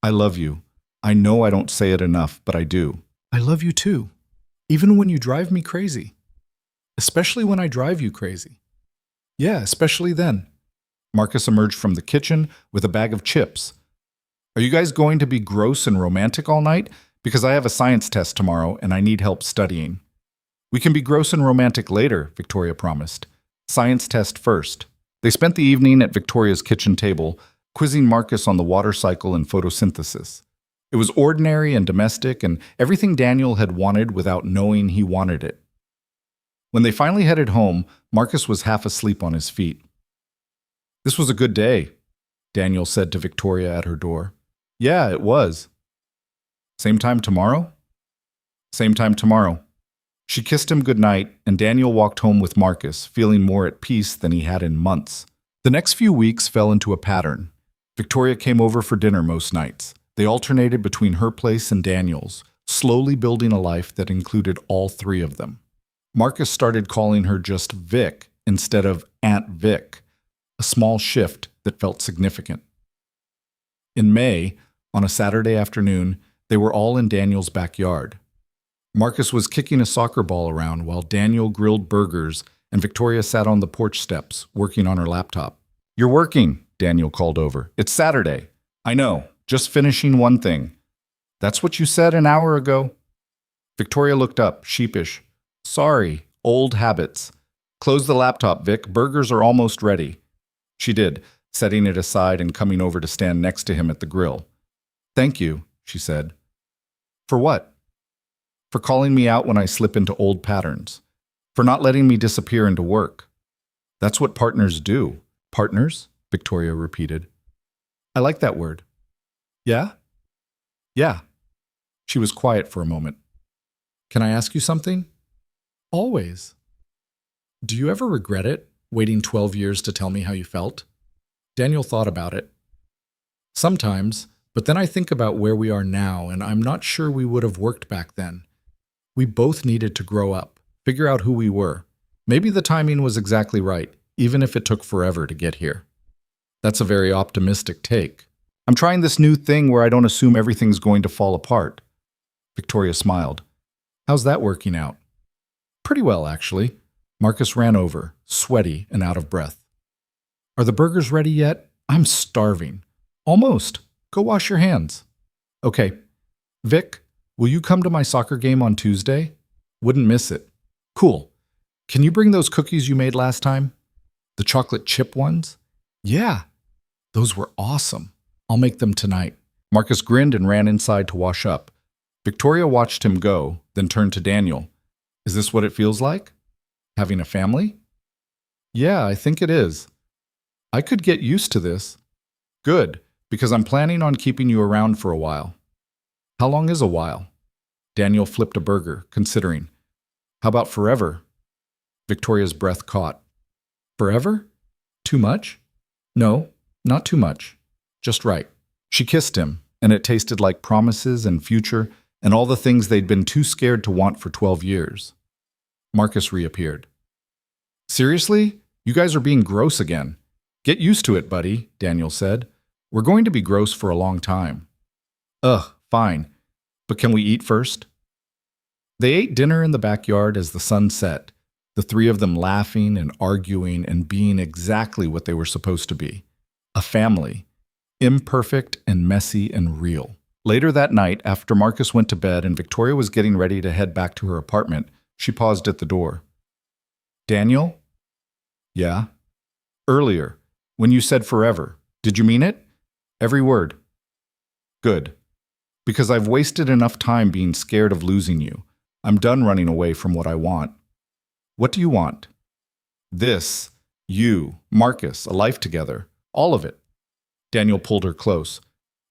I love you. I know I don't say it enough, but I do. I love you too. Even when you drive me crazy. Especially when I drive you crazy. Yeah, especially then. Marcus emerged from the kitchen with a bag of chips. Are you guys going to be gross and romantic all night? Because I have a science test tomorrow and I need help studying. We can be gross and romantic later, Victoria promised. Science test first. They spent the evening at Victoria's kitchen table, quizzing Marcus on the water cycle and photosynthesis. It was ordinary and domestic and everything Daniel had wanted without knowing he wanted it. When they finally headed home, Marcus was half asleep on his feet. This was a good day, Daniel said to Victoria at her door. Yeah, it was. Same time tomorrow? Same time tomorrow. She kissed him goodnight, and Daniel walked home with Marcus, feeling more at peace than he had in months. The next few weeks fell into a pattern. Victoria came over for dinner most nights. They alternated between her place and Daniel's, slowly building a life that included all 3 of them. Marcus started calling her just Vic instead of Aunt Vic, a small shift that felt significant. In May, on a Saturday afternoon, they were all in Daniel's backyard. Marcus was kicking a soccer ball around while Daniel grilled burgers and Victoria sat on the porch steps, working on her laptop. You're working, Daniel called over. It's Saturday. I know, just finishing one thing. That's what you said an hour ago. Victoria looked up, sheepish. Sorry, old habits. Close the laptop, Vic. Burgers are almost ready. She did, setting it aside and coming over to stand next to him at the grill. Thank you, she said. For what? For calling me out when I slip into old patterns. For not letting me disappear into work. That's what partners do. Partners? Victoria repeated. I like that word. Yeah? Yeah. She was quiet for a moment. Can I ask you something? Always. Do you ever regret it, waiting 12 years to tell me how you felt? Daniel thought about it. Sometimes, but then I think about where we are now, and I'm not sure we would have worked back then. We both needed to grow up, figure out who we were. Maybe the timing was exactly right, even if it took forever to get here. That's a very optimistic take. I'm trying this new thing where I don't assume everything's going to fall apart. Victoria smiled. How's that working out? Pretty well, actually. Marcus ran over, sweaty and out of breath. Are the burgers ready yet? I'm starving. Almost. Go wash your hands. Okay. Vic, will you come to my soccer game on Tuesday? Wouldn't miss it. Cool. Can you bring those cookies you made last time? The chocolate chip ones? Yeah. Those were awesome. I'll make them tonight. Marcus grinned and ran inside to wash up. Victoria watched him go, then turned to Daniel. Is this what it feels like? Having a family? Yeah, I think it is. I could get used to this. Good, because I'm planning on keeping you around for a while. How long is a while? Daniel flipped a burger, considering. How about forever? Victoria's breath caught. Forever? Too much? No, not too much. Just right. She kissed him, and it tasted like promises and future and all the things they'd been too scared to want for 12 years. Marcus reappeared. Seriously? You guys are being gross again. Get used to it, buddy, Daniel said. We're going to be gross for a long time. Ugh, fine. But can we eat first? They ate dinner in the backyard as the sun set, the three of them laughing and arguing and being exactly what they were supposed to be. A family. Imperfect and messy and real. Later that night, after Marcus went to bed and Victoria was getting ready to head back to her apartment, she paused at the door. Daniel? Yeah? Earlier, when you said forever, did you mean it? Every word. Good. Because I've wasted enough time being scared of losing you. I'm done running away from what I want. What do you want? This, you, Marcus, a life together, all of it. Daniel pulled her close.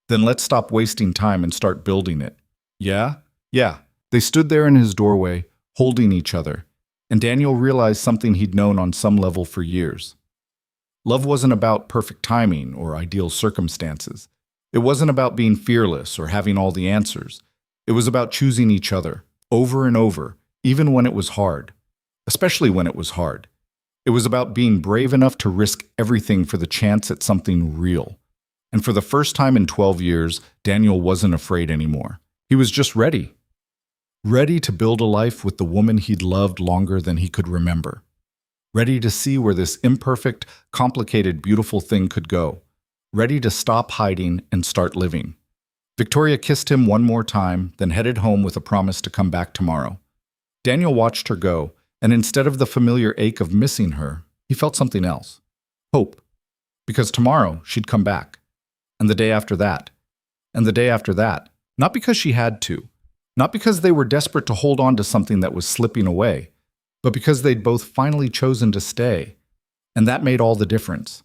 Then let's stop wasting time and start building it. Yeah? Yeah. They stood there in his doorway, holding each other, and Daniel realized something he'd known on some level for years. Love wasn't about perfect timing or ideal circumstances. It wasn't about being fearless or having all the answers. It was about choosing each other, over and over, even when it was hard. Especially when it was hard. It was about being brave enough to risk everything for the chance at something real. And for the first time in 12 years, Daniel wasn't afraid anymore. He was just ready. Ready to build a life with the woman he'd loved longer than he could remember. Ready to see where this imperfect, complicated, beautiful thing could go. Ready to stop hiding and start living. Victoria kissed him one more time, then headed home with a promise to come back tomorrow. Daniel watched her go, and instead of the familiar ache of missing her, he felt something else. Hope. Because tomorrow she'd come back. And the day after that. And the day after that. Not because she had to. Not because they were desperate to hold on to something that was slipping away. But because they'd both finally chosen to stay. And that made all the difference.